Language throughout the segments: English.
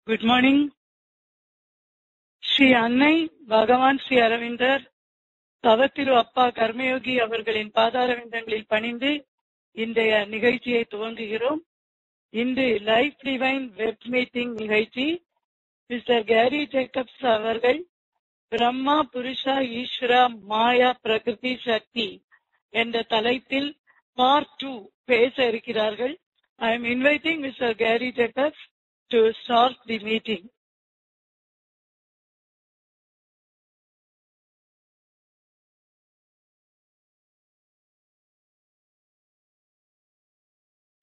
Good morning. Sri அன்னை பகவான் ஸ்ரீ அரவிந்தர் தவத்திரு அப்பா கர்மயோகி அவர்களின் பாதாரவிந்தங்களில் பணிந்து இன்றைய நிகழ்ச்சியை துவங்குகிறோம். இன்று லைஃப் டிவைன் வெப் மீட்டிங் நிகழ்ச்சி மிஸ்டர் கேரி ஜேக்கப்ஸ் அவர்கள் பிரம்மா புருஷா ஈஸ்வரா மாயா பிரகிருதி சக்தி என்ற தலைப்பில் பார்ட் 2 பேச இருக்கிறார்கள். I am inviting Mr. Garry Jacobs to start the meeting.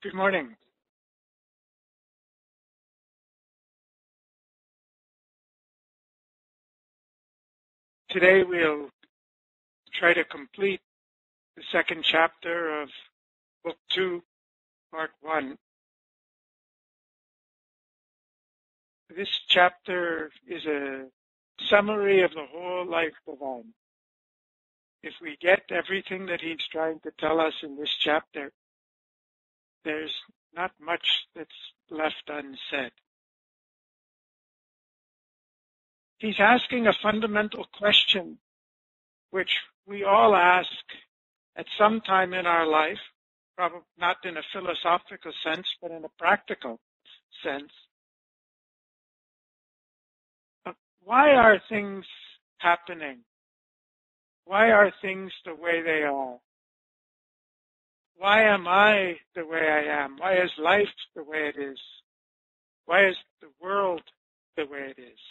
Good morning. Today we'll try to complete the second chapter of Book 2, Part 1. This chapter is a summary of the whole life divine. If we get everything that he's trying to tell us in this chapter, there's not much that's left unsaid. He's asking a fundamental question, which we all ask at some time in our life, probably not in a philosophical sense, but in a practical sense. Why are things happening? Why are things the way they are? Why am I the way I am? Why is life the way it is? Why is the world the way it is?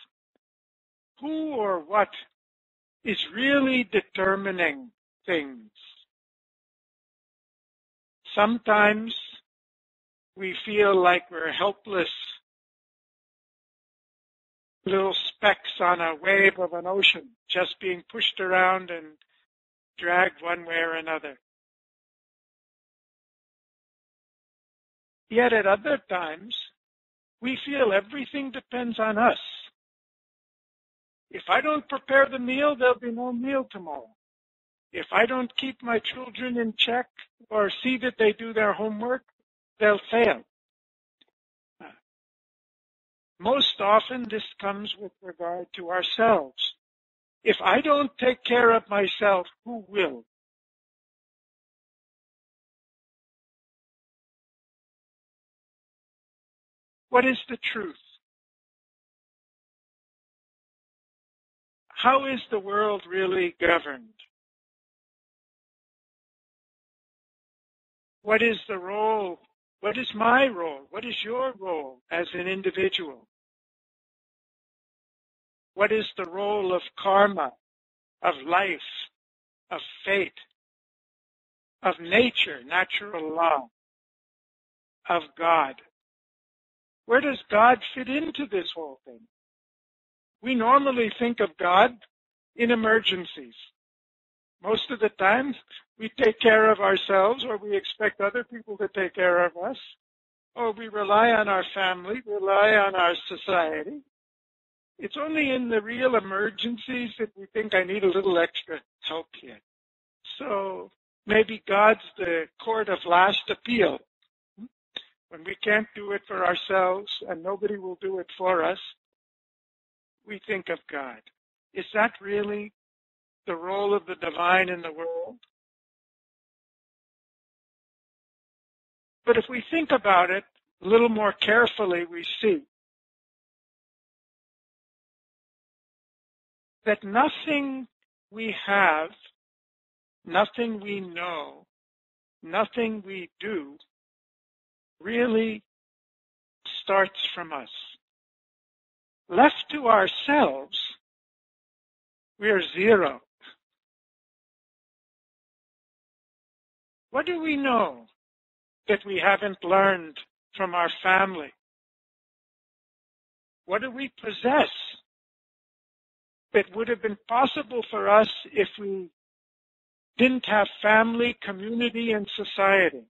Who or what is really determining things? Sometimes we feel like we're helpless little specks on a wave of an ocean, just being pushed around and dragged one way or another. Yet at other times, we feel everything depends on us. If I don't prepare the meal, there'll be no meal tomorrow. If I don't keep my children in check or see that they do their homework, they'll fail. Most often this comes with regard to ourselves. If I don't take care of myself, who will? What is the truth? How is the world really governed? What is the role? What is my role? What is your role as an individual? What is the role of karma, of life, of fate, of nature, natural law, of God? Where does God fit into this whole thing? We normally think of God in emergencies. Most of the time, we take care of ourselves, or we expect other people to take care of us, or we rely on our family, rely on our society. It's only in the real emergencies that we think I need a little extra help here. So maybe God's the court of last appeal. When we can't do it for ourselves and nobody will do it for us, we think of God. Is that really the role of the divine in the world? But if we think about it a little more carefully, we see that nothing we have, nothing we know, nothing we do really starts from us. Left to ourselves, we're zero. What do we know that we haven't learned from our family? What do we possess that would have been possible for us if we didn't have family, community, and society?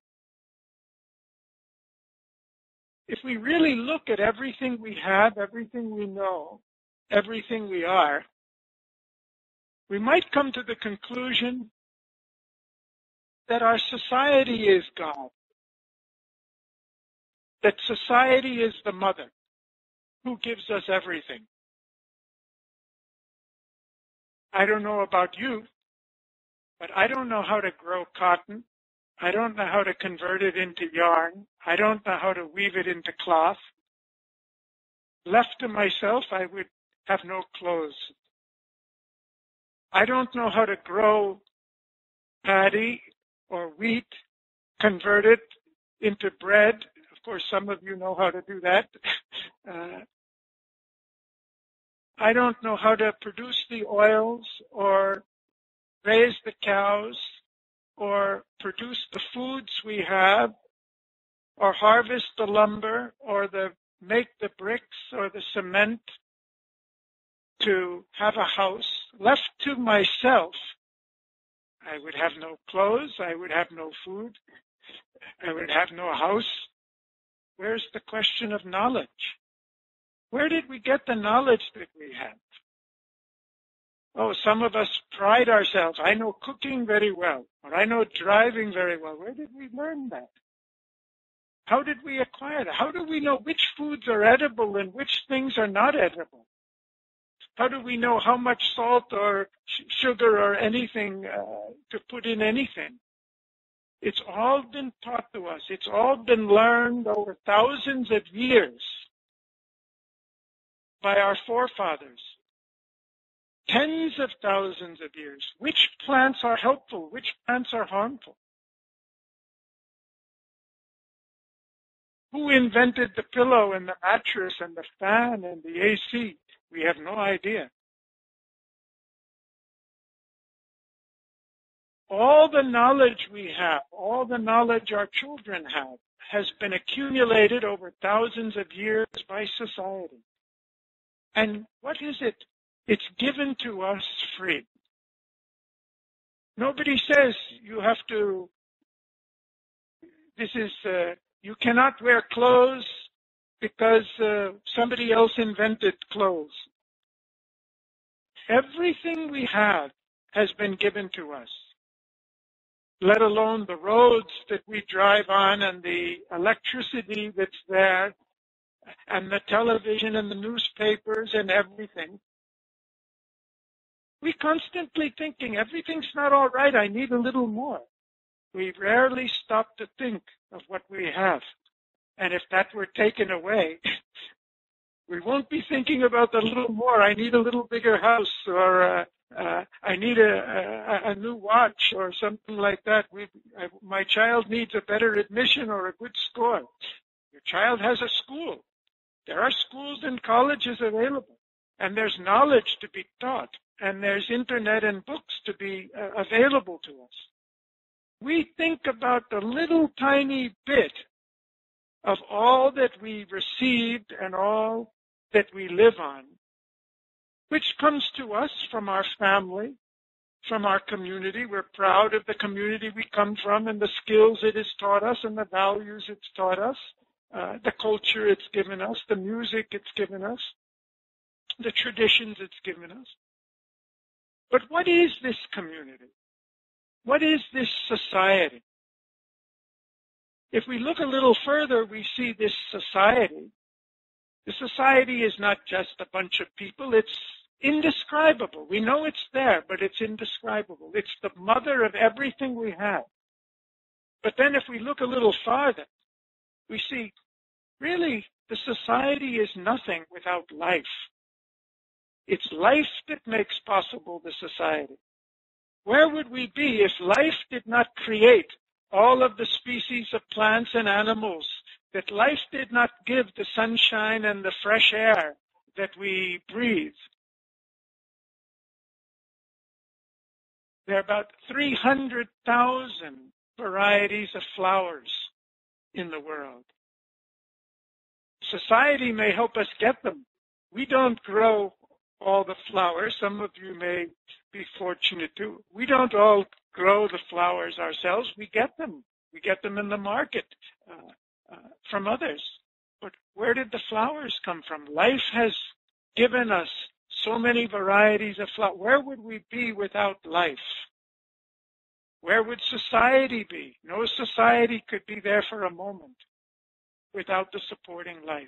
If we really look at everything we have, everything we know, everything we are, we might come to the conclusion that our society is God, that society is the mother, who gives us everything. I don't know about you, but I don't know how to grow cotton. I don't know how to convert it into yarn. I don't know how to weave it into cloth. Left to myself, I would have no clothes. I don't know how to grow paddy or wheat, convert it into bread. Of course, some of you know how to do that. I don't know how to produce the oils or raise the cows or produce the foods we have or harvest the lumber or make the bricks or the cement to have a house. Left to myself, I would have no clothes, I would have no food, I would have no house. Where's the question of knowledge? Where did we get the knowledge that we have? Oh, some of us pride ourselves. I know cooking very well, or I know driving very well. Where did we learn that? How did we acquire that? How do we know which foods are edible and which things are not edible? How do we know how much salt or sugar or anything to put in anything? It's all been taught to us. It's all been learned over thousands of years by our forefathers. Tens of thousands of years. Which plants are helpful? Which plants are harmful? Who invented the pillow and the mattress and the fan and the AC? We have no idea. All the knowledge we have, all the knowledge our children have, has been accumulated over thousands of years by society. And what is it? It's given to us free. Nobody says you have to, you cannot wear clothes because somebody else invented clothes. Everything we have has been given to us, let alone the roads that we drive on and the electricity that's there and the television and the newspapers and everything. We're constantly thinking, everything's not all right, I need a little more. We rarely stop to think of what we have. And if that were taken away, we won't be thinking about the little more. I need a little bigger house, or I need a new watch, or something like that. My child needs a better admission or a good score. Your child has a school. There are schools and colleges available, and there's knowledge to be taught, and there's internet and books to be available to us. We think about the little tiny bit of all that we received and all that we live on, which comes to us from our family, from our community. We're proud of the community we come from and the skills it has taught us and the values it's taught us, the culture it's given us, the music it's given us, the traditions it's given us. But what is this community? What is this society? If we look a little further, we see this society. The society is not just a bunch of people. It's indescribable. We know it's there, but it's indescribable. It's the mother of everything we have. But then if we look a little farther, we see, really, the society is nothing without life. It's life that makes possible the society. Where would we be if life did not create all of the species of plants and animals, that life did not give the sunshine and the fresh air that we breathe? There are about 300,000 varieties of flowers in the world. Society may help us get them. We don't grow all the flowers. Some of you may be fortunate to. We don't all grow the flowers ourselves. We get them. We get them in the market from others. But where did the flowers come from? Life has given us so many varieties of flowers. Where would we be without life? Where would society be? No society could be there for a moment without the supporting life.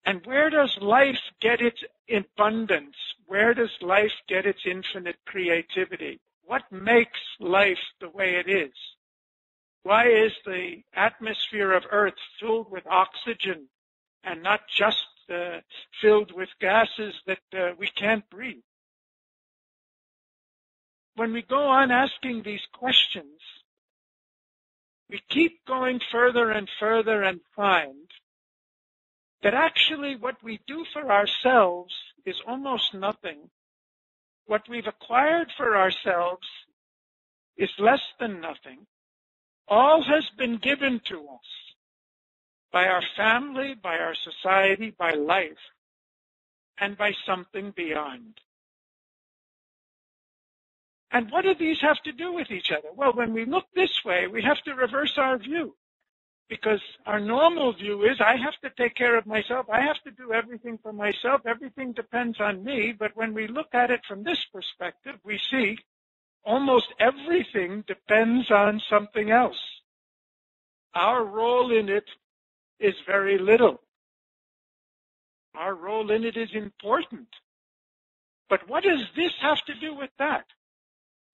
And where does life get its abundance? Where does life get its infinite creativity? What makes life the way it is? Why is the atmosphere of Earth filled with oxygen and not just filled with gases that we can't breathe? When we go on asking these questions, we keep going further and further and find that actually what we do for ourselves is almost nothing. What we've acquired for ourselves is less than nothing. All has been given to us by our family, by our society, by life, and by something beyond. And what do these have to do with each other? Well, when we look this way, we have to reverse our view. Because our normal view is, I have to take care of myself. I have to do everything for myself. Everything depends on me. But when we look at it from this perspective, we see almost everything depends on something else. Our role in it is very little. Our role in it is important. But what does this have to do with that?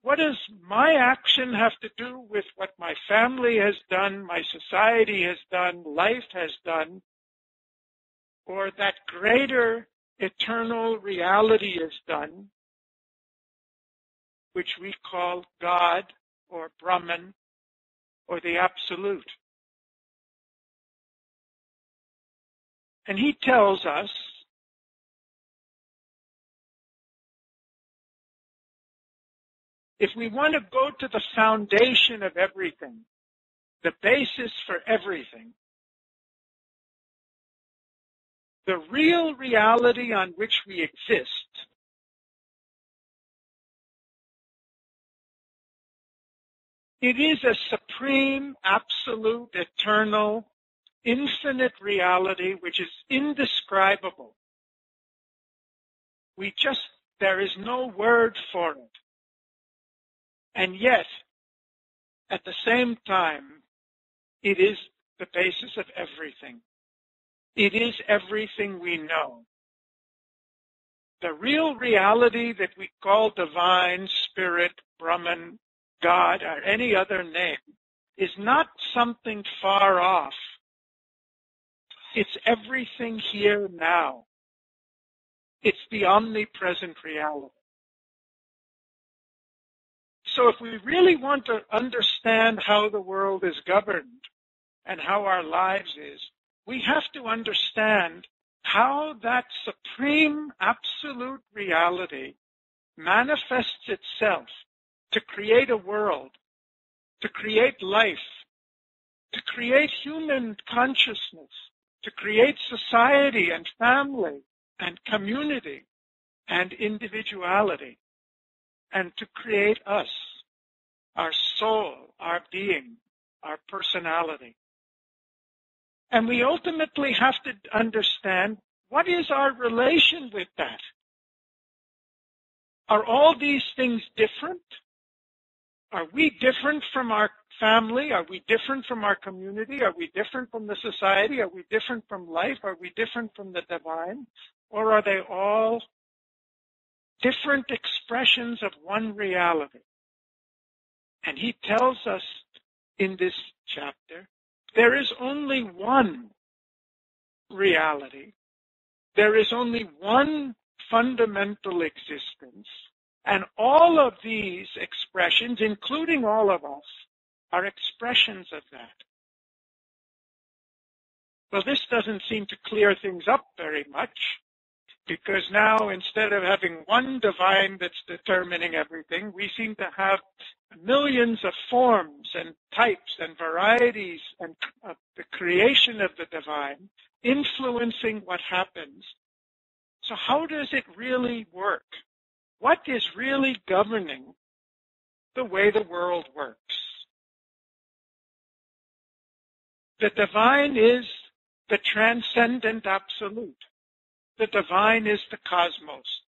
What does my action have to do with what my family has done, my society has done, life has done, or that greater eternal reality has done, which we call God or Brahman or the Absolute? And he tells us if we want to go to the foundation of everything, the basis for everything, the real reality on which we exist, it is a supreme, absolute, eternal, infinite reality which is indescribable. There is no word for it. And yet, at the same time, it is the basis of everything. It is everything we know. The real reality that we call divine, spirit, Brahman, God, or any other name, is not something far off. It's everything here now. It's the omnipresent reality. So if we really want to understand how the world is governed and how our lives is, we have to understand how that supreme absolute reality manifests itself to create a world, to create life, to create human consciousness, to create society and family and community and individuality, and to create us, our soul, our being, our personality. And we ultimately have to understand, what is our relation with that? Are all these things different? Are we different from our family? Are we different from our community? Are we different from the society? Are we different from life? Are we different from the divine? Or are they all different expressions of one reality? And he tells us in this chapter, there is only one reality. There is only one fundamental existence. And all of these expressions, including all of us, are expressions of that. Well, this doesn't seem to clear things up very much, because now instead of having one divine that's determining everything, we seem to have millions of forms and types and varieties and the creation of the divine influencing what happens. So how does it really work? What is really governing the way the world works? The divine is the transcendent absolute. The divine is the cosmos.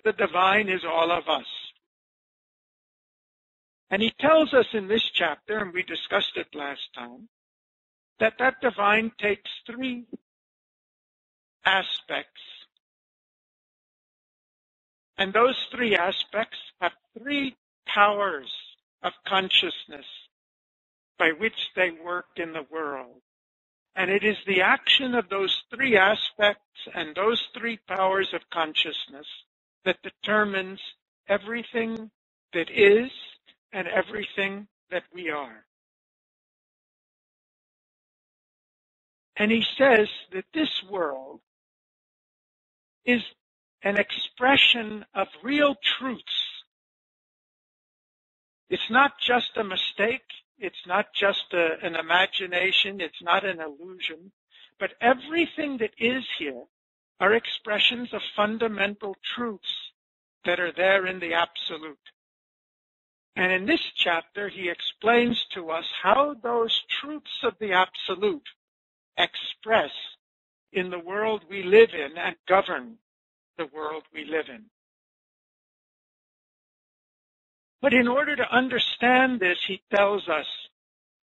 The divine is all of us. And he tells us in this chapter, and we discussed it last time, that divine takes three aspects. And those three aspects have three powers of consciousness by which they work in the world. And it is the action of those three aspects and those three powers of consciousness that determines everything that is and everything that we are. And he says that this world is an expression of real truths. It's not just a mistake. It's not just an imagination. It's not an illusion. But everything that is here are expressions of fundamental truths that are there in the Absolute. And in this chapter, he explains to us how those truths of the Absolute express in the world we live in and govern the world we live in. But in order to understand this, he tells us,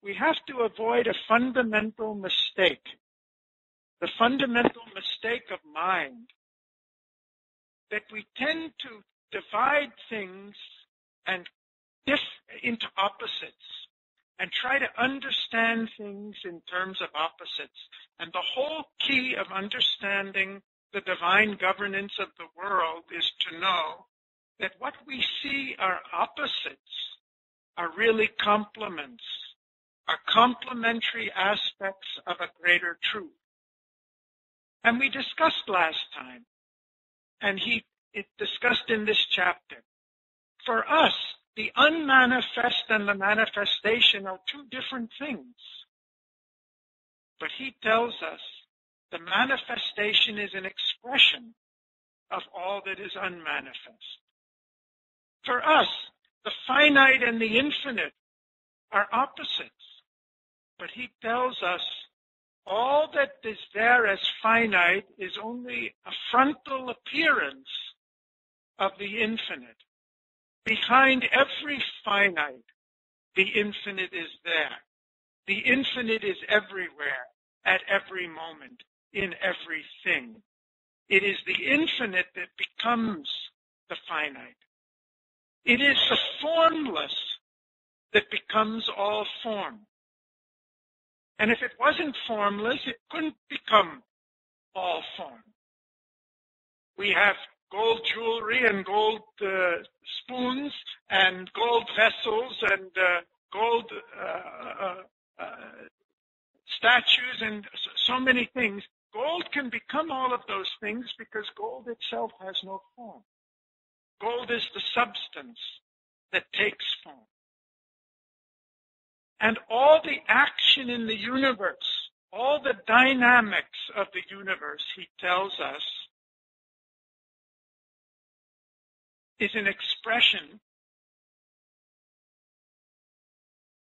we have to avoid a fundamental mistake. The fundamental mistake of mind, that we tend to divide things and into opposites and try to understand things in terms of opposites. And the whole key of understanding the divine governance of the world is to know that what we see are opposites are really complements, are complementary aspects of a greater truth. And we discussed last time, and it discussed in this chapter. For us, the unmanifest and the manifestation are two different things. But he tells us the manifestation is an expression of all that is unmanifest. For us, the finite and the infinite are opposites. But he tells us all that is there as finite is only a frontal appearance of the infinite. Behind every finite, the infinite is there. The infinite is everywhere, at every moment, in everything. It is the infinite that becomes the finite. It is the formless that becomes all form. And if it wasn't formless, it couldn't become all form. We have gold jewelry and gold spoons and gold vessels and gold statues and so many things. Gold can become all of those things because gold itself has no form. Gold is the substance that takes form. And all the action in the universe, all the dynamics of the universe, he tells us, is an expression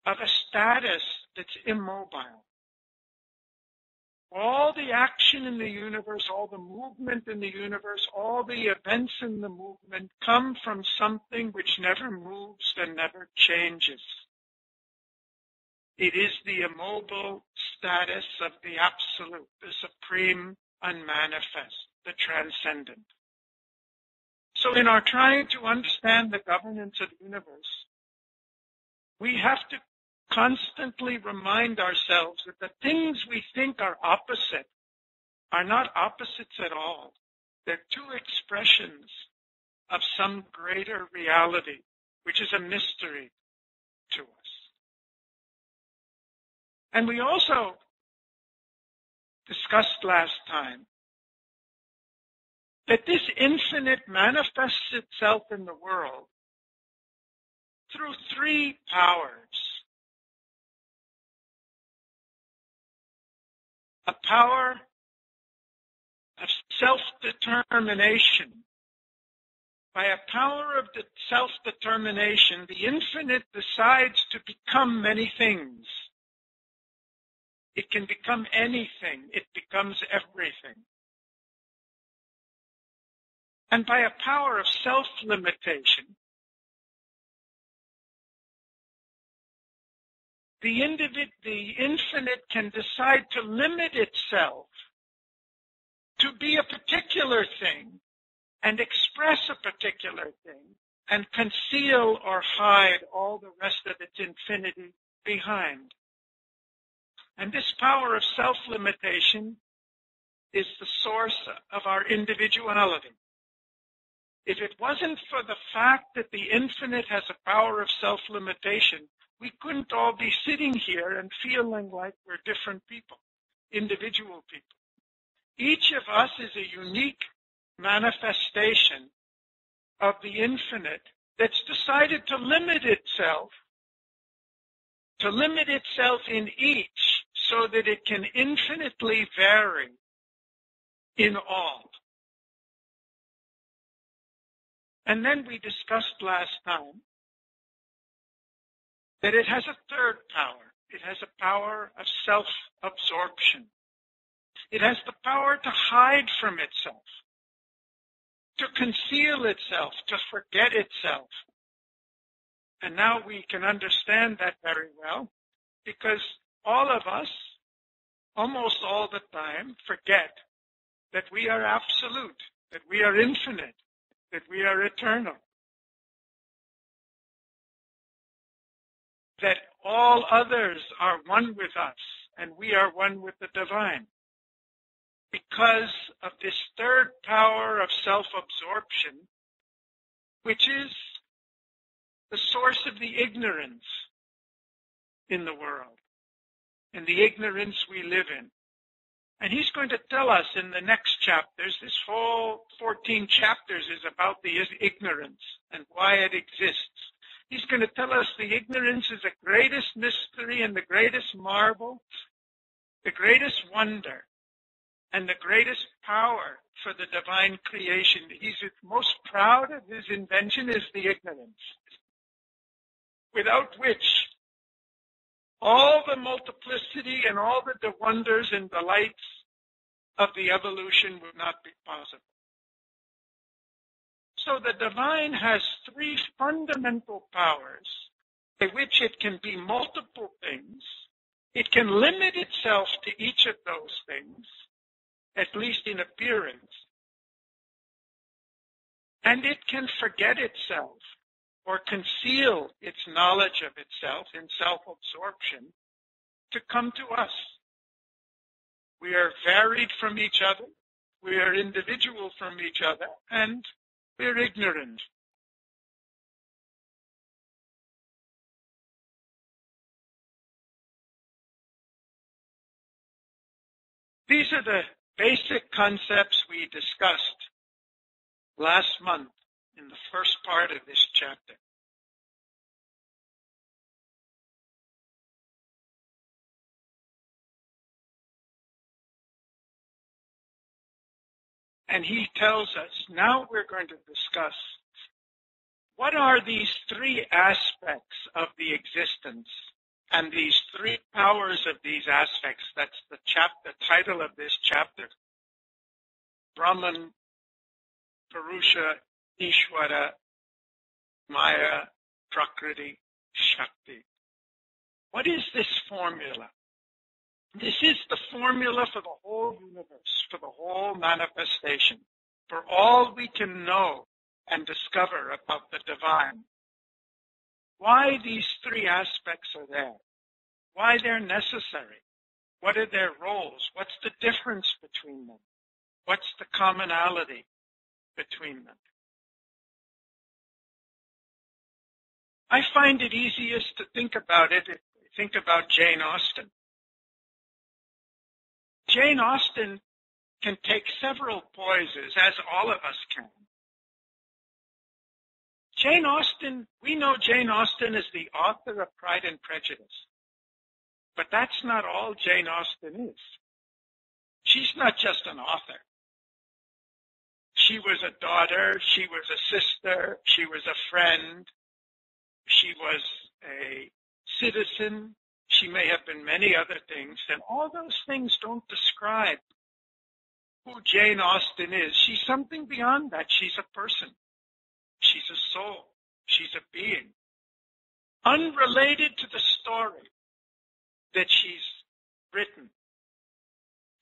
of a status that's immobile. All the action in the universe, all the movement in the universe, all the events in the movement come from something which never moves and never changes. It is the immobile status of the Absolute, the supreme unmanifest, the transcendent. So in our trying to understand the governance of the universe, we have to constantly remind ourselves that the things we think are opposite are not opposites at all. They're two expressions of some greater reality, which is a mystery to us. And we also discussed last time that this infinite manifests itself in the world through three powers. A power of self-determination. By a power of self-determination, the infinite decides to become many things. It can become anything. It becomes everything. And by a power of self-limitation, the infinite can decide to limit itself to be a particular thing and express a particular thing and conceal or hide all the rest of its infinity behind. And this power of self-limitation is the source of our individuality. If it wasn't for the fact that the infinite has a power of self-limitation, we couldn't all be sitting here and feeling like we're different people, individual people. Each of us is a unique manifestation of the infinite that's decided to limit itself in each so that it can infinitely vary in all. And then we discussed last time that it has a third power. It has a power of self-absorption. It has the power to hide from itself, to conceal itself, to forget itself. And now we can understand that very well, because all of us, almost all the time, forget that we are absolute, that we are infinite, that we are eternal, that all others are one with us, and we are one with the divine. Because of this third power of self-absorption, which is the source of the ignorance in the world, and the ignorance we live in. And he's going to tell us in the next chapters, this whole 14 chapters is about the ignorance and why it exists. He's going to tell us the ignorance is the greatest mystery and the greatest marvel, the greatest wonder, and the greatest power for the divine creation. He's most proud of his invention is the ignorance, without which all the multiplicity and all the wonders and delights of the evolution would not be possible. So the divine has three fundamental powers by which it can be multiple things. It can limit itself to each of those things, at least in appearance. And it can forget itself or conceal its knowledge of itself in self-absorption to come to us. We are varied from each other, we are individual from each other, and we're ignorant. These are the basic concepts we discussed last month in the first part of this chapter. And he tells us, now we're going to discuss what are these three aspects of the existence and these three powers of these aspects. That's the title of this chapter. Brahman, Purusha, Ishwara, Maya, Prakriti, Shakti. What is this formula? This is the formula for the whole universe, for the whole manifestation, for all we can know and discover about the divine. Why these three aspects are there? Why they're necessary? What are their roles? What's the difference between them? What's the commonality between them? I find it easiest to think about it if we think about Jane Austen. Jane Austen can take several poises, as all of us can. Jane Austen, we know Jane Austen as the author of Pride and Prejudice. But that's not all Jane Austen is. She's not just an author. She was a daughter, she was a sister, she was a friend, she was a citizen, she may have been many other things, and all those things don't describe who Jane Austen is. She's something beyond that. She's a person. She's a soul. She's a being. Unrelated to the story that she's written.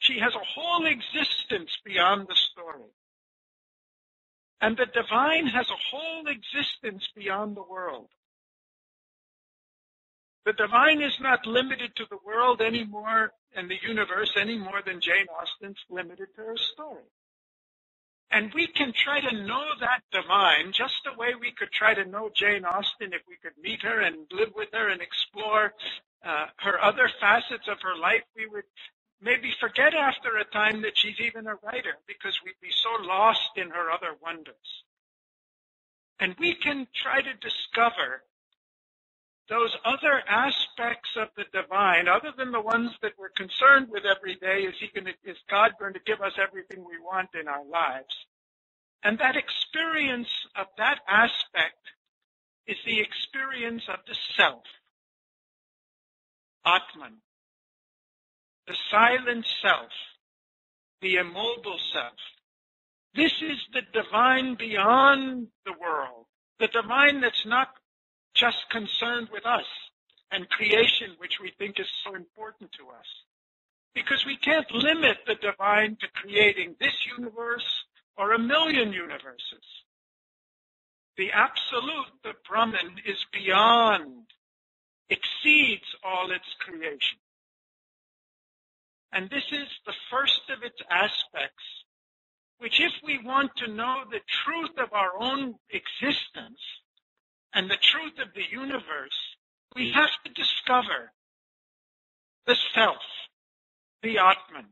She has a whole existence beyond the story. And the divine has a whole existence beyond the world. The divine is not limited to the world anymore and the universe any more than Jane Austen's limited to her story. And we can try to know that divine just the way we could try to know Jane Austen if we could meet her and live with her and explore her other facets of her life. We would maybe forget after a time that she's even a writer because we'd be so lost in her other wonders. And we can try to discover those other aspects of the divine, other than the ones that we're concerned with every day. Is God going to give us everything we want in our lives? And that experience of that aspect is the experience of the self, Atman, the silent self, the immobile self. This is the divine beyond the world, the divine that's not just concerned with us and creation, which we think is so important to us. Because we can't limit the divine to creating this universe or a million universes. The absolute, the Brahman, is beyond, exceeds all its creation. And this is the first of its aspects, which if we want to know the truth of our own existence and the truth of the universe, we have to discover the self, the Atman.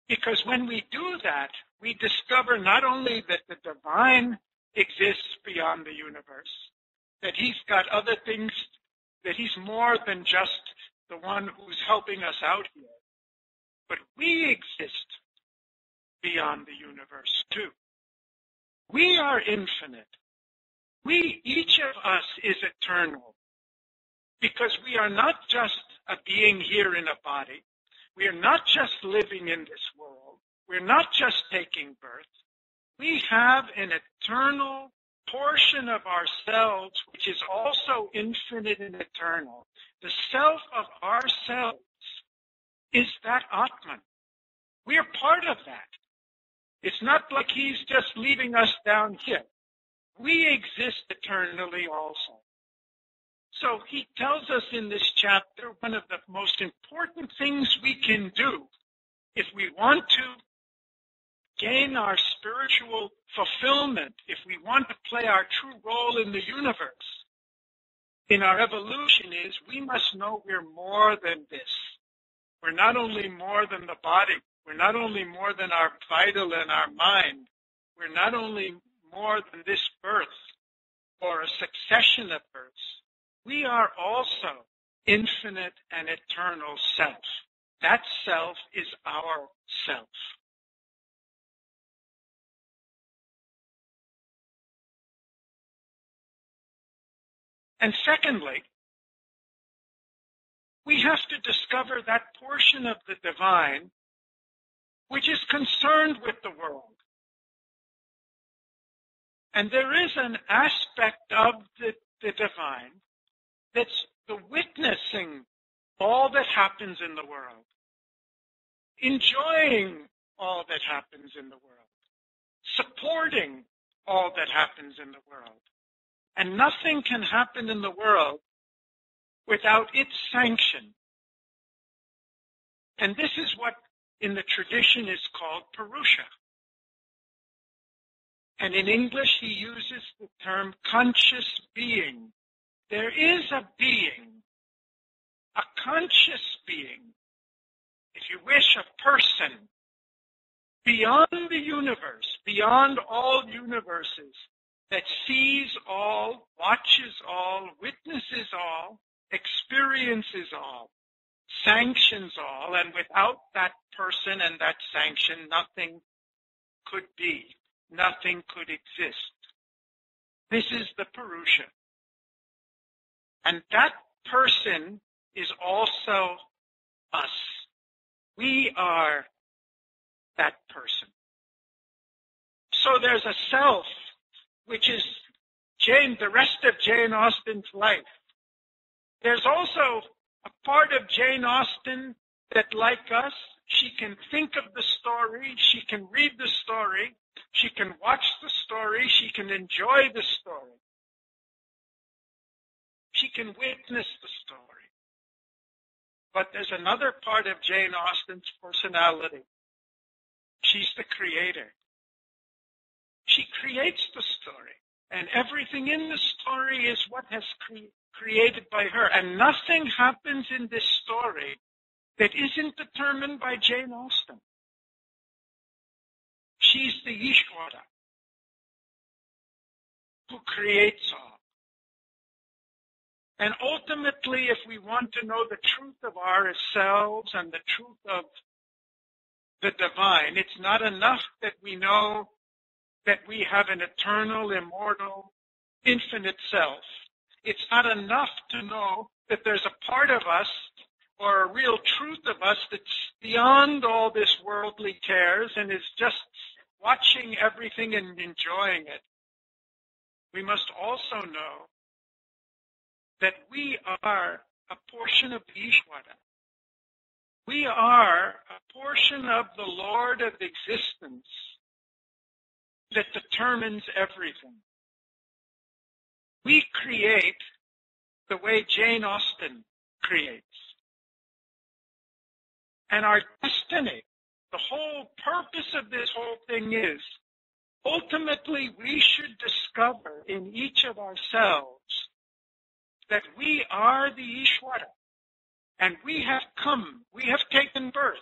Because when we do that, we discover not only that the divine exists beyond the universe, that he's got other things, that he's more than just the one who's helping us out here, but we exist beyond the universe too. We are infinite. Each of us is eternal, because we are not just a being here in a body. We are not just living in this world. We're not just taking birth. We have an eternal portion of ourselves, which is also infinite and eternal. The self of ourselves is that Atman. We are part of that. It's not like he's just leaving us down here. We exist eternally also. So he tells us in this chapter one of the most important things we can do if we want to gain our spiritual fulfillment, if we want to play our true role in the universe, in our evolution, is we must know we're more than this. We're not only more than the body. We're not only more than our vital and our mind. We're not only more than this birth or a succession of births. We are also infinite and eternal self. That self is our self. And secondly, we have to discover that portion of the divine which is concerned with the world. And there is an aspect of the divine that's the witnessing all that happens in the world, enjoying all that happens in the world, supporting all that happens in the world. And nothing can happen in the world without its sanction. And this is what in the tradition is called Purusha. And in English he uses the term conscious being. There is a being, a conscious being, if you wish, a person, beyond the universe, beyond all universes, that sees all, watches all, witnesses all, experiences all, sanctions all, and without that person and that sanction, nothing could be, nothing could exist. This is the Purusha. And that person is also us. We are that person. So there's a self, which is the rest of Jane Austen's life. There's also a part of Jane Austen that, like us, She can think of the story, she can read the story, she can watch the story, she can enjoy the story. She can witness the story. But there's another part of Jane Austen's personality. She's the creator. She creates the story. And everything in the story is what has created by her. And nothing happens in this story that isn't determined by Jane Austen. She's the Ishwara who creates all. And ultimately, if we want to know the truth of ourselves and the truth of the divine, it's not enough that we know that we have an eternal, immortal, infinite self. It's not enough to know that there's a part of us or a real truth of us that's beyond all this worldly cares and is just watching everything and enjoying it. We must also know that we are a portion of the Ishwara. We are a portion of the Lord of existence that determines everything. We create the way Jane Austen creates. And our destiny, the whole purpose of this whole thing is, ultimately we should discover in each of ourselves that we are the Ishwara. And we have taken birth.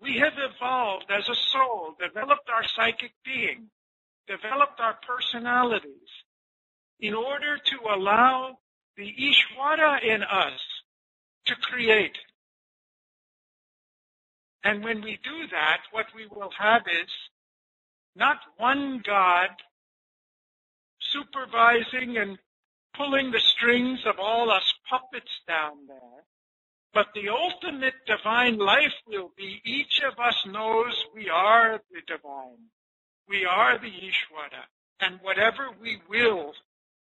We have evolved as a soul, developed our psychic being, developed our personalities in order to allow the Ishwara in us to create. And when we do that, what we will have is not one God supervising and pulling the strings of all us puppets down there, but the ultimate divine life will be each of us knows we are the divine. We are the Ishwara. And whatever we will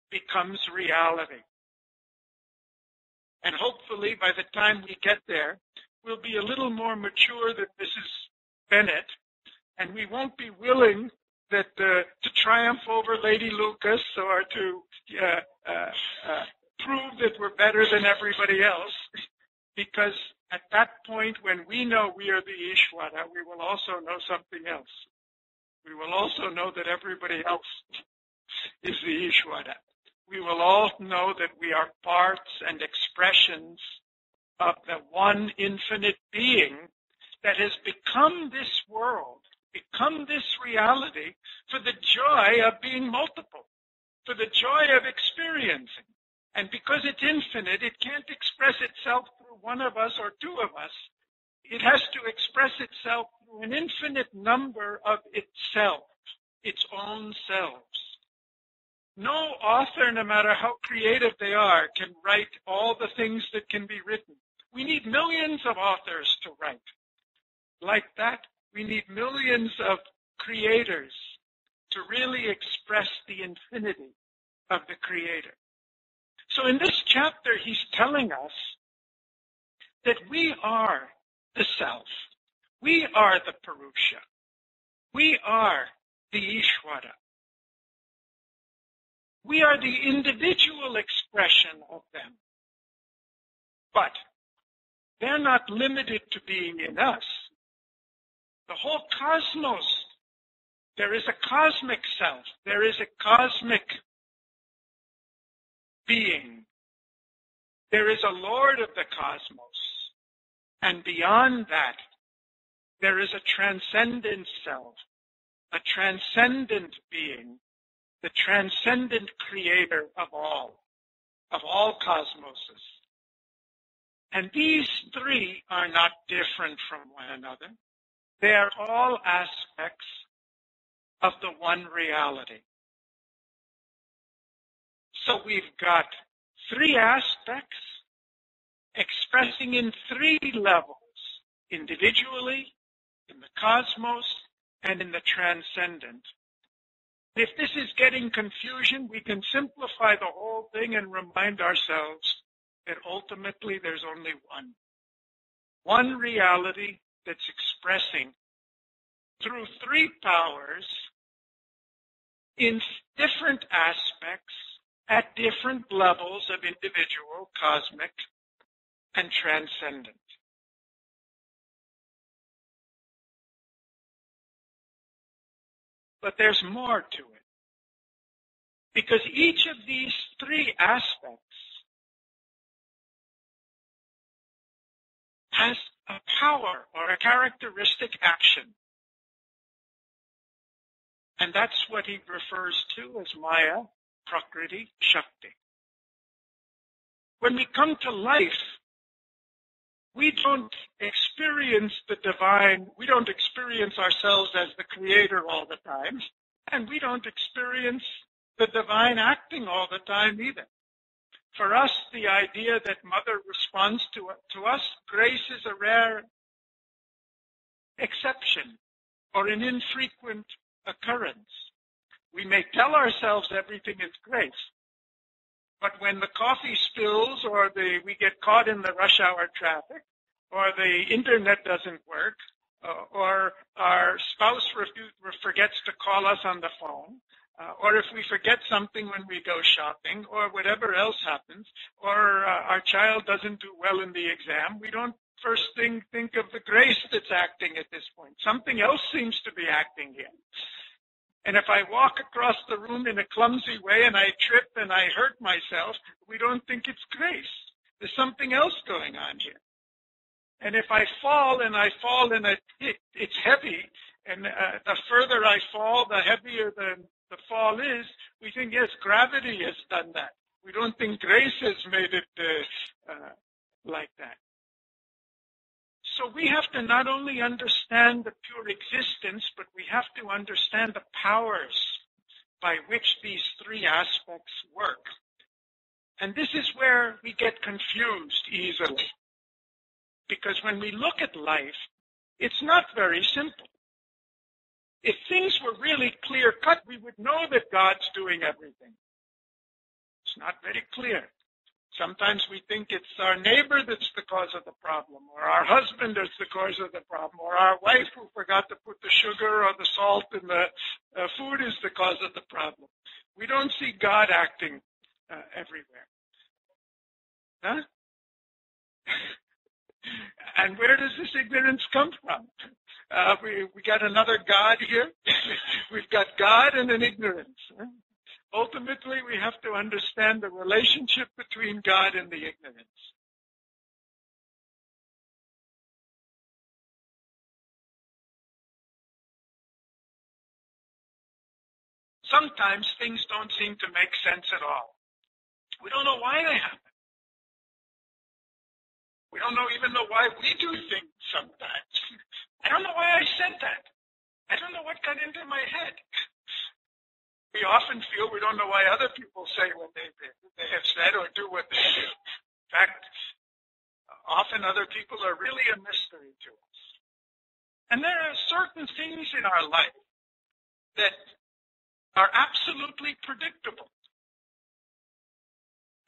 becomes reality. And hopefully by the time we get there, we'll be a little more mature than Mrs. Bennett, and we won't be willing that to triumph over Lady Lucas or to prove that we're better than everybody else, because at that point when we know we are the Ishwara, we will also know something else. We will also know that everybody else is the Ishwara. We will all know that we are parts and expressions of the one infinite being that has become this world, become this reality for the joy of being multiple, for the joy of experiencing. And because it's infinite, it can't express itself through one of us or two of us. It has to express itself through an infinite number of itself, its own selves. No author, no matter how creative they are, can write all the things that can be written. We need millions of authors to write. Like that, we need millions of creators to really express the infinity of the Creator. So in this chapter, he's telling us that we are the self. We are the Purusha. We are the Ishwara. We are the individual expression of them. But they're not limited to being in us. The whole cosmos, there is a cosmic self. There is a cosmic being. There is a Lord of the cosmos. And beyond that, there is a transcendent self, a transcendent being, the transcendent creator of all cosmoses. And these three are not different from one another. They are all aspects of the one reality. So we've got three aspects expressing in three levels, individually, in the cosmos, and in the transcendent. If this is getting confusion, we can simplify the whole thing and remind ourselves that ultimately there's only one. One reality, that's expressing through three powers in different aspects at different levels of individual, cosmic, and transcendent. But there's more to it. Because each of these three aspects has a power or a characteristic action. And that's what he refers to as Maya, Prakriti, Shakti. When we come to life, we don't experience the divine, we don't experience ourselves as the creator all the time, and we don't experience the divine acting all the time either. For us, the idea that Mother responds to us, grace is a rare exception or an infrequent occurrence. We may tell ourselves everything is grace, but when the coffee spills or we get caught in the rush hour traffic, or the internet doesn't work, or our spouse forgets to call us on the phone, or if we forget something when we go shopping, or whatever else happens, or our child doesn't do well in the exam, we don't first thing think of the grace that's acting at this point. Something else seems to be acting here. And if I walk across the room in a clumsy way and I trip and I hurt myself, we don't think it's grace. There's something else going on here. And if I fall and it's heavy, and the further I fall, the heavier the fall is, we think, yes, gravity has done that. We don't think grace has made it like that. So we have to not only understand the pure existence, but we have to understand the powers by which these three aspects work. And this is where we get confused easily. Because when we look at life, it's not very simple. If things were really clear-cut, we would know that God's doing everything. It's not very clear. Sometimes we think it's our neighbor that's the cause of the problem, or our husband that's the cause of the problem, or our wife who forgot to put the sugar or the salt in the food is the cause of the problem. We don't see God acting everywhere. Huh? And where does this ignorance come from? We got another God here. We've got God and an ignorance. Ultimately, we have to understand the relationship between God and the ignorance. Sometimes things don't seem to make sense at all. We don't know why they happen. We don't even know why we do things sometimes. I don't know why I said that. I don't know what got into my head. We often feel we don't know why other people say what they have said or do what they do. In fact, often other people are really a mystery to us. And there are certain things in our life that are absolutely predictable.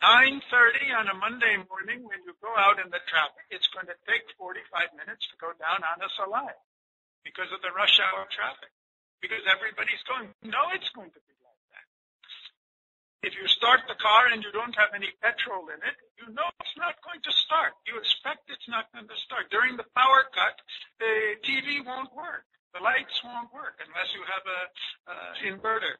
9:30 on a Monday morning, when you go out in the traffic, it's going to take 45 minutes to go down on a Salai because of the rush hour traffic. Because everybody's going, no, it's going to be like that. If you start the car and you don't have any petrol in it, you know it's not going to start. You expect it's not going to start. During the power cut, the TV won't work. The lights won't work unless you have a inverter.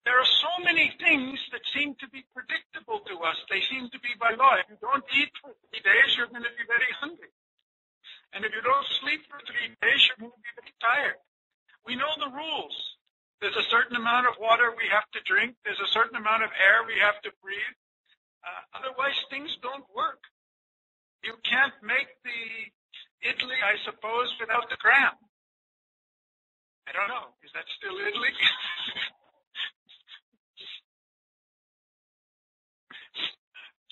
There are so many things that seem to be predictable to us. They seem to be by law. If you don't eat for 3 days, you're going to be very hungry. And if you don't sleep for 3 days, you're going to be very tired. We know the rules. There's a certain amount of water we have to drink. There's a certain amount of air we have to breathe. Otherwise, things don't work. You can't make the idli, I suppose, without the gram. I don't know. Is that still idli?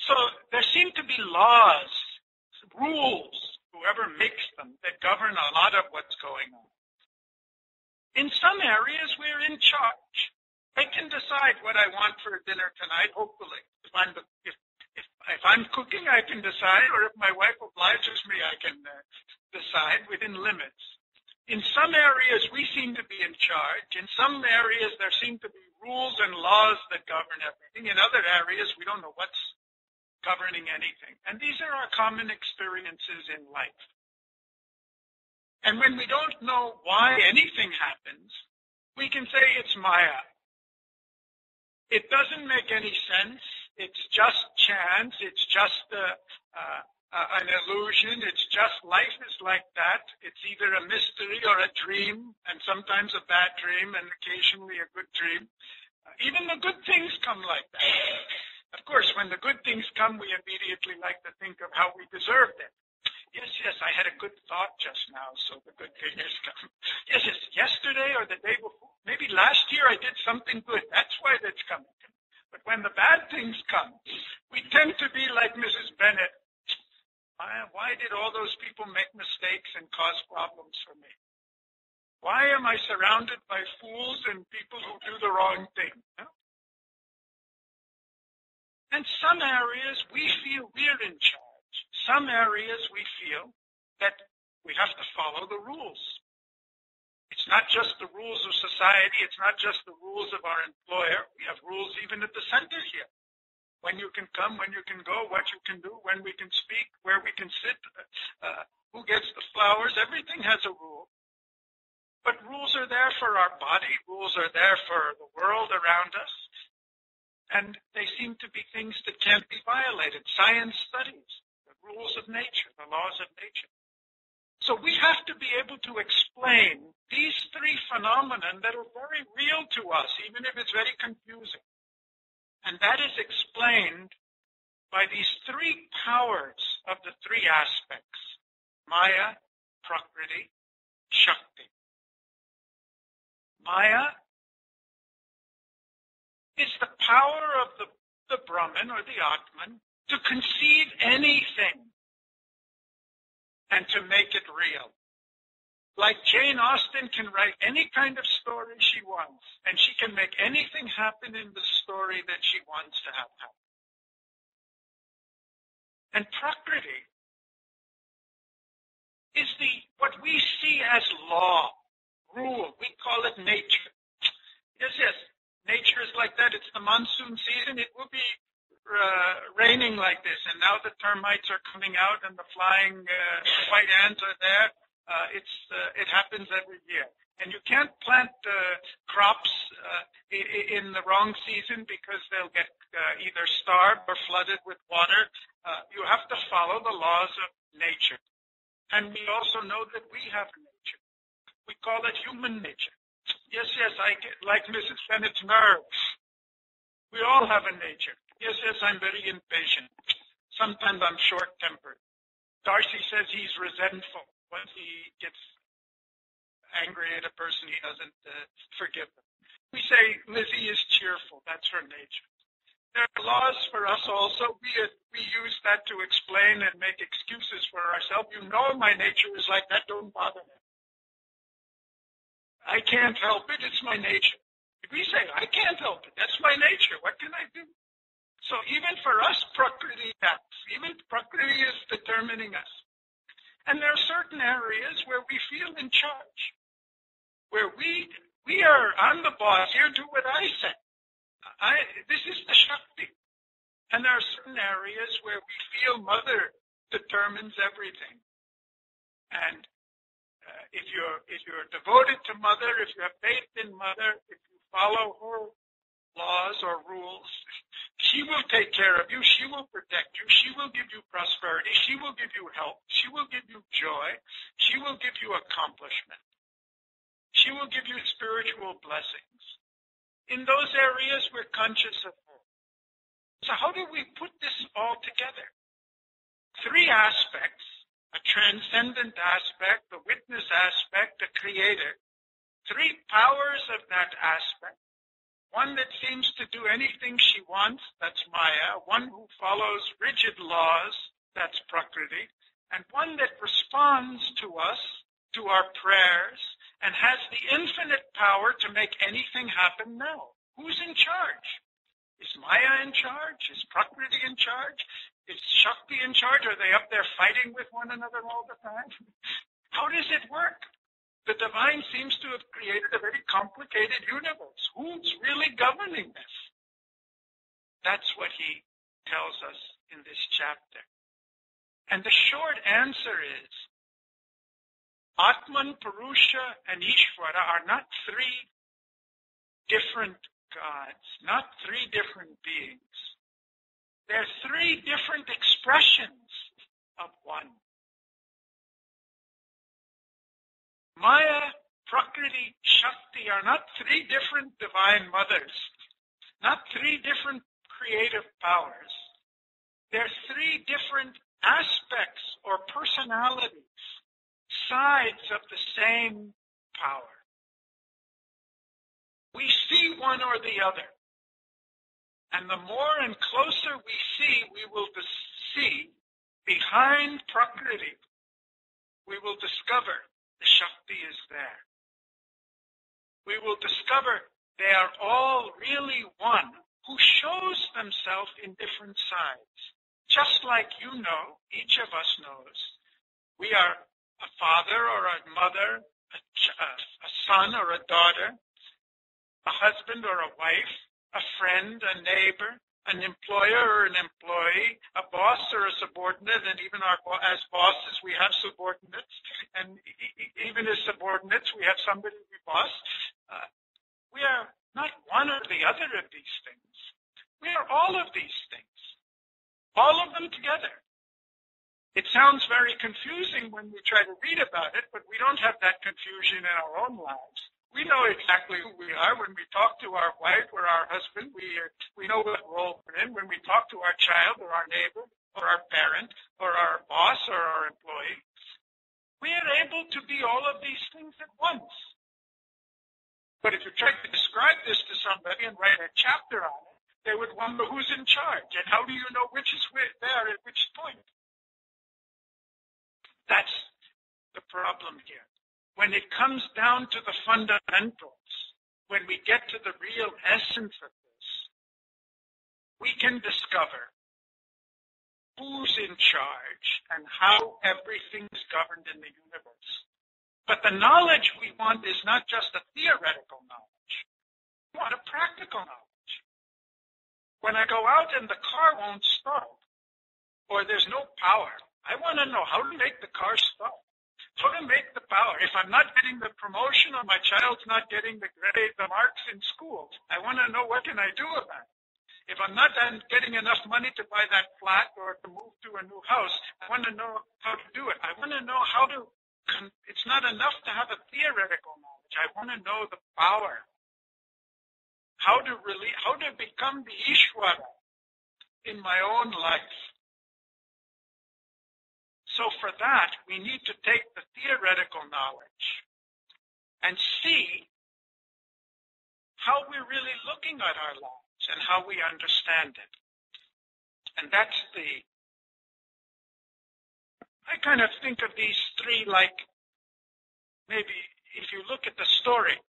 So there seem to be laws, rules, whoever makes them, that govern a lot of what's going on. In some areas, we're in charge. I can decide what I want for dinner tonight, hopefully. If If I'm cooking, I can decide, or if my wife obliges me, I can decide within limits. In some areas, we seem to be in charge. In some areas, there seem to be rules and laws that govern everything. In other areas, we don't know what's governing anything. And these are our common experiences in life. And when we don't know why anything happens, we can say it's Maya. It doesn't make any sense. It's just chance. It's just an illusion. It's just life is like that. It's either a mystery or a dream, and sometimes a bad dream, and occasionally a good dream. Even the good things come like that. Of course, when the good things come, we immediately like to think of how we deserved it. Yes, I had a good thought just now, so the good thing has come. Yes, yesterday or the day before, maybe last year I did something good. That's why that's coming to me. But when the bad things come, we tend to be like Mrs. Bennett. Why did all those people make mistakes and cause problems for me? Why am I surrounded by fools and people who do the wrong thing? Huh? And some areas we feel we're in charge. Some areas we feel that we have to follow the rules. It's not just the rules of society. It's not just the rules of our employer. We have rules even at the center here. When you can come, when you can go, what you can do, when we can speak, where we can sit, who gets the flowers. Everything has a rule. But rules are there for our body. Rules are there for the world around us. And they seem to be things that can't be violated. Science studies the rules of nature, the laws of nature. So we have to be able to explain these three phenomena that are very real to us, even if it's very confusing. And that is explained by these three powers of the three aspects: Maya, Prakriti, Shakti. Maya is the power of the Brahman or the Atman to conceive anything and to make it real. Like Jane Austen can write any kind of story she wants, and she can make anything happen in the story that she wants to have happen. And Prakriti is what we see as law, rule. We call it nature. Yes. Nature is like that. It's the monsoon season. It will be raining like this, and now the termites are coming out and the flying white ants are there. It happens every year. And you can't plant crops in the wrong season because they'll get either starved or flooded with water. You have to follow the laws of nature. And we also know that we have nature. We call it human nature. Yes, I get like Mrs. Bennett's nerves. We all have a nature. Yes, I'm very impatient. Sometimes I'm short-tempered. Darcy says he's resentful. Once he gets angry at a person, he doesn't forgive them. We say Lizzie is cheerful. That's her nature. There are laws for us also. We use that to explain and make excuses for ourselves. You know my nature is like that. Don't bother me. I can't help it. It's my nature. If we say, I can't help it, that's my nature. What can I do? So even for us, Prakriti acts. Even Prakriti is determining us. And there are certain areas where we feel in charge, where we are, I'm the boss here, do what I say. This is the Shakti. And there are certain areas where we feel Mother determines everything. And if you're devoted to Mother, if you have faith in Mother, if you follow her laws or rules, she will take care of you. She will protect you. She will give you prosperity. She will give you help. She will give you joy. She will give you accomplishment. She will give you spiritual blessings. In those areas, we're conscious of her. So how do we put this all together? Three aspects: a transcendent aspect, the witness aspect, the creator. Three powers of that aspect. One that seems to do anything she wants, that's Maya. One who follows rigid laws, that's Prakriti. And one that responds to us, to our prayers, and has the infinite power to make anything happen now. Who's in charge? Is Maya in charge? Is Prakriti in charge? Is Shakti in charge? Are they up there fighting with one another all the time? How does it work? The divine seems to have created a very complicated universe. Who's really governing this? That's what he tells us in this chapter. And the short answer is, Atman, Purusha, and Ishwara are not three different gods, not three different beings. They're three different expressions of one. Maya, Prakriti, Shakti are not three different divine mothers, not three different creative powers. They're three different aspects or personalities, sides of the same power. We see one or the other. And the more and closer we see, we will see behind Prakriti, we will discover the Shakti is there. We will discover they are all really one, who shows themselves in different sides. Just like you know, each of us knows, we are a father or a mother, a son or a daughter, a husband or a wife, a friend, a neighbor, an employer or an employee, a boss or a subordinate, and even as bosses we have subordinates, and even as subordinates we have somebody we boss. We are not one or the other of these things. We are all of these things, all of them together. It sounds very confusing when we try to read about it, but we don't have that confusion in our own lives. We know exactly who we are. When we talk to our wife or our husband, we know what role we're in. When we talk to our child or our neighbor or our parent or our boss or our employee, we are able to be all of these things at once. But if you try to describe this to somebody and write a chapter on it, they would wonder who's in charge and how do you know which is there at which point. That's the problem here. When it comes down to the fundamentals, when we get to the real essence of this, we can discover who's in charge and how everything's governed in the universe. But the knowledge we want is not just a theoretical knowledge. We want a practical knowledge. When I go out and the car won't start, or there's no power, I want to know how to make the car start. How to make the power. If I'm not getting the promotion or my child's not getting the grade, the marks in school, I want to know what can I do about it. If I'm not getting enough money to buy that flat or to move to a new house, I want to know how to do it. I want to know how to, it's not enough to have a theoretical knowledge. I want to know the power. How to become the Ishwara in my own life. So for that, we need to take the theoretical knowledge and see how we're really looking at our lives and how we understand it. And that's I kind of think of these three like, maybe if you look at the story,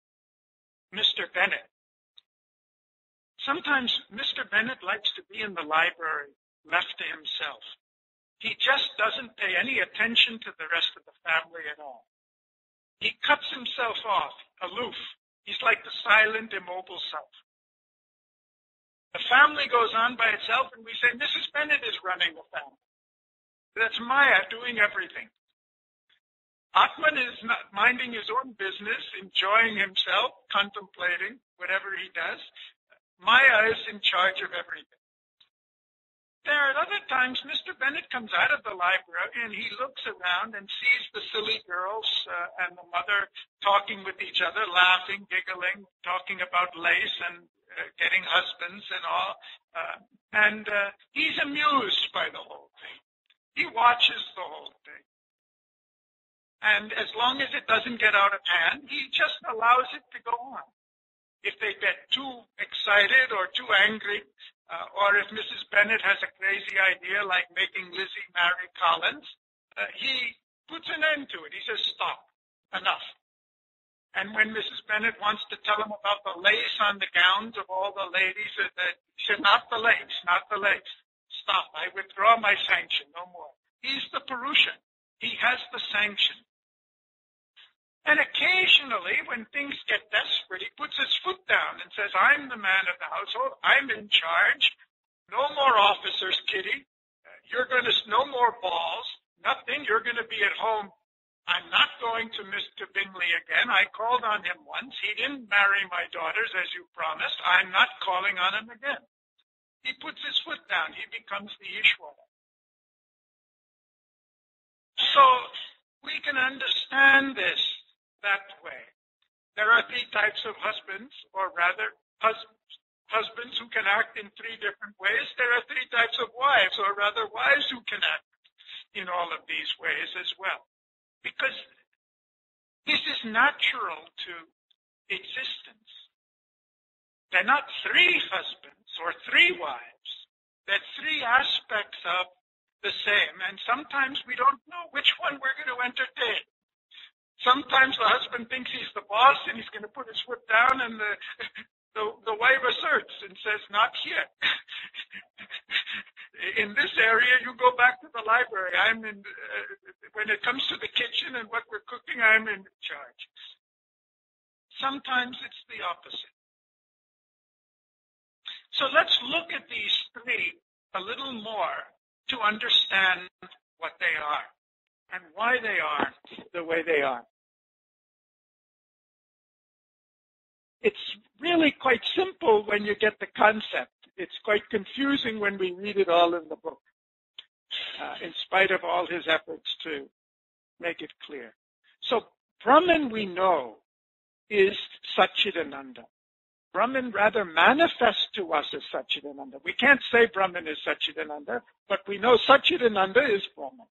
Mr. Bennett. Sometimes Mr. Bennett likes to be in the library, left to himself. He just doesn't pay any attention to the rest of the family at all. He cuts himself off, aloof. He's like the silent, immobile self. The family goes on by itself, and we say, Mrs. Bennett is running the family. That's Maya doing everything. Atman is not minding his own business, enjoying himself, contemplating whatever he does. Maya is in charge of everything. There are other times Mr. Bennett comes out of the library and he looks around and sees the silly girls and the mother talking with each other, laughing, giggling, talking about lace and getting husbands and all. And he's amused by the whole thing. He watches the whole thing. And as long as it doesn't get out of hand, he just allows it to go on. If they get too excited or too angry, or if Mrs. Bennett has a crazy idea like making Lizzie marry Collins, he puts an end to it. He says, stop, enough. And when Mrs. Bennett wants to tell him about the lace on the gowns of all the ladies, he said, not the lace, not the lace. stop. I withdraw my sanction. No more. He's the Purusha. He has the sanction. And occasionally, when things get desperate, he puts his foot down and says, I'm the man of the household. I'm in charge. No more officers, Kitty. You're going to, no more balls. Nothing. You're going to be at home. I'm not going to Mr. Bingley again. I called on him once. He didn't marry my daughters as you promised. I'm not calling on him again. He puts his foot down. He becomes the Ishwara. So we can understand this that way. There are three types of husbands, or rather husbands who can act in three different ways. There are three types of wives, or rather wives who can act in all of these ways as well. Because this is natural to existence. They're not three husbands or three wives. They're three aspects of the same, and sometimes we don't know which one we're going to entertain. Sometimes the husband thinks he's the boss and he's going to put his foot down, and the wife asserts and says, not here. In this area, you go back to the library. I'm in, when it comes to the kitchen and what we're cooking, I'm in charge. Sometimes it's the opposite. So let's look at these three a little more to understand what they are and why they are the way they are. It's really quite simple when you get the concept. It's quite confusing when we read it all in the book, in spite of all his efforts to make it clear. So Brahman, we know, is Satchidananda. Brahman rather manifests to us as Satchidananda. We can't say Brahman is Satchidananda, but we know Satchidananda is Brahman.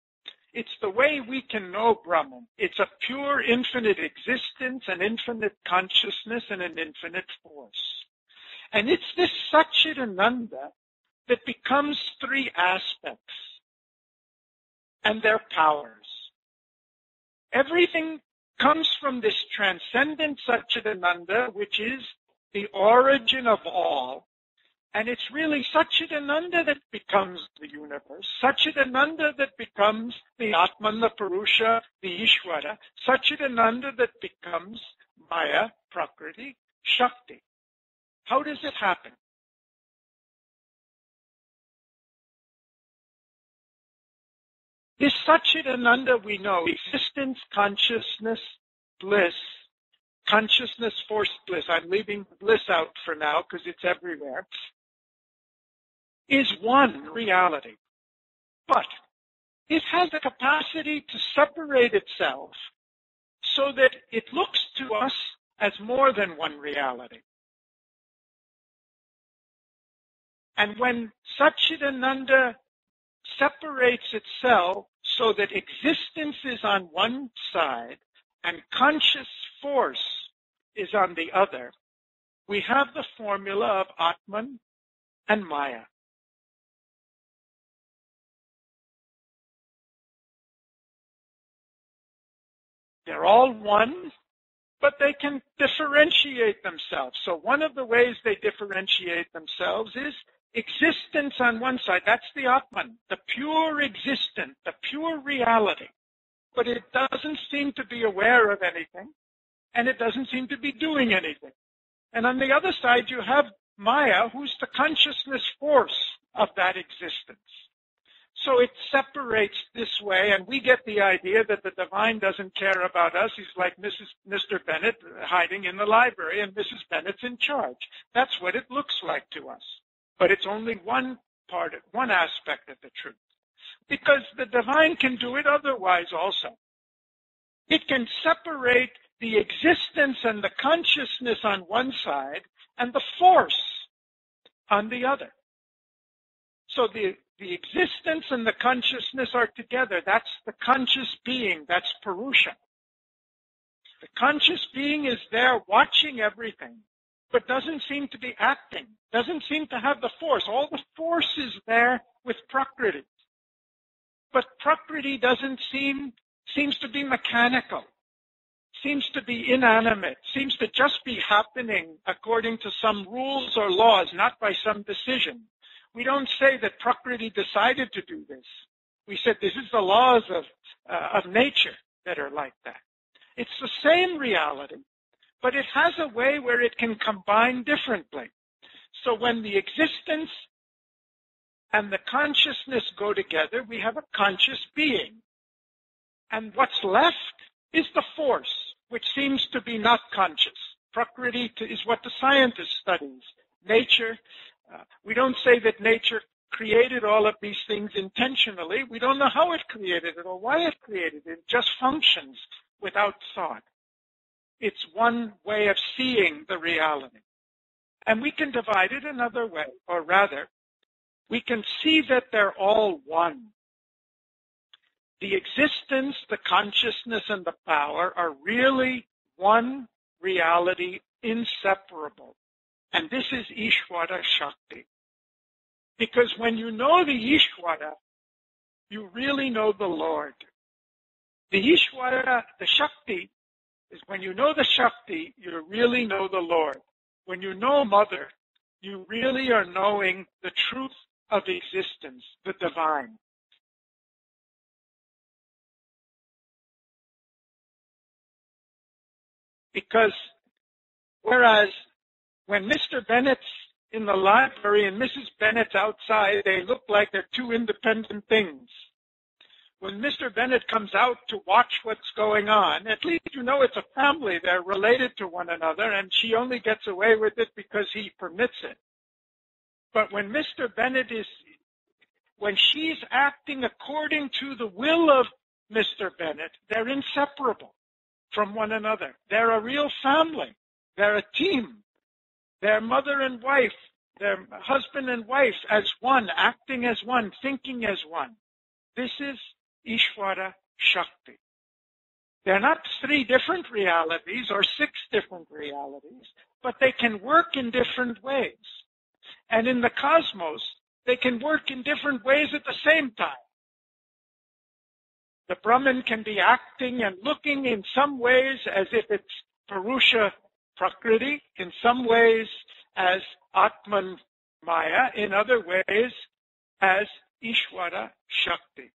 It's the way we can know Brahman. It's a pure infinite existence, an infinite consciousness, and an infinite force. And it's this Satchidananda that becomes three aspects and their powers. Everything comes from this transcendent Satchidananda, which is the origin of all. And it's really Satchidananda that becomes the universe, Satchidananda that becomes the Atman, the Purusha, the Ishwara, Satchidananda that becomes Maya, Prakriti, Shakti. How does it happen? This Satchidananda we know, existence, consciousness, bliss, consciousness, force, bliss. I'm leaving bliss out for now because it's everywhere. Is one reality. But it has the capacity to separate itself so that it looks to us as more than one reality. And when Satchidananda separates itself so that existence is on one side and conscious force is on the other, we have the formula of Atman and Maya. They're all one, but they can differentiate themselves. So one of the ways they differentiate themselves is existence on one side. That's the Atman, the pure existence, the pure reality. But it doesn't seem to be aware of anything, and it doesn't seem to be doing anything. And on the other side, you have Maya, who's the consciousness force of that existence. So it separates this way, and we get the idea that the divine doesn't care about us. He's like Mr. Bennett hiding in the library, and Mrs. Bennett's in charge. That's what it looks like to us. But it's only one aspect of the truth. Because the divine can do it otherwise also. It can separate the existence and the consciousness on one side and the force on the other. So the existence and the consciousness are together. That's the conscious being. That's Purusha. The conscious being is there watching everything, but doesn't seem to be acting, doesn't seem to have the force. All the force is there with Prakriti. But Prakriti seems to be mechanical, seems to be inanimate, seems to just be happening according to some rules or laws, not by some decision. We don't say that Prakriti decided to do this. We said this is the laws of nature that are like that. It's the same reality, but it has a way where it can combine differently. So when the existence and the consciousness go together, we have a conscious being. And what's left is the force, which seems to be not conscious. Prakriti is what the scientist studies. Nature, we don't say that nature created all of these things intentionally. We don't know how it created it or why it created it. It just functions without thought. It's one way of seeing the reality. And we can divide it another way, or rather, we can see that they're all one. The existence, the consciousness, and the power are really one reality, inseparable. And this is Ishwara Shakti. Because when you know the Ishwara, you really know the Lord. The Ishwara, the Shakti, is when you know the Shakti, you really know the Lord. When you know Mother, you really are knowing the truth of existence, the divine. Because whereas when Mr. Bennett's in the library and Mrs. Bennett's outside, they look like they're two independent things. When Mr. Bennett comes out to watch what's going on, at least you know it's a family. They're related to one another, and she only gets away with it because he permits it. But when Mr. Bennett when she's acting according to the will of Mr. Bennett, they're inseparable from one another. They're a real family. They're a team. They're mother and wife. They're husband and wife as one, acting as one, thinking as one. This is Ishwara Shakti. They're not three different realities or six different realities, but they can work in different ways. And in the cosmos, they can work in different ways at the same time. The Brahman can be acting and looking in some ways as if it's Purusha Prakriti, in some ways as Atman Maya, in other ways as Ishwara Shakti.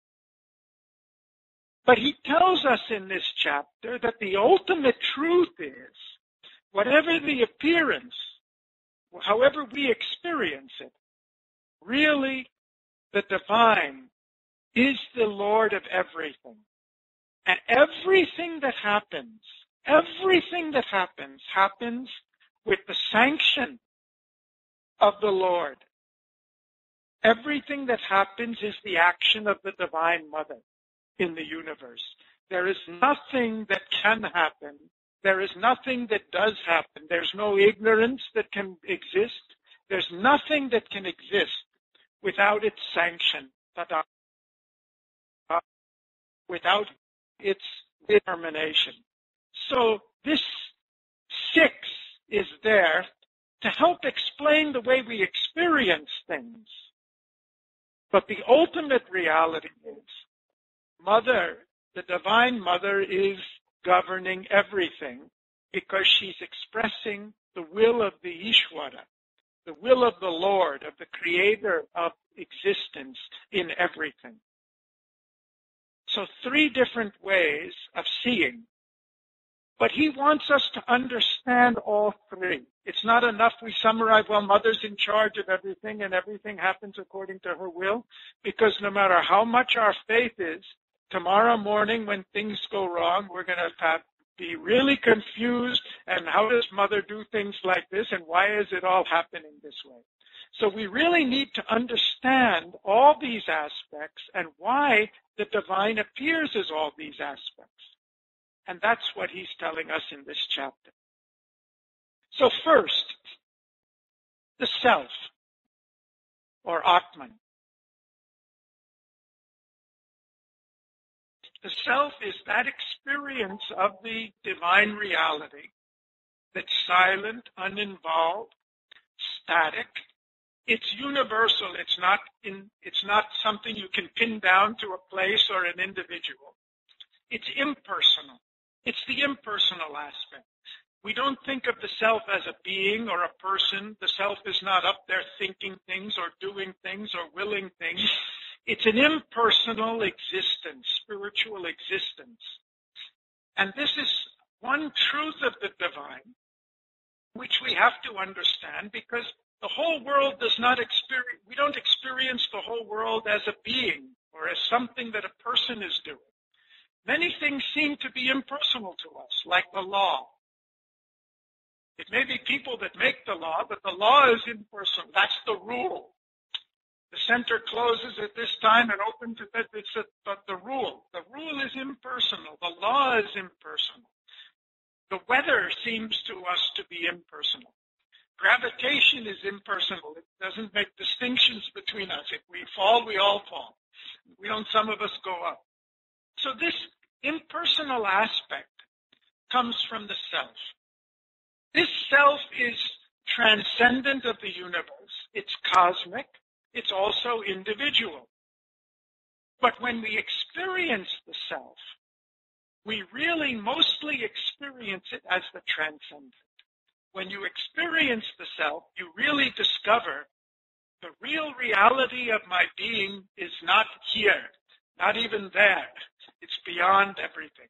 But he tells us in this chapter that the ultimate truth is, whatever the appearance, however we experience it, really the divine is the Lord of everything. And everything that happens happens with the sanction of the Lord. Everything that happens is the action of the Divine Mother in the universe. There is nothing that can happen. There is nothing that does happen. There's no ignorance that can exist. There's nothing that can exist without its sanction, without its determination. So this 6 is there to help explain the way we experience things. But the ultimate reality is Mother, the Divine Mother, is governing everything because she's expressing the will of the Ishwara, the will of the Lord, of the Creator of existence in everything. So 3 different ways of seeing. But he wants us to understand all 3. It's not enough we summarize, well, Mother's in charge of everything and everything happens according to her will, because no matter how much our faith is, tomorrow morning when things go wrong, we're going to be really confused, and how does Mother do things like this, and why is it all happening this way? So we really need to understand all these aspects and why the divine appears as all these aspects. And that's what he's telling us in this chapter. So first, the self, or Atman. The self is that experience of the divine reality that's silent, uninvolved, static. It's universal. It's not something you can pin down to a place or an individual. It's impersonal. It's the impersonal aspect. We don't think of the self as a being or a person. The self is not up there thinking things or doing things or willing things. It's an impersonal existence, spiritual existence. And this is one truth of the divine, which we have to understand, because the whole world does not experience, we don't experience the whole world as a being or as something that a person is doing. Many things seem to be impersonal to us, like the law. It may be people that make the law, but the law is impersonal. That's the rule. The center closes at this time and opens at that. But the rule is impersonal. The law is impersonal. The weather seems to us to be impersonal. Gravitation is impersonal. It doesn't make distinctions between us. If we fall, we all fall. Some of us go up. So this impersonal aspect comes from the self. This self is transcendent of the universe. It's cosmic. It's also individual. But when we experience the self, we really mostly experience it as the transcendent. When you experience the self, you really discover the real reality of my being is not here, not even there. It's beyond everything.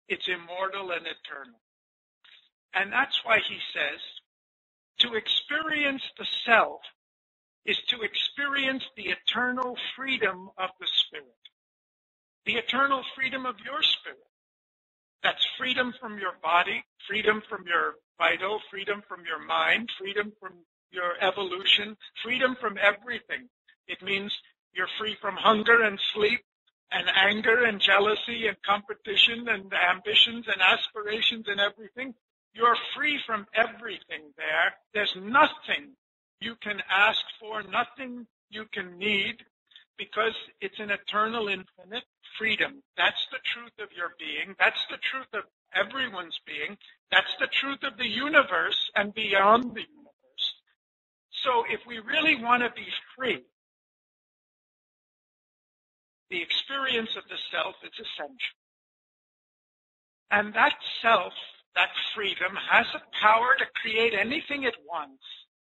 It's immortal and eternal. And that's why he says, to experience the self is to experience the eternal freedom of the spirit, the eternal freedom of your spirit. That's freedom from your body, freedom from your vital, freedom from your mind, freedom from your evolution, freedom from everything. It means you're free from hunger and sleep and anger and jealousy and competition and ambitions and aspirations and everything. You're free from everything there. There's nothing you can ask for, nothing you can need, because it's an eternal, infinite freedom. That's the truth of your being. That's the truth of everyone's being. That's the truth of the universe and beyond the universe. So if we really want to be free, the experience of the self is essential. And that self, that freedom, has a power to create anything it wants.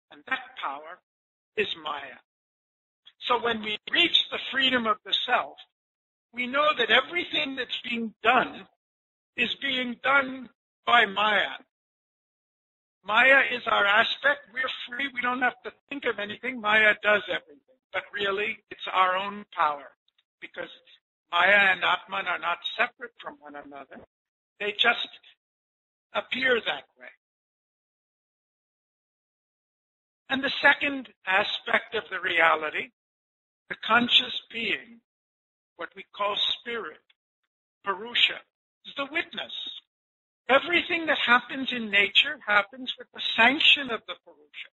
And that power is Maya. So when we reach the freedom of the self, we know that everything that's being done is being done by Maya. Maya is our aspect. We're free. We don't have to think of anything. Maya does everything. But really, it's our own power, because Maya and Atman are not separate from one another. They just appear that way. And the second aspect of the reality, the conscious being, what we call spirit, Purusha, is the witness. Everything that happens in nature happens with the sanction of the Purusha.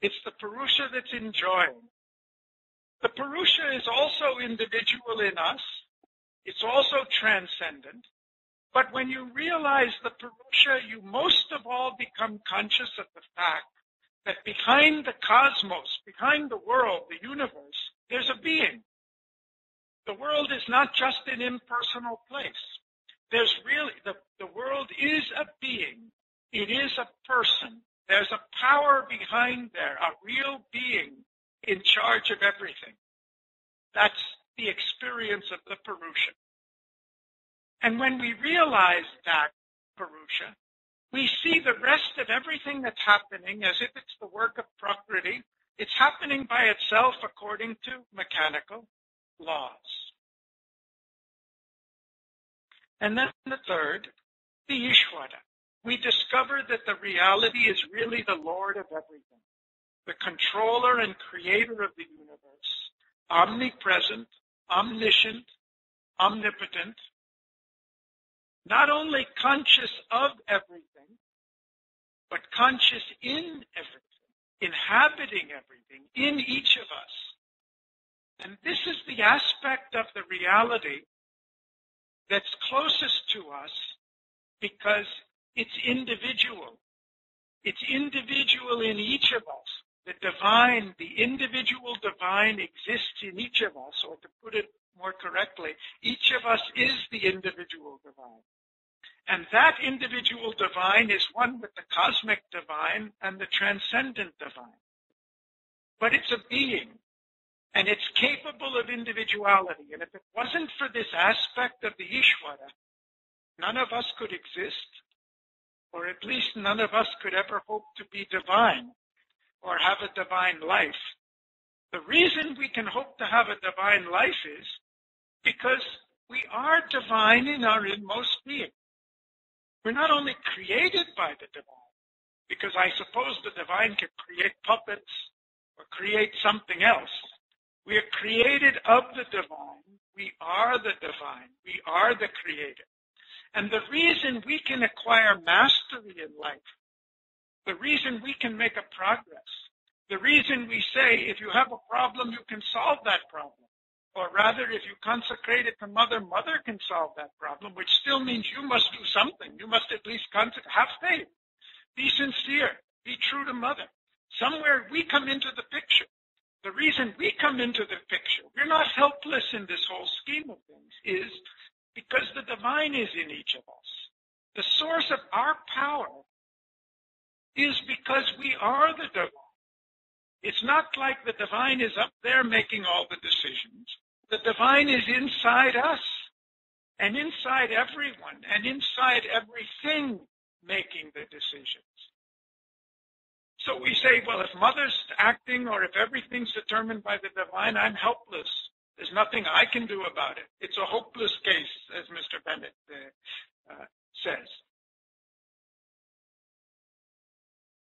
It's the Purusha that's enjoying. The Purusha is also individual in us. It's also transcendent. But when you realize the Purusha, you most of all become conscious of the fact that behind the cosmos, behind the world, the universe, there's a being. The world is not just an impersonal place. There's really, the world is a being. It is a person. There's a power behind there, a real being in charge of everything. That's the experience of the Purusha. And when we realize that Purusha, we see the rest of everything that's happening as if it's the work of Prakriti. It's happening by itself according to mechanical laws. And then the third, the Ishwara. We discover that the reality is really the Lord of everything, the controller and creator of the universe, omnipresent, omniscient, omnipotent, not only conscious of everything, but conscious in everything, inhabiting everything, in each of us. And this is the aspect of the reality that's closest to us because it's individual. It's individual in each of us. The divine, the individual divine exists in each of us, or to put it more correctly, each of us is the individual divine. And that individual divine is one with the cosmic divine and the transcendent divine. But it's a being, and it's capable of individuality. And if it wasn't for this aspect of the Ishwara, none of us could exist, or at least none of us could ever hope to be divine or have a divine life. The reason we can hope to have a divine life is because we are divine in our inmost being. We're not only created by the divine, because I suppose the divine can create puppets or create something else. We are created of the divine. We are the divine. We are the creator. And the reason we can acquire mastery in life, the reason we can make a progress, the reason we say if you have a problem, you can solve that problem. Or rather, if you consecrate it to Mother, Mother can solve that problem, which still means you must do something. You must at least have faith. Be sincere. Be true to Mother. Somewhere we come into the picture. The reason we come into the picture, we're not helpless in this whole scheme of things, is because the divine is in each of us. The source of our power is because we are the divine. It's not like the divine is up there making all the decisions. The divine is inside us, and inside everyone, and inside everything making the decisions. So we say, well, if Mother's acting or if everything's determined by the divine, I'm helpless. There's nothing I can do about it. It's a hopeless case, as Mr. Bennett says.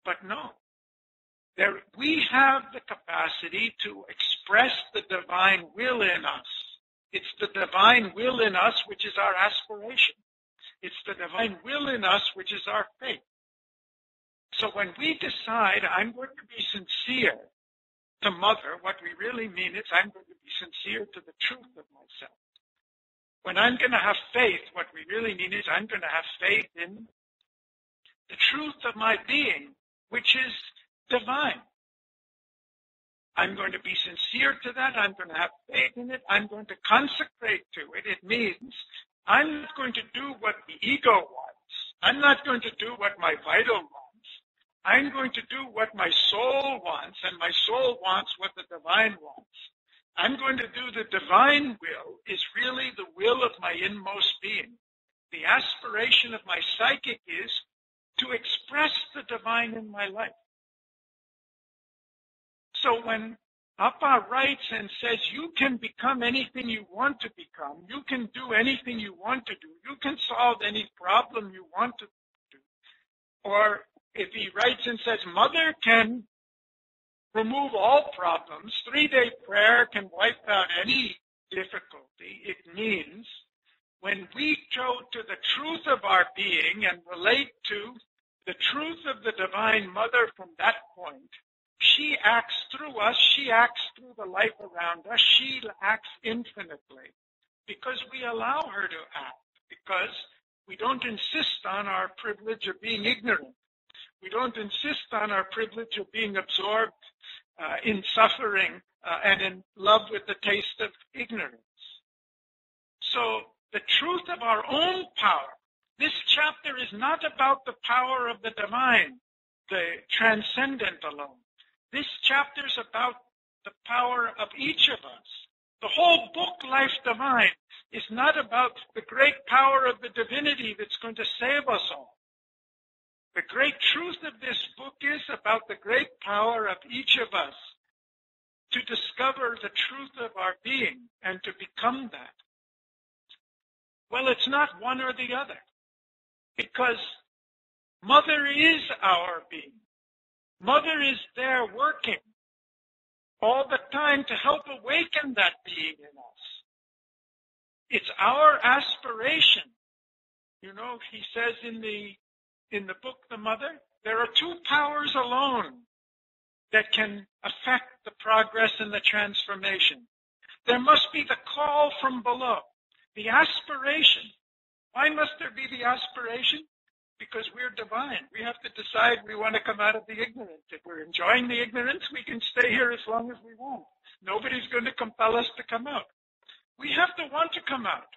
But no. We have the capacity to express the divine will in us. It's the divine will in us which is our aspiration. It's the divine will in us which is our faith. So when we decide I'm going to be sincere to Mother, what we really mean is I'm going to be sincere to the truth of myself. When I'm going to have faith, what we really mean is I'm going to have faith in the truth of my being, which is divine. I'm going to be sincere to that. I'm going to have faith in it. I'm going to consecrate to it. It means I'm not going to do what the ego wants. I'm not going to do what my vital wants. I'm going to do what my soul wants, and my soul wants what the divine wants. I'm going to do the divine will is really the will of my inmost being. The aspiration of my psychic is to express the divine in my life. So when Appa writes and says, you can become anything you want to become, you can do anything you want to do, you can solve any problem you want to do. Or if he writes and says, Mother can remove all problems, 3-day prayer can wipe out any difficulty, it means when we go to the truth of our being and relate to the truth of the Divine Mother from that point, she acts through us, she acts through the life around us, she acts infinitely because we allow her to act, because we don't insist on our privilege of being ignorant. We don't insist on our privilege of being absorbed in suffering and in love with the taste of ignorance. So the truth of our own power, this chapter is not about the power of the divine, the transcendent alone. This chapter is about the power of each of us. The whole book, Life Divine, is not about the great power of the divinity that's going to save us all. The great truth of this book is about the great power of each of us to discover the truth of our being and to become that. Well, it's not one or the other, because Mother is our being. Mother is there working all the time to help awaken that being in us. It's our aspiration. You know, he says in the book, The Mother, there are two powers alone that can affect the progress and the transformation. There must be the call from below, the aspiration. Why must there be the aspiration? Because we're divine. We have to decide we want to come out of the ignorance. If we're enjoying the ignorance, we can stay here as long as we want. Nobody's going to compel us to come out. We have to want to come out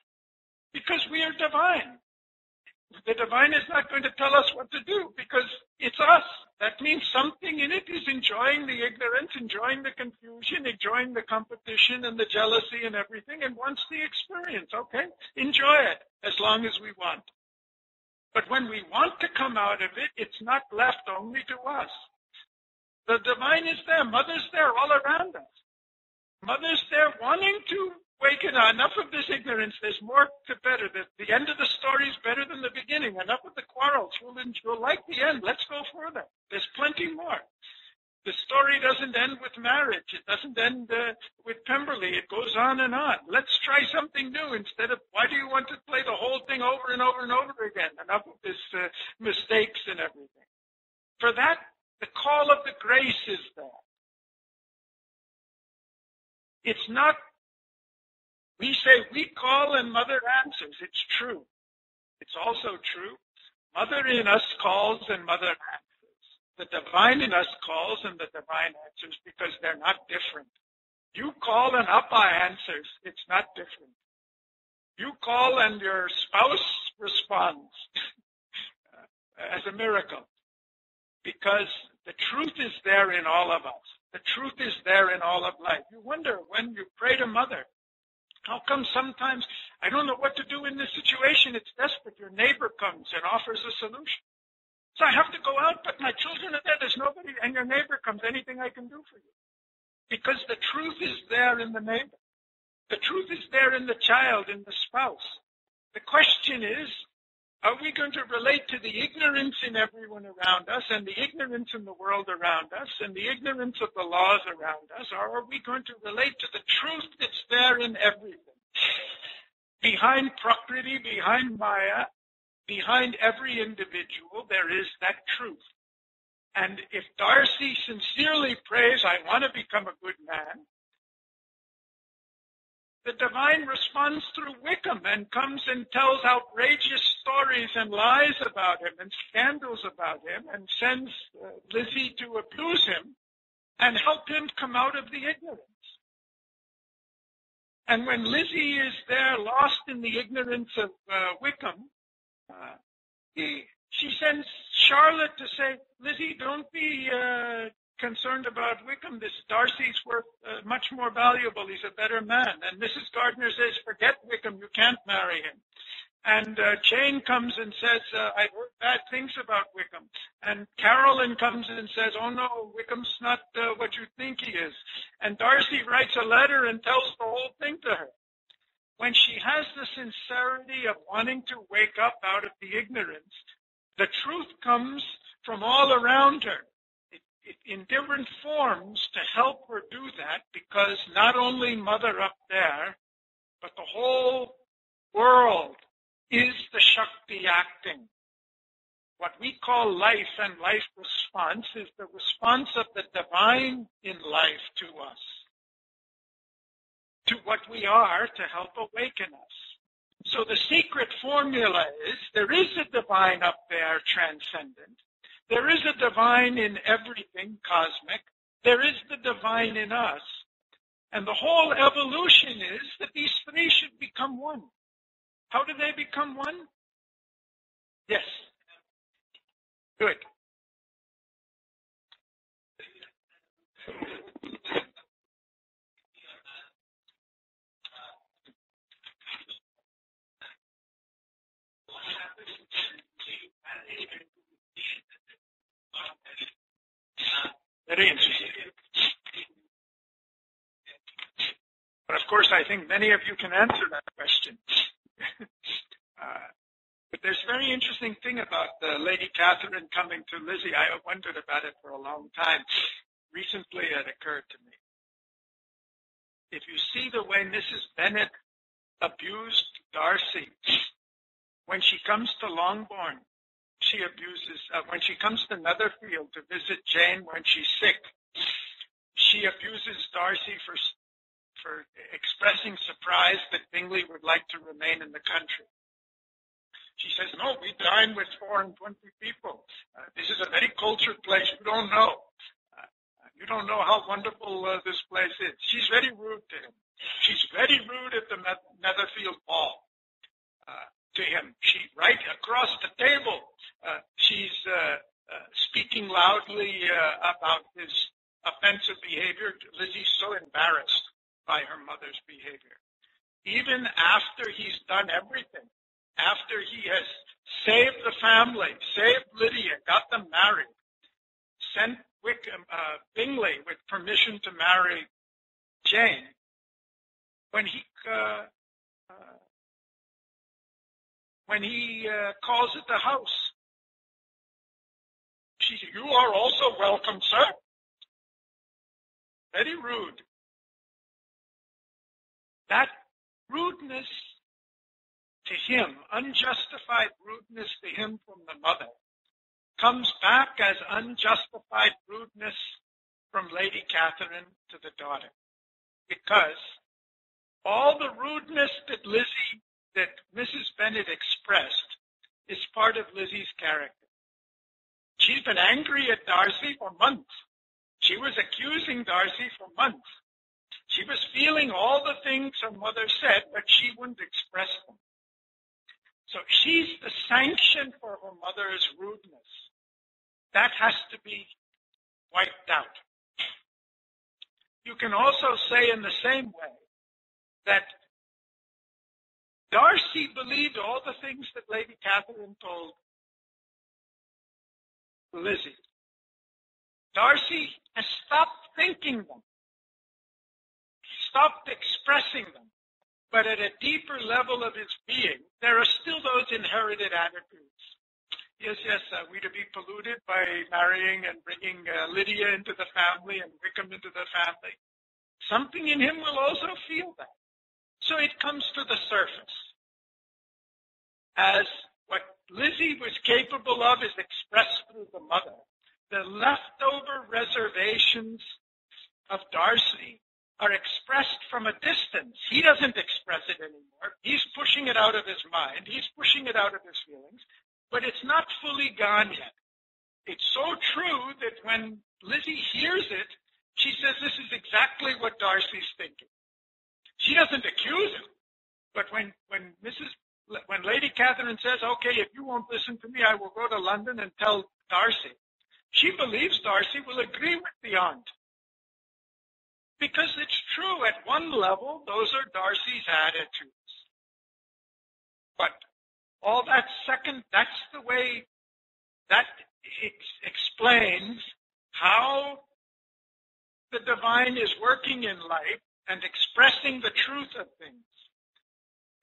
because we are divine. The divine is not going to tell us what to do because it's us. That means something in it is enjoying the ignorance, enjoying the confusion, enjoying the competition and the jealousy and everything, and wants the experience. Okay, enjoy it as long as we want. But when we want to come out of it, it's not left only to us. The divine is there. Mother's there all around us. Mother's there wanting to waken. Enough of this ignorance. There's more to better. The end of the story is better than the beginning. Enough of the quarrels. You'll like the end. Let's go further. There's plenty more. The story doesn't end with marriage. It doesn't end with Pemberley. It goes on and on. Let's try something new instead of, why do you want to play the whole thing over and over and over again? Enough of this mistakes and everything. For that, the call of the grace is there. It's not, we say we call and Mother answers. It's true. It's also true. Mother in us calls and Mother answers. The divine in us calls and the divine answers because they're not different. You call and Appa answers. It's not different. You call and your spouse responds as a miracle because the truth is there in all of us. The truth is there in all of life. You wonder when you pray to Mother, how come sometimes I don't know what to do in this situation? It's desperate. Your neighbor comes and offers a solution. So I have to go out, but my children are there. There's nobody, and your neighbor comes. Anything I can do for you? Because the truth is there in the neighbor. The truth is there in the child, in the spouse. The question is, are we going to relate to the ignorance in everyone around us and the ignorance in the world around us and the ignorance of the laws around us, or are we going to relate to the truth that's there in everything? Behind Prakriti, behind Maya, behind every individual, there is that truth. And if Darcy sincerely prays, I want to become a good man, the divine responds through Wickham and comes and tells outrageous stories and lies about him and scandals about him and sends Lizzie to abuse him and help him come out of the ignorance. And when Lizzie is there lost in the ignorance of Wickham, she sends Charlotte to say, Lizzie, don't be concerned about Wickham. This Darcy's worth much more valuable. He's a better man. And Mrs. Gardner says, forget Wickham. You can't marry him. And Jane comes and says, I've heard bad things about Wickham. And Carolyn comes and says, oh no, Wickham's not what you think he is. And Darcy writes a letter and tells the whole thing to her. When she has the sincerity of wanting to wake up out of the ignorance, the truth comes from all around her in different forms to help her do that, because not only Mother up there, but the whole world is the Shakti acting. What we call life and life response is the response of the divine in life to us, to what we are, to help awaken us. So the secret formula is there is a divine up there transcendent. There is a divine in everything cosmic. There is the divine in us. And the whole evolution is that these three should become one. How do they become one? Yes. Good. Very interesting. But of course, I think many of you can answer that question. But there's a very interesting thing about Lady Catherine coming to Lizzie. I wondered about it for a long time. Recently, it occurred to me. If you see the way Mrs. Bennet abused Darcy, when she comes to Longbourn, she abuses, when she comes to Netherfield to visit Jane when she's sick, she abuses Darcy for expressing surprise that Bingley would like to remain in the country. She says, no, we dine with 4 and 20 people. This is a very cultured place. You don't know. You don't know how wonderful this place is. She's very rude to him. She's very rude at the Netherfield ball to him. Right across the table, she's speaking loudly about his offensive behavior. Lizzie's so embarrassed by her mother's behavior. Even after he's done everything, after he has saved the family, saved Lydia, got them married, sent Bingley with permission to marry Jane, when he calls at the house, she said, "You are also welcome, sir." Very rude. That rudeness to him, unjustified rudeness to him from the mother, comes back as unjustified rudeness from Lady Catherine to the daughter. Because all the rudeness that Mrs. Bennet expressed is part of Lizzie's character. She's been angry at Darcy for months. She was accusing Darcy for months. She was feeling all the things her mother said, but she wouldn't express them. So she's the sanction for her mother's rudeness. That has to be wiped out. You can also say in the same way that Darcy believed all the things that Lady Catherine told Lizzie. Darcy has stopped thinking them, stopped expressing them, but at a deeper level of his being, there are still those inherited attitudes. Yes, we're to be polluted by marrying and bringing Lydia into the family and Wickham into the family. Something in him will also feel that. So it comes to the surface. As what Lizzie was capable of is expressed through the mother, the leftover reservations of Darcy are expressed from a distance. He doesn't express it anymore. He's pushing it out of his mind. He's pushing it out of his feelings. But it's not fully gone yet. It's so true that when Lizzie hears it, she says, "This is exactly what Darcy's thinking." She doesn't accuse him. But when Lady Catherine says, "Okay, if you won't listen to me, I will go to London and tell Darcy," she believes Darcy will agree with the aunt. Because it's true, at one level, those are Darcy's attitudes. But all that second, that's the way that explains how the divine is working in life and expressing the truth of things.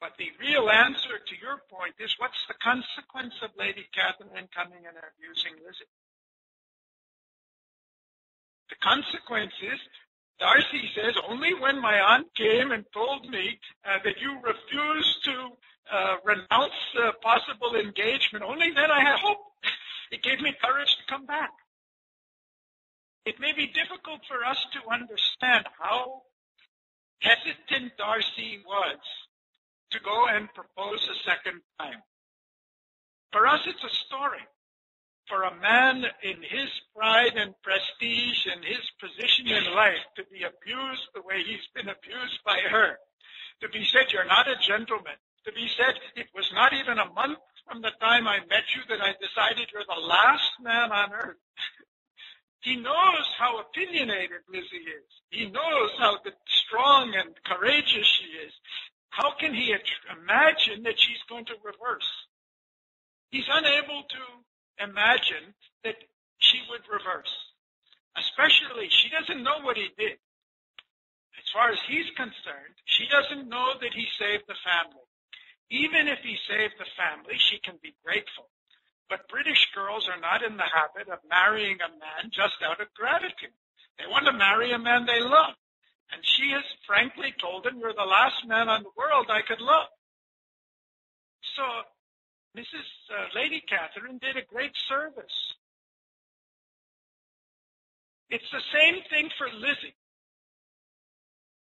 But the real answer to your point is, what's the consequence of Lady Catherine coming and abusing Lizzie? The consequence is, Darcy says, only when my aunt came and told me that you refused to renounce possible engagement, only then I had hope. It gave me courage to come back. It may be difficult for us to understand how hesitant Darcy was to go and propose a second time. For us, it's a story. For a man in his pride and prestige and his position in life to be abused the way he's been abused by her, to be said, "You're not a gentleman," to be said, "It was not even a month from the time I met you that I decided you're the last man on earth." He knows how opinionated Lizzie is. He knows how strong and courageous she is. How can he imagine that she's going to reverse? He's unable to imagine that she would reverse. Especially, she doesn't know what he did. As far as he's concerned, she doesn't know that he saved the family. Even if he saved the family, she can be grateful. But British girls are not in the habit of marrying a man just out of gratitude. They want to marry a man they love. And she has frankly told him, "You're the last man on the world I could love." So Mrs. Lady Catherine did a great service. It's the same thing for Lizzie.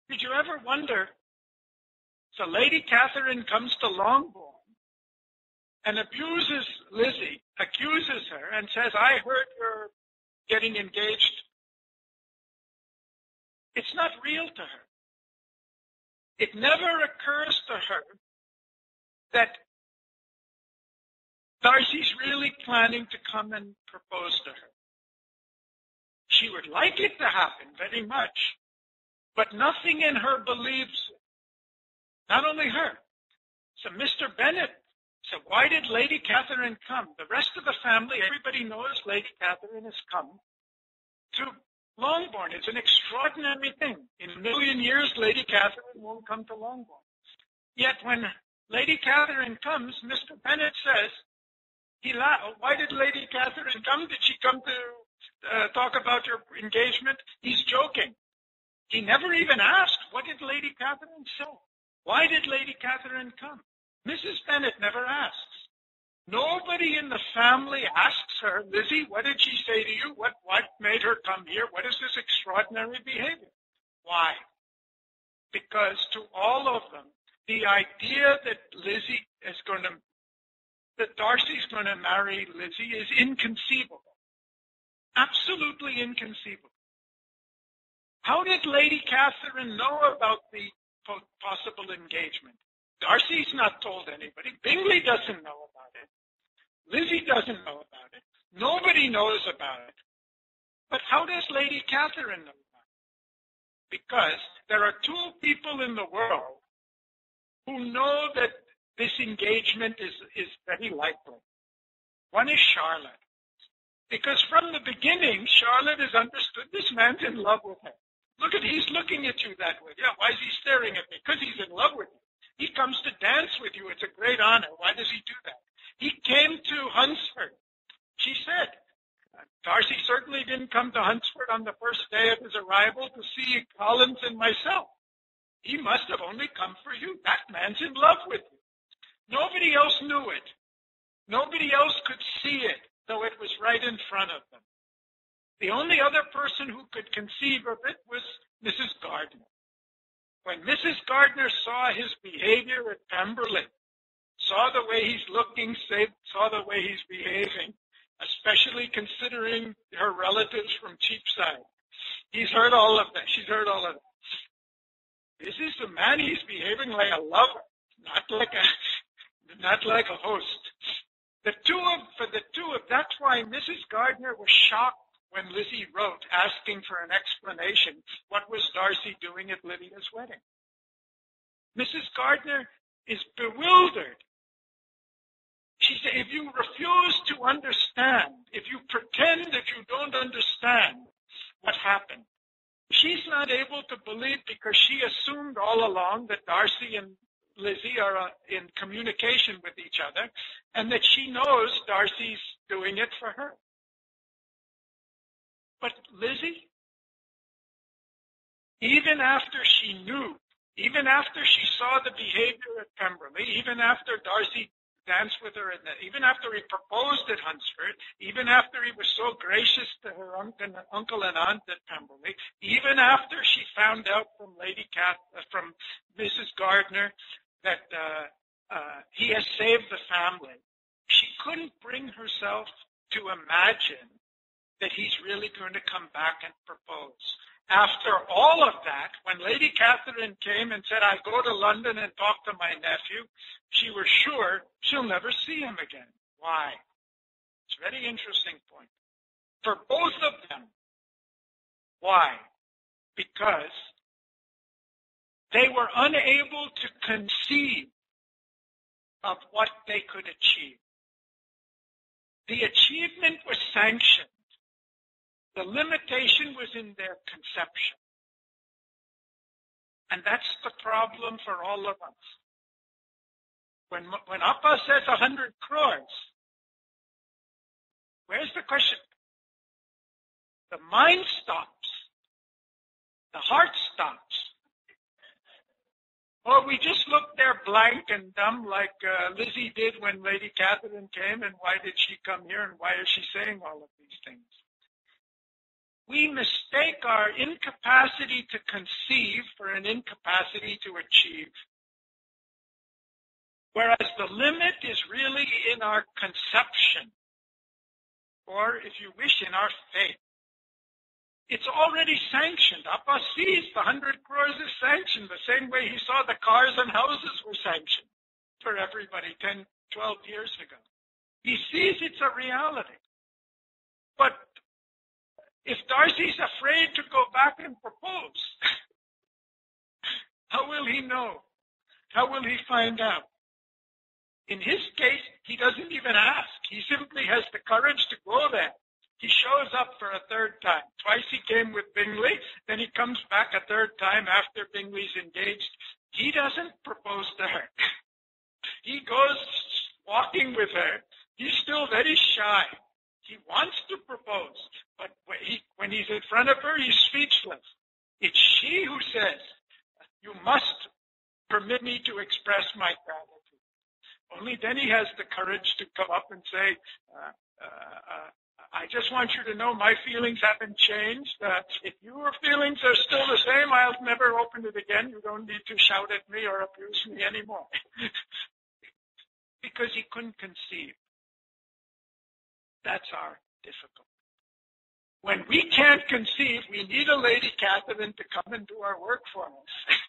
Did you ever wonder? So Lady Catherine comes to Longbourn and abuses Lizzie, accuses her, and says, "I heard you're getting engaged." It's not real to her. It never occurs to her that Darcy's really planning to come and propose to her. She would like it to happen very much, but nothing in her believes it. Not only her. So Mr. Bennet said, why did Lady Catherine come? The rest of the family, everybody knows Lady Catherine has come to Longbourn. It's an extraordinary thing. In a million years, Lady Catherine won't come to Longbourn. Yet when Lady Catherine comes, Mr. Bennet says, why did Lady Catherine come? Did she come to talk about your engagement? He's joking. He never even asked, what did Lady Catherine say? Why did Lady Catherine come? Mrs. Bennet never asks. Nobody in the family asks her, Lizzie, what did she say to you? What made her come here? What is this extraordinary behavior? Why? Because to all of them, the idea that that Darcy's going to marry Lizzie is inconceivable. Absolutely inconceivable. How did Lady Catherine know about the possible engagement? Darcy's not told anybody. Bingley doesn't know about it. Lizzie doesn't know about it. Nobody knows about it. But how does Lady Catherine know about it? Because there are two people in the world who know that this engagement is very likely. One is Charlotte. Because from the beginning, Charlotte has understood this man's in love with her. He's looking at you that way. Yeah, why is he staring at me? Because he's in love with you. He comes to dance with you. It's a great honor. Why does he do that? He came to Hunsford. She said, Darcy certainly didn't come to Hunsford on the first day of his arrival to see Collins and myself. He must have only come for you. That man's in love with you. Nobody else knew it. Nobody else could see it, though it was right in front of them. The only other person who could conceive of it was Mrs. Gardiner. When Mrs. Gardiner saw his behavior at Pemberley, saw the way he's looking, saw the way he's behaving, especially considering her relatives from Cheapside. She's heard all of that. This is the man, he's behaving like a lover, not like a host. That's why Mrs. Gardiner was shocked when Lizzie wrote asking for an explanation. What was Darcy doing at Lydia's wedding? Mrs. Gardiner is bewildered. She said, if you refuse to understand, if you pretend that you don't understand what happened, she's not able to believe because she assumed all along that Darcy and Lizzie are in communication with each other and that she knows Darcy's doing it for her. But Lizzie, even after she knew, even after she saw the behavior at Pemberley, even after Darcy danced with her, even after he proposed at Hunsford, even after he was so gracious to her uncle and aunt at Pemberley, even after she found out from from Mrs. Gardiner that he has saved the family, she couldn't bring herself to imagine that he's really going to come back and propose. After all of that, when Lady Catherine came and said, I go to London and talk to my nephew, she was sure she'll never see him again. Why? It's a very interesting point. For both of them. Why? Because they were unable to conceive of what they could achieve. The achievement was sanctioned. The limitation was in their conception. And that's the problem for all of us. When Appa says 100 crores, where's the question? The mind stops. The heart stops. Or we just look there blank and dumb like Lizzie did when Lady Catherine came, and why did she come here and why is she saying all of these things? We mistake our incapacity to conceive for an incapacity to achieve. Whereas the limit is really in our conception, or if you wish, in our faith. It's already sanctioned. Appa sees the 100 crores is sanctioned the same way he saw the cars and houses were sanctioned for everybody 10, 12 years ago. He sees it's a reality. But if Darcy's afraid to go back and propose, how will he know? How will he find out? In his case, he doesn't even ask. He simply has the courage to go there. He shows up for a third time. Twice he came with Bingley, then he comes back a third time after Bingley's engaged. He doesn't propose to her. He goes walking with her. He's still very shy. He wants to propose, but when he's in front of her, he's speechless. It's she who says, "You must permit me to express my gratitude." Only then he has the courage to come up and say, I just want you to know my feelings haven't changed. If your feelings are still the same, I'll never open it again. You don't need to shout at me or abuse me anymore. Because he couldn't conceive. That's our difficulty. When we can't conceive, we need a Lady Catherine to come and do our work for us.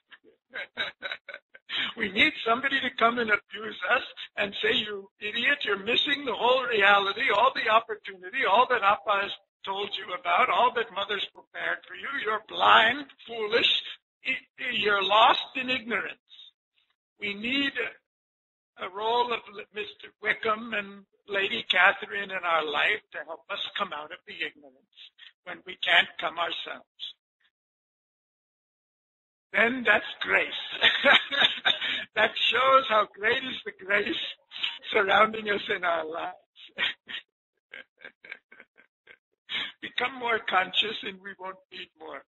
We need somebody to come and abuse us and say, "You idiot, you're missing the whole reality, all the opportunity, all that Appa has told you about, all that Mother's prepared for you. You're blind, foolish, you're lost in ignorance." We need a role of Mr. Wickham and Lady Catherine in our life to help us come out of the ignorance when we can't come ourselves. Then that's grace. That shows how great is the grace surrounding us in our lives. Become more conscious and we won't need more.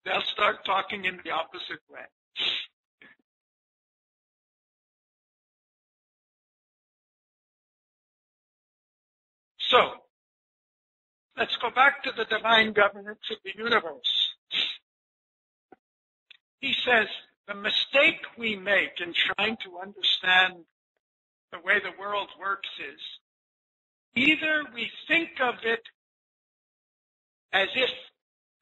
They'll start talking in the opposite way. So, let's go back to the divine governance of the universe. He says, the mistake we make in trying to understand the way the world works is, either we think of it as if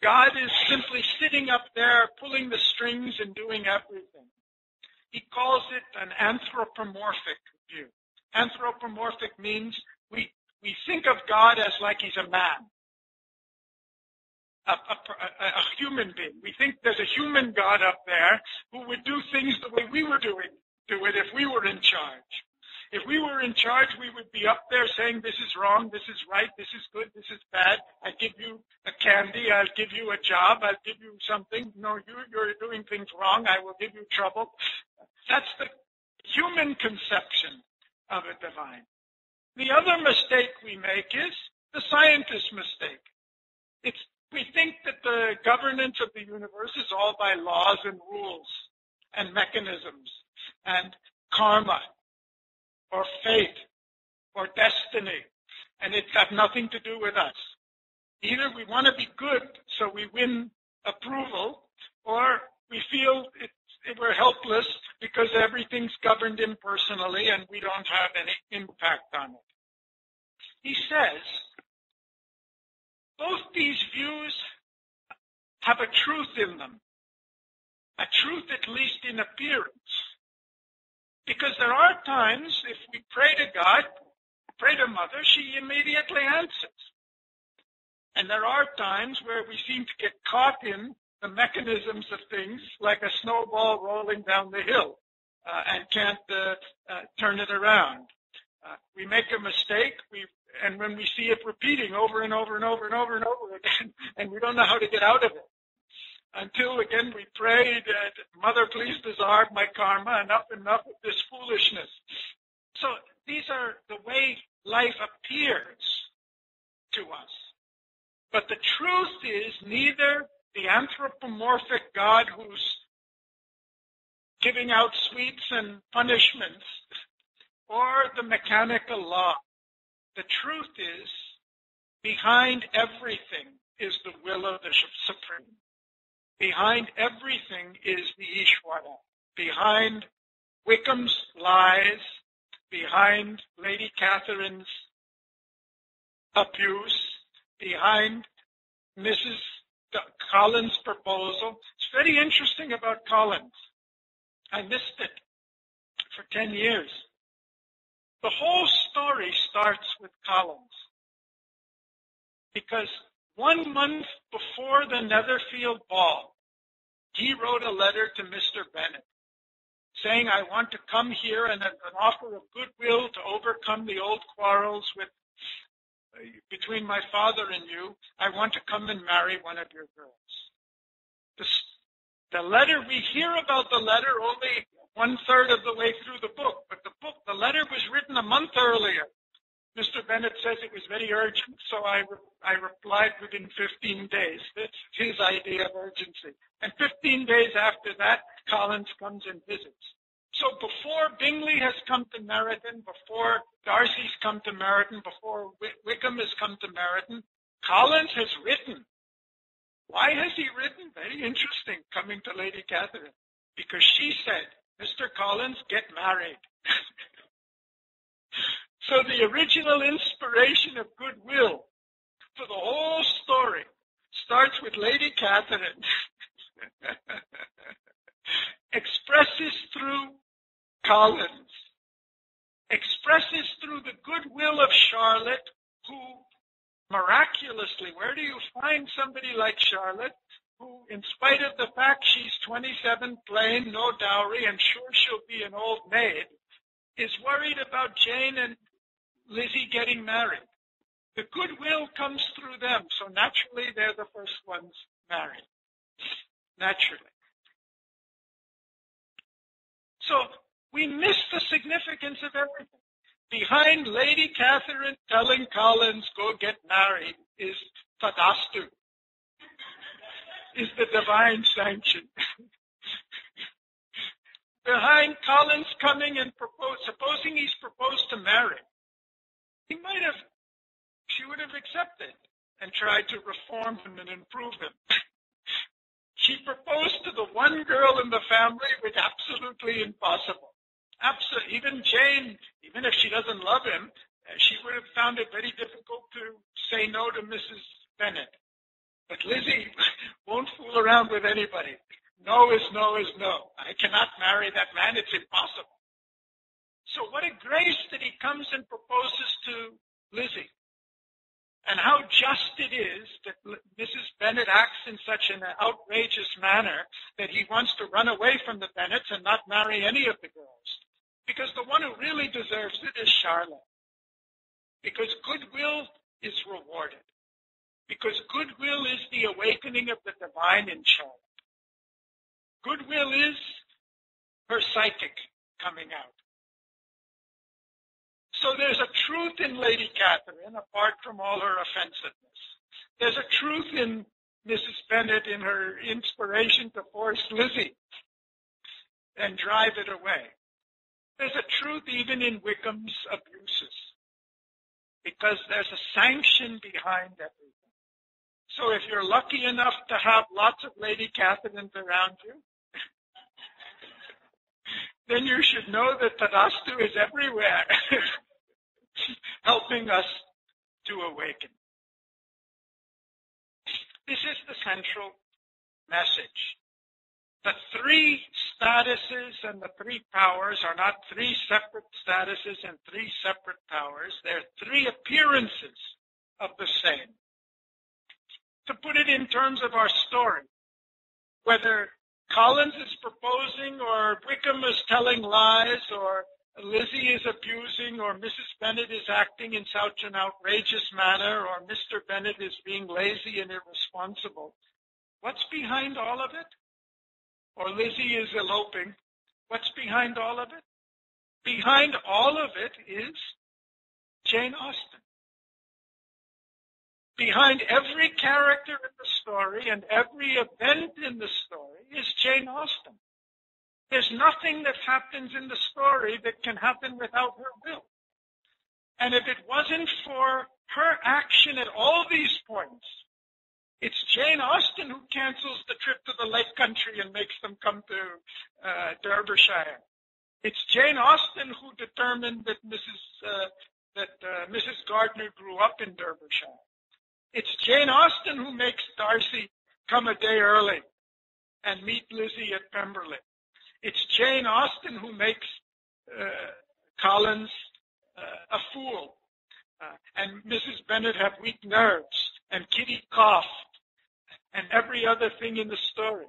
God is simply sitting up there pulling the strings and doing everything. He calls it an anthropomorphic view. Anthropomorphic means we think of God as like he's a man, a human being. We think there's a human God up there who would do things the way we would do it if we were in charge. If we were in charge, we would be up there saying, this is wrong, this is right, this is good, this is bad. I give you a candy, I'll give you a job, I'll give you something. No, you're doing things wrong, I will give you trouble. That's the human conception of a divine. The other mistake we make is the scientist's mistake. We think that the governance of the universe is all by laws and rules and mechanisms and karma or fate or destiny, and it's got nothing to do with us. Either we want to be good so we win approval, or we feel we're helpless because everything's governed impersonally and we don't have any impact on it. He says, both these views have a truth in them, a truth at least in appearance. Because there are times, if we pray to God, pray to Mother, she immediately answers. And there are times where we seem to get caught in the mechanisms of things like a snowball rolling down the hill and can't turn it around. We make a mistake, and when we see it repeating over and over and over and over and over again, and we don't know how to get out of it. Until, again, we pray that, Mother, please dissolve my karma, enough of this foolishness. So these are the way life appears to us. But the truth is neither the anthropomorphic God who's giving out sweets and punishments or the mechanical law. The truth is, behind everything is the will of the Supreme. Behind everything is the Ishwara. Behind Wickham's lies, behind Lady Catherine's abuse, behind Mrs. Collins' proposal. It's very interesting about Collins. I missed it for 10 years. The whole story starts with Collins. Because 1 month before the Netherfield ball, he wrote a letter to Mr. Bennett saying, I want to come here and an offer of goodwill to overcome the old quarrels between my father and you. I want to come and marry one of your girls. The letter, we hear about the letter only 1/3 of the way through the book, but the letter was written a month earlier. Mr. Bennett says it was very urgent, so I replied within 15 days. That's his idea of urgency. And 15 days after that, Collins comes and visits. So before Bingley has come to Meryton, before Darcy's come to Meryton, before Wickham has come to Meryton, Collins has written. Why has he written? Very interesting, coming to Lady Catherine. Because she said, Mr. Collins, get married. So the original inspiration of goodwill for the whole story starts with Lady Catherine. Expresses through Collins. Expresses through the goodwill of Charlotte, who miraculously, where do you find somebody like Charlotte, who, in spite of the fact she's 27, plain, no dowry, and sure she'll be an old maid, is worried about Jane and Lizzie getting married. The goodwill comes through them, so naturally they're the first ones married. Naturally. So we miss the significance of everything. Behind Lady Catherine telling Collins, go get married, is Tadastu, is the divine sanction. Behind Collins coming and supposing he's proposed to Mary, she would have accepted and tried to reform him and improve him. She proposed to the one girl in the family, which absolutely impossible. Even Jane, even if she doesn't love him, she would have found it very difficult to say no to Mrs. Bennett. But Lizzie won't fool around with anybody. No is no is no. I cannot marry that man. It's impossible. So what a grace that he comes and proposes to Lizzie. And how just it is that Mrs. Bennett acts in such an outrageous manner that he wants to run away from the Bennets and not marry any of the girls. Because the one who really deserves it is Charlotte. Because goodwill is rewarded. Because goodwill is the awakening of the divine in Charlotte. Goodwill is her psychic coming out. So there's a truth in Lady Catherine, apart from all her offensiveness. There's a truth in Mrs. Bennett in her inspiration to force Lizzie and drive it away. There's a truth even in Wickham's abuses, because there's a sanction behind everything. So if you're lucky enough to have lots of Lady Catherines around you, then you should know that Tadastu is everywhere, helping us to awaken. This is the central message. The three statuses and the three powers are not three separate statuses and three separate powers. They're three appearances of the same. To put it in terms of our story, whether Collins is proposing or Wickham is telling lies or Lizzie is abusing or Mrs. Bennett is acting in such an outrageous manner or Mr. Bennett is being lazy and irresponsible, what's behind all of it? Or Lizzie is eloping. What's behind all of it? Behind all of it is Jane Austen. Behind every character in the story and every event in the story is Jane Austen. There's nothing that happens in the story that can happen without her will. And if it wasn't for her action at all these points, it's Jane Austen who cancels the trip to the Lake Country and makes them come to Derbyshire. It's Jane Austen who determined that Mrs. Gardner grew up in Derbyshire. It's Jane Austen who makes Darcy come a day early and meet Lizzie at Pemberley. It's Jane Austen who makes Collins a fool, and Mrs. Bennet had weak nerves, and Kitty coughed, and every other thing in the story.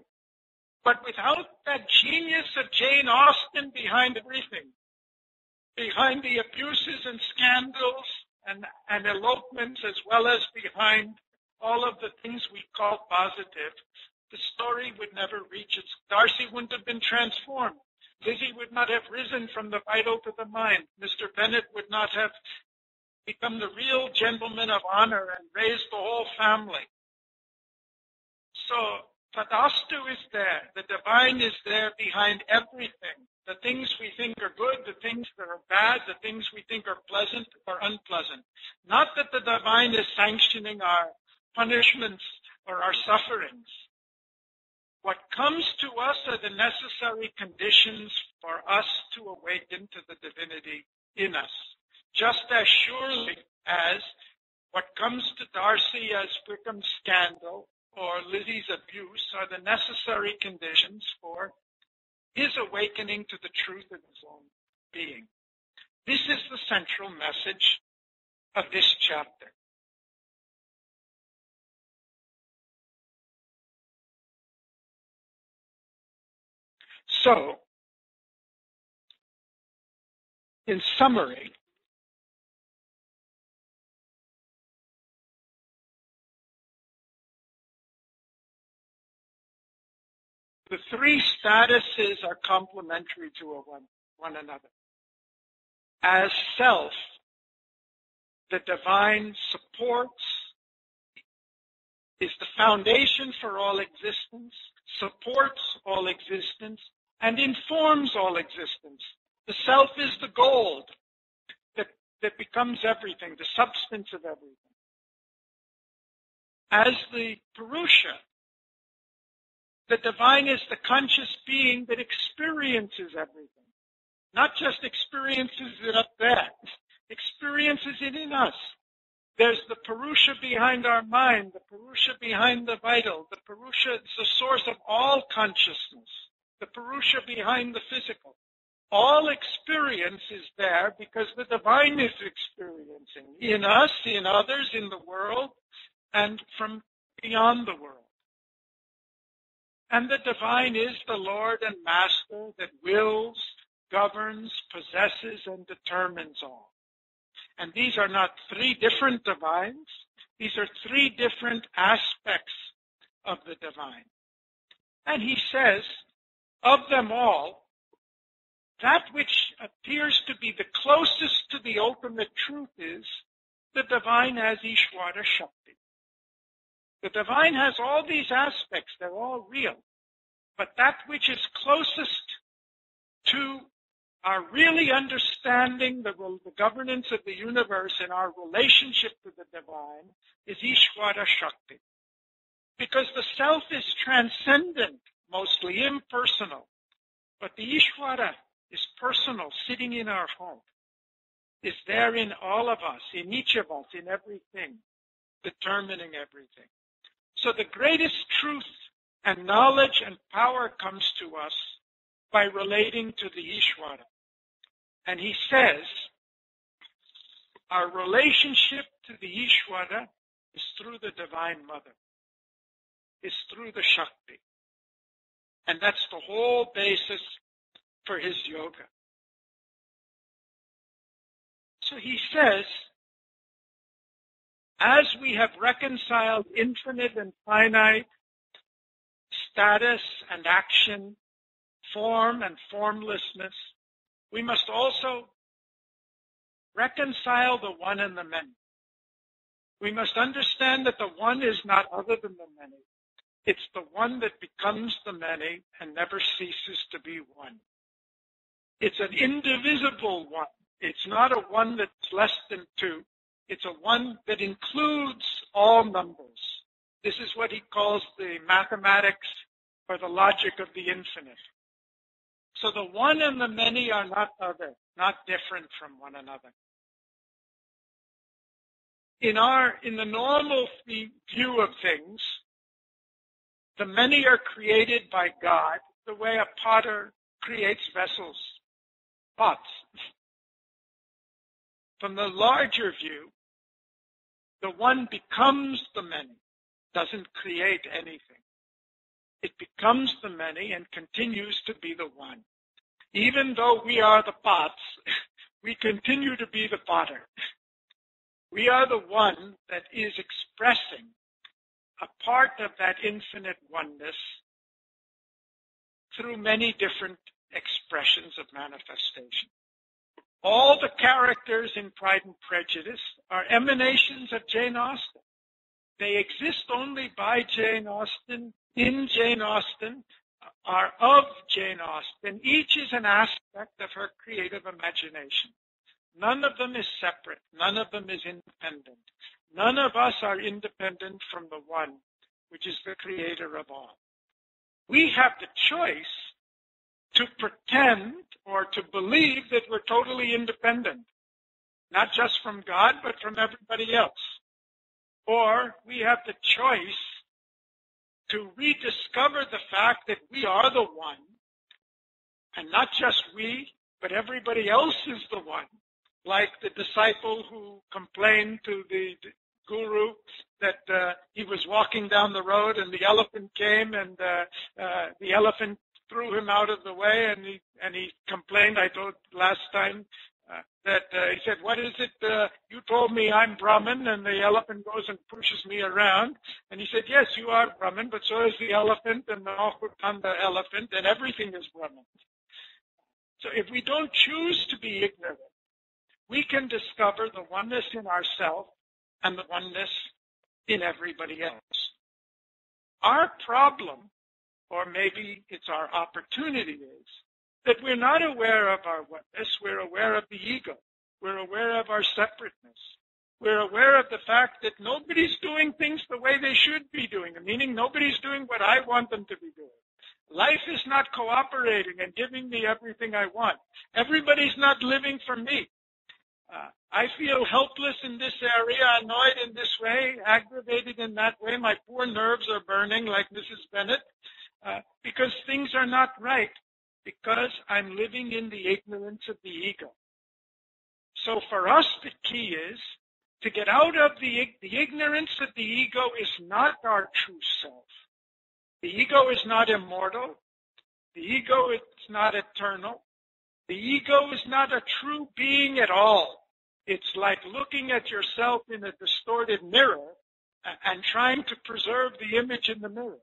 But without that genius of Jane Austen behind everything, behind the abuses and scandals and elopements, as well as behind all of the things we call positive, the story would never reach its... Darcy wouldn't have been transformed. Lizzie would not have risen from the vital to the mind. Mr. Bennet would not have become the real gentleman of honor and raised the whole family. So, Tadastu is there. The divine is there behind everything. The things we think are good, the things that are bad, the things we think are pleasant or unpleasant. Not that the divine is sanctioning our punishments or our sufferings. What comes to us are the necessary conditions for us to awaken to the divinity in us. Just as surely as what comes to Darcy as Wickham's scandal or Lizzie's abuse are the necessary conditions for his awakening to the truth of his own being. This is the central message of this chapter. So, in summary, the three statuses are complementary to one another. As self, the divine supports, is the foundation for all existence, supports all existence, and informs all existence. The self is the gold that becomes everything, the substance of everything. As the Purusha, the divine is the conscious being that experiences everything. Not just experiences it up there, experiences it in us. There's the Purusha behind our mind, the Purusha behind the vital. The Purusha is the source of all consciousness, the Purusha behind the physical. All experience is there because the divine is experiencing in us, in others, in the world, and from beyond the world. And the divine is the Lord and Master that wills, governs, possesses, and determines all. And these are not three different divines. These are three different aspects of the divine. And he says, of them all, that which appears to be the closest to the ultimate truth is the divine as Ishwara Shakti. The divine has all these aspects. They're all real. But that which is closest to our really understanding the governance of the universe and our relationship to the divine is Ishwara Shakti. Because the self is transcendent, mostly impersonal. But the Ishwara is personal, sitting in our heart, is there in all of us, in each of us, in everything, determining everything. So the greatest truth and knowledge and power comes to us by relating to the Ishwara. And he says, our relationship to the Ishwara is through the Divine Mother, is through the Shakti. And that's the whole basis for his yoga. So he says, as we have reconciled infinite and finite, status and action, form and formlessness, we must also reconcile the one and the many. We must understand that the one is not other than the many. It's the one that becomes the many and never ceases to be one. It's an indivisible one. It's not a one that's less than two. It's a one that includes all numbers. This is what he calls the mathematics or the logic of the infinite. So the one and the many are not other, not different from one another. In the normal view of things, the many are created by God the way a potter creates vessels, pots. From the larger view, the one becomes the many, doesn't create anything. It becomes the many and continues to be the one. Even though we are the pots, we continue to be the potter. We are the one that is expressing a part of that infinite oneness through many different expressions of manifestation. All the characters in Pride and Prejudice are emanations of Jane Austen. They exist only by Jane Austen, in Jane Austen, are of Jane Austen. Each is an aspect of her creative imagination. None of them is separate. None of them is independent. None of us are independent from the one, which is the creator of all. We have the choice to pretend or to believe that we're totally independent, not just from God, but from everybody else. Or we have the choice to rediscover the fact that we are the one, and not just we, but everybody else is the one. Like the disciple who complained to the guru that he was walking down the road and the elephant came and the elephant threw him out of the way, and he complained. I told last time that he said, "What is it? You told me I'm Brahman, and the elephant goes and pushes me around." And he said, "Yes, you are Brahman, but so is the elephant and the Mahukanda elephant, and everything is Brahman." So if we don't choose to be ignorant, we can discover the oneness in ourselves and the oneness in everybody else. Our problem, or maybe it's our opportunity, is that we're not aware of our oneness. We're aware of the ego. We're aware of our separateness. We're aware of the fact that nobody's doing things the way they should be doing, meaning nobody's doing what I want them to be doing. Life is not cooperating and giving me everything I want. Everybody's not living for me. I feel helpless in this area, annoyed in this way, aggravated in that way. My poor nerves are burning like Mrs. Bennett because things are not right, because I'm living in the ignorance of the ego. So for us, the key is to get out of the ignorance of the ego is not our true self. The ego is not immortal. The ego is not eternal. The ego is not a true being at all. It's like looking at yourself in a distorted mirror and trying to preserve the image in the mirror.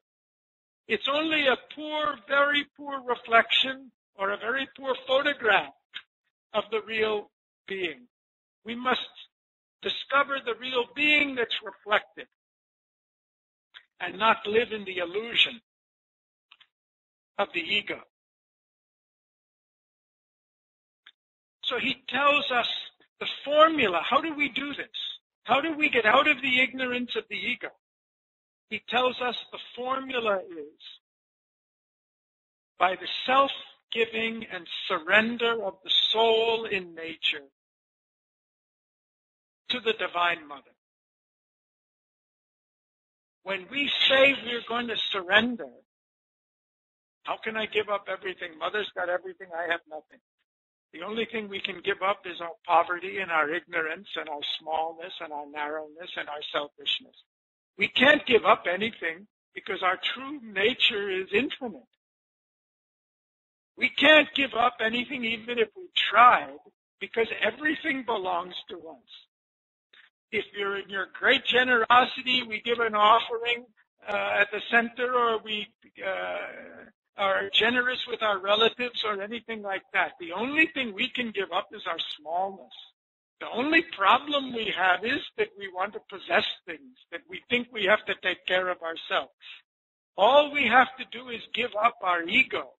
It's only a poor, very poor reflection or a very poor photograph of the real being. We must discover the real being that's reflected and not live in the illusion of the ego. So he tells us the formula. How do we do this? How do we get out of the ignorance of the ego? He tells us the formula is by the self-giving and surrender of the soul in nature to the Divine Mother. When we say we're going to surrender, how can I give up everything? Mother's got everything, I have nothing. The only thing we can give up is our poverty and our ignorance and our smallness and our narrowness and our selfishness. We can't give up anything because our true nature is infinite. We can't give up anything even if we tried because everything belongs to us. If you're in your great generosity, we give an offering at the center, or we are generous with our relatives or anything like that. The only thing we can give up is our smallness. The only problem we have is that we want to possess things, that we think we have to take care of ourselves. All we have to do is give up our ego,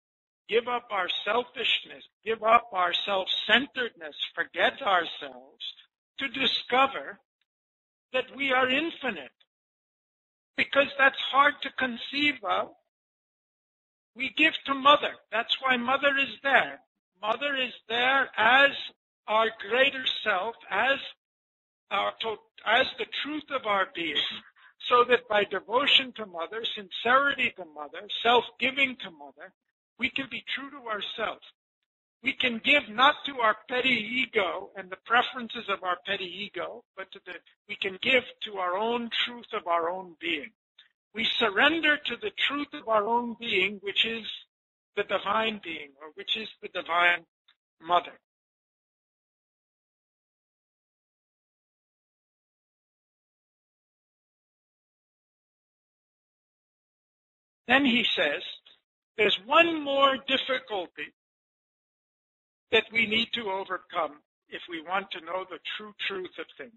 give up our selfishness, give up our self-centeredness, forget ourselves, to discover that we are infinite. Because that's hard to conceive of. We give to Mother. That's why Mother is there. Mother is there as our greater self, as the truth of our being, so that by devotion to Mother, sincerity to Mother, self-giving to Mother, we can be true to ourselves. we can give not to our petty ego and the preferences of our petty ego, but we can give to our own truth of our own being. We surrender to the truth of our own being, which is the divine being, or which is the divine mother. Then he says, there's one more difficulty that we need to overcome if we want to know the true truth of things.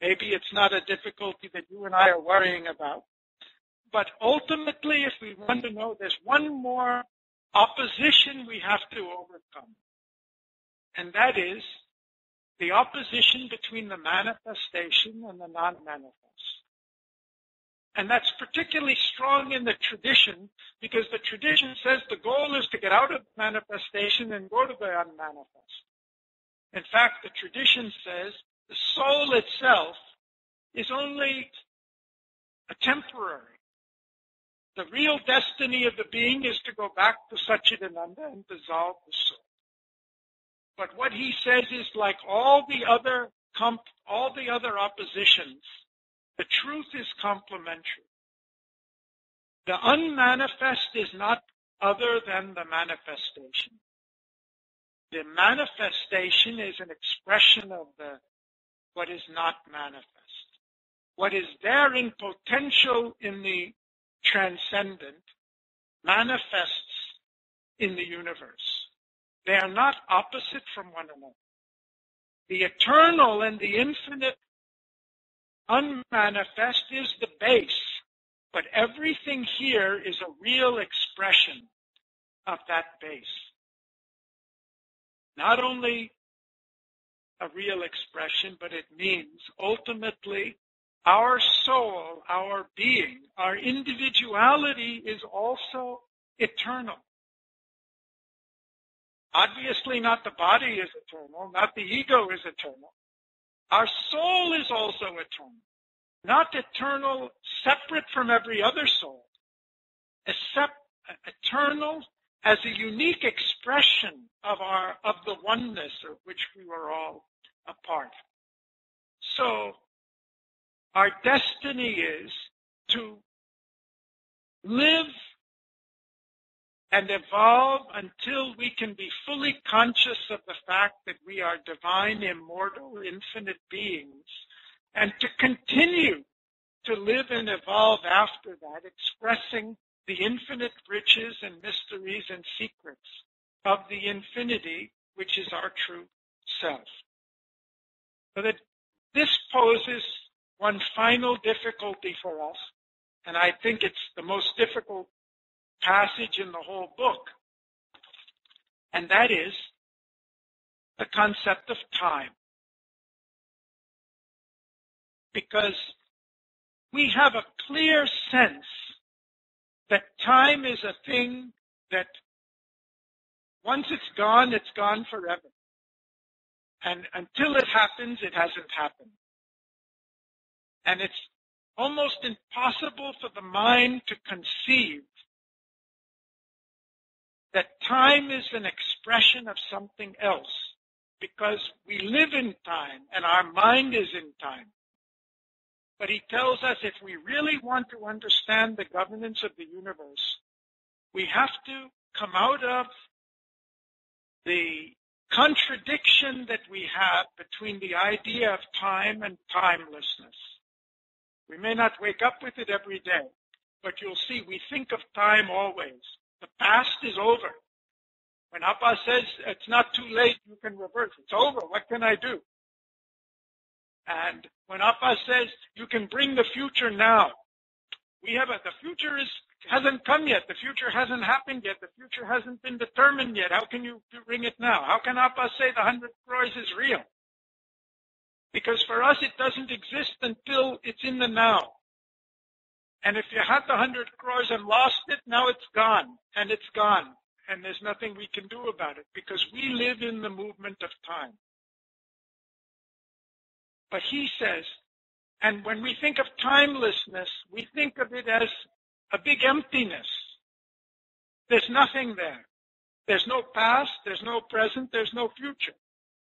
Maybe it's not a difficulty that you and I are worrying about, but ultimately, if we want to know, there's one more opposition we have to overcome, and that is the opposition between the manifestation and the non-manifest. And that's particularly strong in the tradition, because the tradition says the goal is to get out of manifestation and go to the unmanifest. In fact, the tradition says the soul itself is only a temporary. The real destiny of the being is to go back to Satchidananda and dissolve the soul. But what he says is, like all the other oppositions, the truth is complementary. The unmanifest is not other than the manifestation. The manifestation is an expression of what is not manifest. What is there in potential in the transcendent manifests in the universe. They are not opposite from one another. The eternal and the infinite unmanifest is the base, but everything here is a real expression of that base. Not only a real expression, but it means ultimately our soul, our being, our individuality is also eternal. Obviously not the body is eternal, not the ego is eternal. Our soul is also eternal. Not eternal separate from every other soul, except eternal as a unique expression of the oneness of which we were all a part. So our destiny is to live and evolve until we can be fully conscious of the fact that we are divine, immortal, infinite beings, and to continue to live and evolve after that, expressing the infinite riches and mysteries and secrets of the infinity, which is our true self. So that this poses one final difficulty for us, and I think it's the most difficult passage in the whole book, and that is the concept of time. Because we have a clear sense that time is a thing that once it's gone forever. And until it happens, it hasn't happened. And it's almost impossible for the mind to conceive that time is an expression of something else, because we live in time and our mind is in time. But he tells us if we really want to understand the governance of the universe, we have to come out of the contradiction that we have between the idea of time and timelessness. We may not wake up with it every day, but you'll see we think of time always. The past is over. When Appa says it's not too late, you can reverse. It's over. What can I do? And when Appa says you can bring the future now, the future hasn't come yet. The future hasn't happened yet. The future hasn't been determined yet. How can you bring it now? How can Appa say the 100 crores is real? Because for us, it doesn't exist until it's in the now. And if you had the 100 crores and lost it, now it's gone. And it's gone. And there's nothing we can do about it, because we live in the movement of time. But he says, and when we think of timelessness, we think of it as a big emptiness. There's nothing there. There's no past, there's no present, there's no future.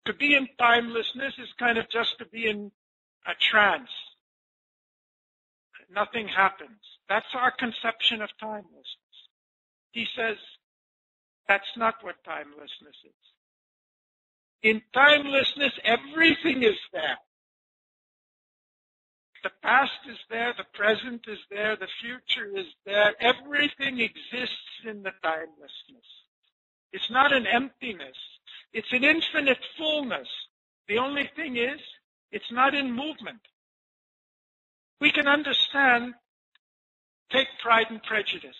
To be in timelessness is kind of just to be in a trance. Nothing happens. That's our conception of timelessness. He says that's not what timelessness is. In timelessness, everything is there. The past is there, the present is there, the future is there. Everything exists in the timelessness. It's not an emptiness. It's an infinite fullness. The only thing is, it's not in movement. We can understand, take Pride and Prejudice.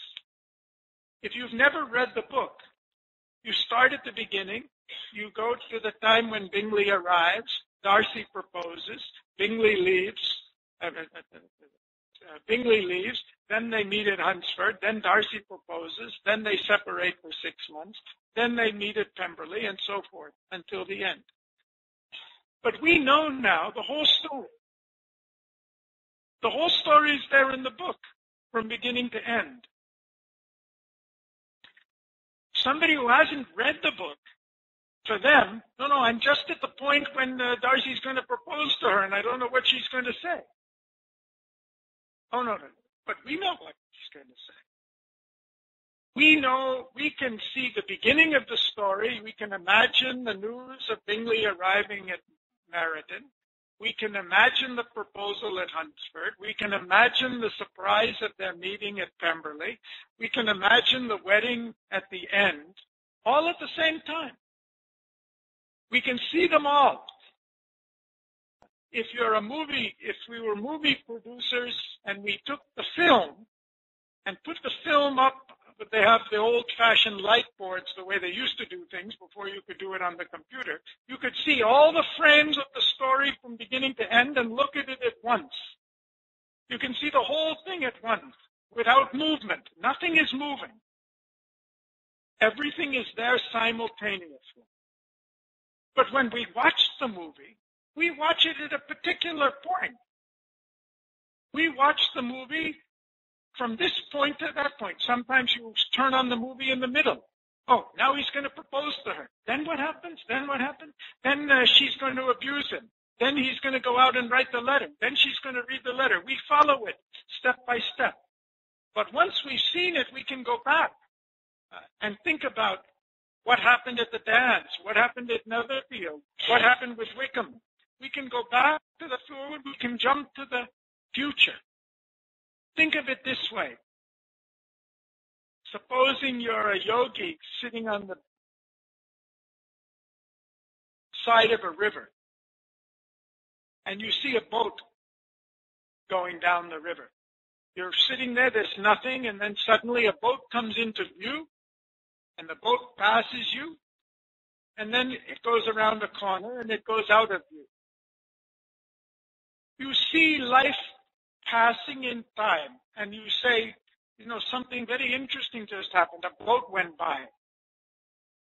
If you've never read the book, you start at the beginning, you go to the time when Bingley arrives, Darcy proposes, Bingley leaves, then they meet at Hunsford, then Darcy proposes, then they separate for 6 months, then they meet at Pemberley, and so forth, until the end. But we know now the whole story. The whole story is there in the book, from beginning to end. Somebody who hasn't read the book, for them, no, I'm just at the point when Darcy's going to propose to her, and I don't know what she's going to say. Oh, no, but we know what she's going to say. We know, we can see the beginning of the story. We can imagine the news of Bingley arriving at Meriden. We can imagine the proposal at Hunsford. We can imagine the surprise of their meeting at Pemberley. We can imagine the wedding at the end, all at the same time. We can see them all. If we were movie producers and we took the film and put the film up, but they have the old-fashioned light boards, the way they used to do things before you could do it on the computer, you could see all the frames of the story from beginning to end and look at it at once. You can see the whole thing at once without movement. Nothing is moving. Everything is there simultaneously. But when we watch the movie, we watch it at a particular point. We watch the movie from this point to that point. Sometimes you turn on the movie in the middle. Oh, now he's going to propose to her. Then what happens? Then what happens? Then she's going to abuse him. Then he's going to go out and write the letter. Then she's going to read the letter. We follow it step by step. But once we've seen it, we can go back and think about what happened at the dance, what happened at Netherfield, what happened with Wickham. We can go back to the forward, we can jump to the future. Think of it this way. Supposing you're a yogi sitting on the side of a river, and you see a boat going down the river. You're sitting there, there's nothing, and then suddenly a boat comes into view, and the boat passes you, and then it goes around a corner, and it goes out of view. You see life passing in time, and you say, something very interesting just happened. A boat went by.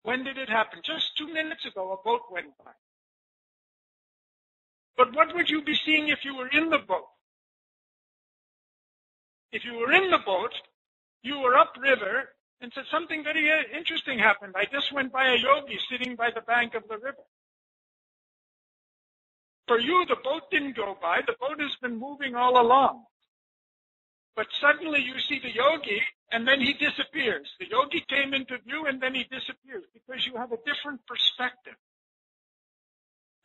When did it happen? Just 2 minutes ago, a boat went by. But what would you be seeing if you were in the boat? If you were in the boat, you were upriver, and said something very interesting happened. I just went by a yogi sitting by the bank of the river. For you, the boat didn't go by. The boat has been moving all along. But suddenly you see the yogi, and then he disappears. The yogi came into view, and then he disappears, because you have a different perspective.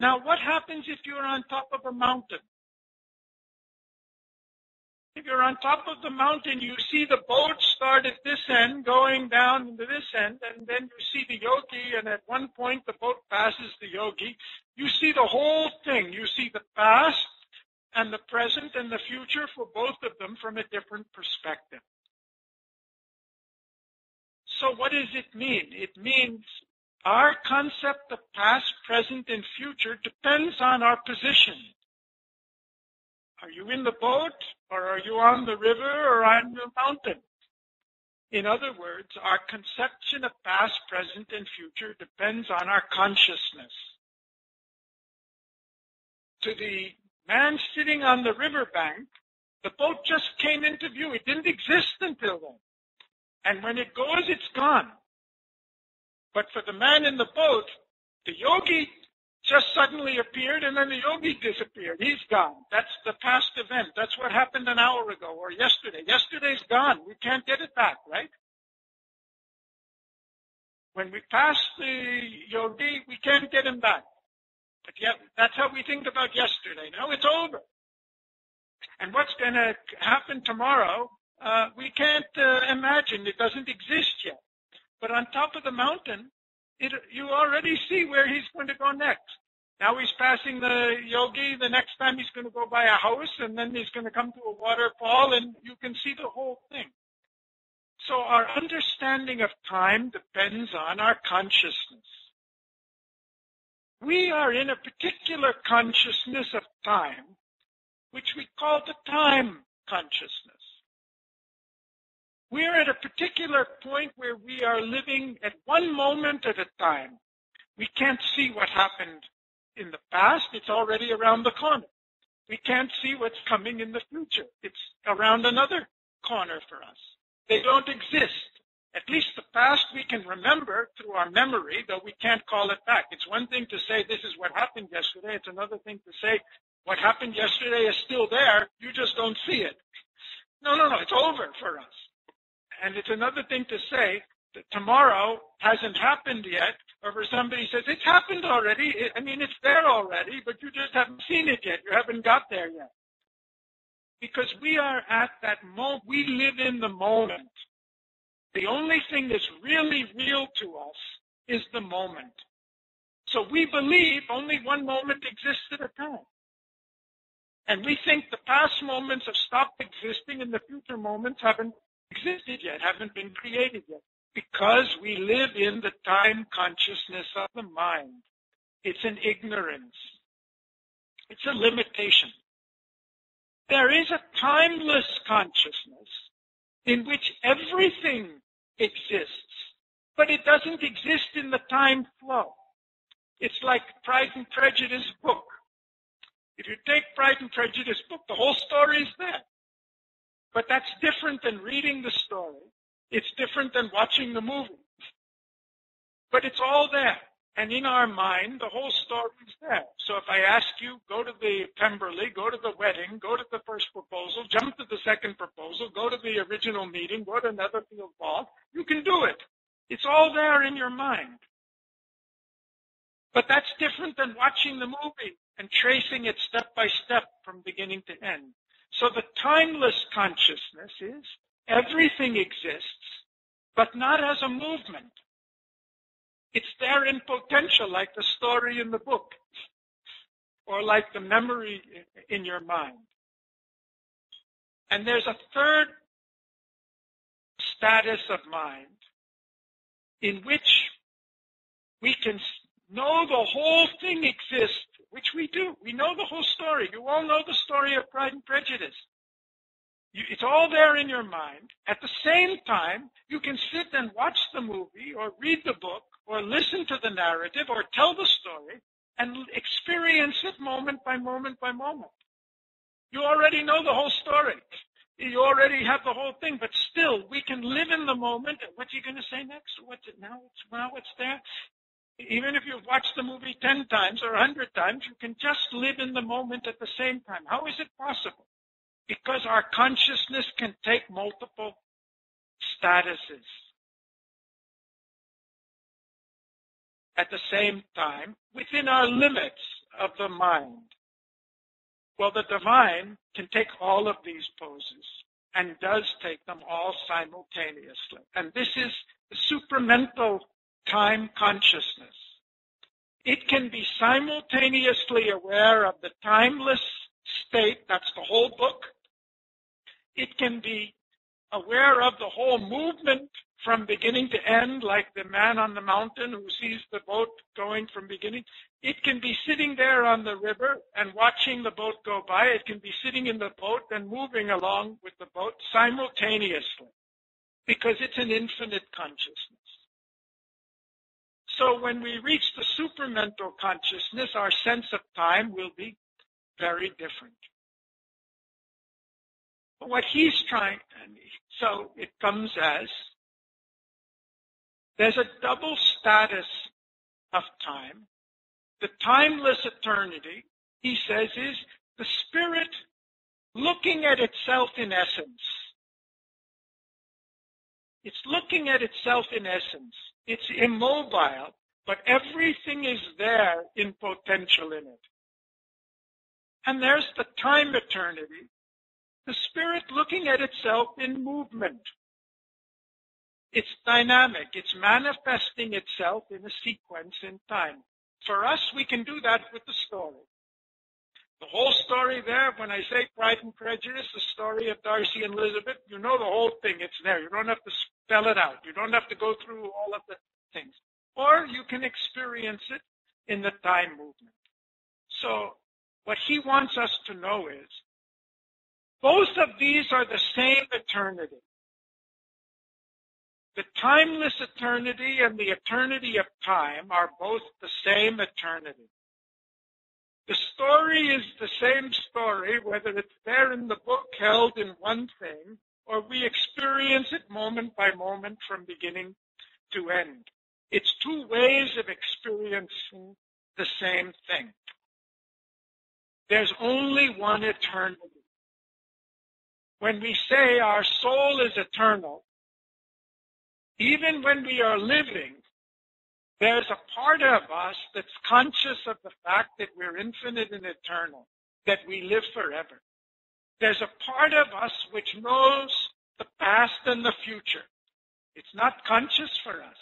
Now, what happens if you're on top of a mountain? If you're on top of the mountain, you see the boat start at this end, going down into this end, and then you see the yogi, and at one point the boat passes the yogi. You see the whole thing. You see the past and the present and the future for both of them from a different perspective. So what does it mean? It means our concept of past, present, and future depends on our position. Are you in the boat, or are you on the river, or on the mountain? In other words, our conception of past, present, and future depends on our consciousness. To the man sitting on the riverbank, the boat just came into view. It didn't exist until then. And when it goes, it's gone. But for the man in the boat, the yogi just suddenly appeared and then the yogi disappeared. He's gone. That's the past event. That's what happened an hour ago or yesterday. Yesterday's gone. We can't get it back, right? When we pass the yogi, we can't get him back. But yet, that's how we think about yesterday. Now it's over. And what's going to happen tomorrow, we can't imagine. It doesn't exist yet. But on top of the mountain, you already see where he's going to go next. Now he's passing the yogi. The next time he's going to go by a house, and then he's going to come to a waterfall, and you can see the whole thing. So our understanding of time depends on our consciousness. We are in a particular consciousness of time, which we call the time consciousness. We're at a particular point where we are living at one moment at a time. We can't see what happened in the past. It's already around the corner. We can't see what's coming in the future. It's around another corner for us. They don't exist. At least the past we can remember through our memory, though we can't call it back. It's one thing to say this is what happened yesterday. It's another thing to say what happened yesterday is still there. You just don't see it. No, it's over for us. And it's another thing to say that tomorrow hasn't happened yet, or for somebody says, it's happened already. It's there already, but you just haven't seen it yet. You haven't got there yet. Because we are at that moment. We live in the moment. The only thing that's really real to us is the moment. So we believe only one moment exists at a time. And we think the past moments have stopped existing and the future moments haven't existed yet, haven't been created yet, because we live in the time consciousness of the mind. It's an ignorance. It's a limitation. There is a timeless consciousness in which everything exists, but it doesn't exist in the time flow. It's like Pride and Prejudice book. If you take Pride and Prejudice book, the whole story is there. But that's different than reading the story. It's different than watching the movie. But it's all there. And in our mind, the whole story is there. So if I ask you, go to the Pemberley, go to the wedding, go to the first proposal, jump to the second proposal, go to the original meeting, go to Netherfield Ball, you can do it. It's all there in your mind. But that's different than watching the movie and tracing it step by step from beginning to end. So the timeless consciousness is everything exists, but not as a movement. It's there in potential, like the story in the book, or like the memory in your mind. And there's a third status of mind in which we can know the whole thing exists, which we do. We know the whole story. You all know the story of Pride and Prejudice. It's all there in your mind. At the same time, you can sit and watch the movie or read the book or listen to the narrative or tell the story and experience it moment by moment by moment. You already know the whole story. You already have the whole thing, but still, we can live in the moment. What are you going to say next? What's it now? Now it's there. Even if you've watched the movie 10 times or 100 times, you can just live in the moment at the same time. How is it possible? Because our consciousness can take multiple statuses at the same time within our limits of the mind. Well, the divine can take all of these poses and does take them all simultaneously. And this is the supramental time consciousness. It can be simultaneously aware of the timeless state, that's the whole book. It can be aware of the whole movement from beginning to end, like the man on the mountain who sees the boat going from beginning. It can be sitting there on the river and watching the boat go by. It can be sitting in the boat and moving along with the boat simultaneously, because it's an infinite consciousness. So when we reach the supramental consciousness, our sense of time will be very different. But what he's trying, so it comes as There's a double status of time. The timeless eternity, he says, is the spirit looking at itself in essence. It's looking at itself in essence. It's immobile, but everything is there in potential in it. And there's the time eternity, the spirit looking at itself in movement. It's dynamic. It's manifesting itself in a sequence in time. For us, we can do that with the story. The whole story there, when I say Pride and Prejudice, the story of Darcy and Elizabeth, you know the whole thing. It's there. You don't have to spell it out. You don't have to go through all of the things. Or you can experience it in the time movement. So what he wants us to know is, both of these are the same eternity. The timeless eternity and the eternity of time are both the same eternity. The story is the same story, whether it's there in the book held in one thing, or we experience it moment by moment from beginning to end. It's two ways of experiencing the same thing. There's only one eternity. When we say our soul is eternal, even when we are living, there's a part of us that's conscious of the fact that we're infinite and eternal, that we live forever. There's a part of us which knows the past and the future. It's not conscious for us.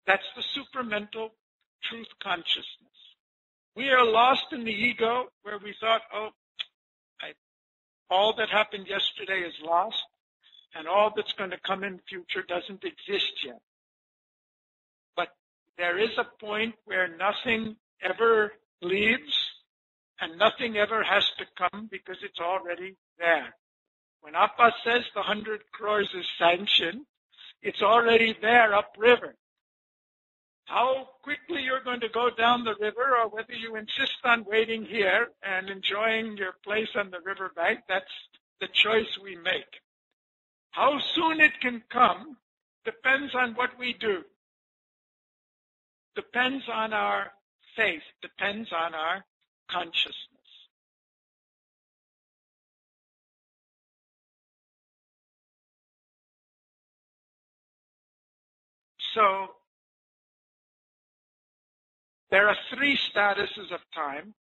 That's the supramental truth consciousness. We are lost in the ego where we thought, all that happened yesterday is lost, and all that's going to come in future doesn't exist yet. But there is a point where nothing ever leaves and nothing ever has to come because it's already there. When Appa says the 100 crores is sanctioned, it's already there upriver. How quickly you're going to go down the river, or whether you insist on waiting here and enjoying your place on the riverbank, that's the choice we make. How soon it can come depends on what we do. Depends on our faith, depends on our consciousness. So, there are three statuses of time.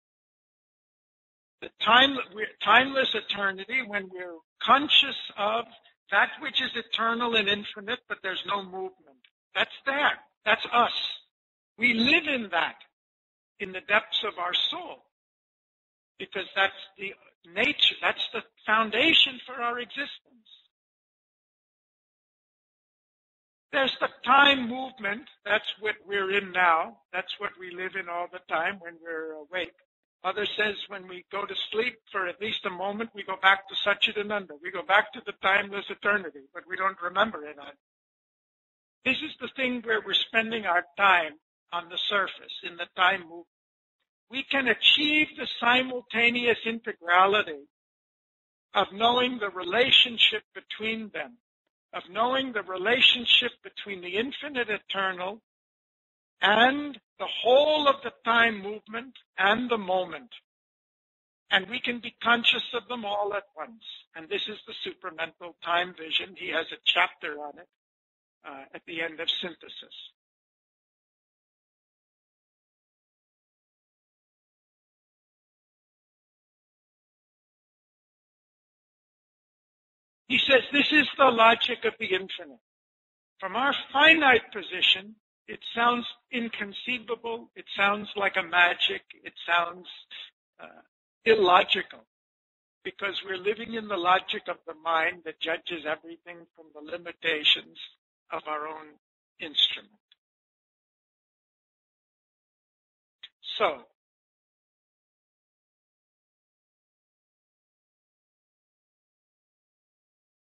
The timeless eternity, when we're conscious of that which is eternal and infinite, but there's no movement. That's there. That's us. We live in that, in the depths of our soul, because that's the nature, that's the foundation for our existence. There's the time movement. That's what we're in now. That's what we live in all the time when we're awake. Mother says when we go to sleep for at least a moment, we go back to Satchidananda. We go back to the timeless eternity, but we don't remember it. This is the thing where we're spending our time on the surface, in the time movement. We can achieve the simultaneous integrality of knowing the relationship between them, of knowing the relationship between the infinite eternal and the whole of the time movement and the moment. And we can be conscious of them all at once. And this is the supramental time vision. He has a chapter on it at the end of Synthesis. He says this is the logic of the infinite. From our finite position, it sounds inconceivable. It sounds like a magic. It sounds illogical, because we're living in the logic of the mind that judges everything from the limitations of our own instrument. So,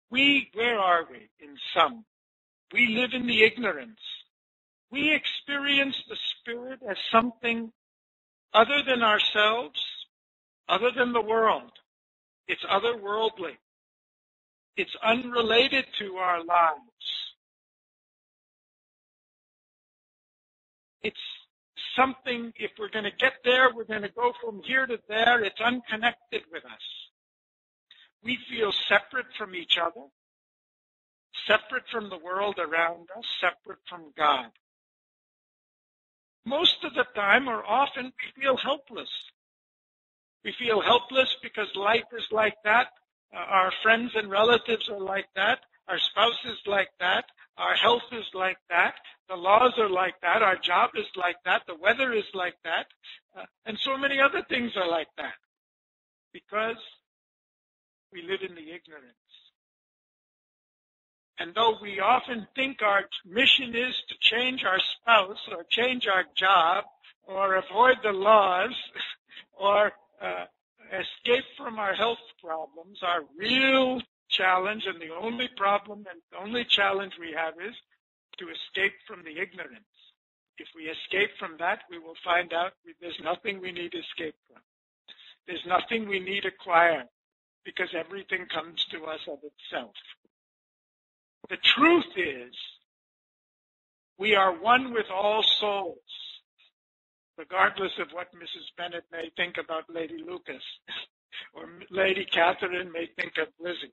where are we in sum? We live in the ignorance. We experience the spirit as something other than ourselves, other than the world. It's otherworldly. It's unrelated to our lives. It's something, if we're going to get there, we're going to go from here to there. It's unconnected with us. We feel separate from each other, separate from the world around us, separate from God. Most of the time, or often, we feel helpless. We feel helpless because life is like that. Our friends and relatives are like that. Our spouse is like that. Our health is like that. The laws are like that. Our job is like that. The weather is like that. And so many other things are like that. Because we live in the ignorance. And though we often think our mission is to change our spouse or change our job or avoid the laws or escape from our health problems, our real challenge and the only problem and the only challenge we have is to escape from the ignorance. If we escape from that, we will find out there's nothing we need to escape from. There's nothing we need to acquire because everything comes to us of itself. The truth is, we are one with all souls, regardless of what Mrs. Bennett may think about Lady Lucas, or Lady Catherine may think of Lizzie.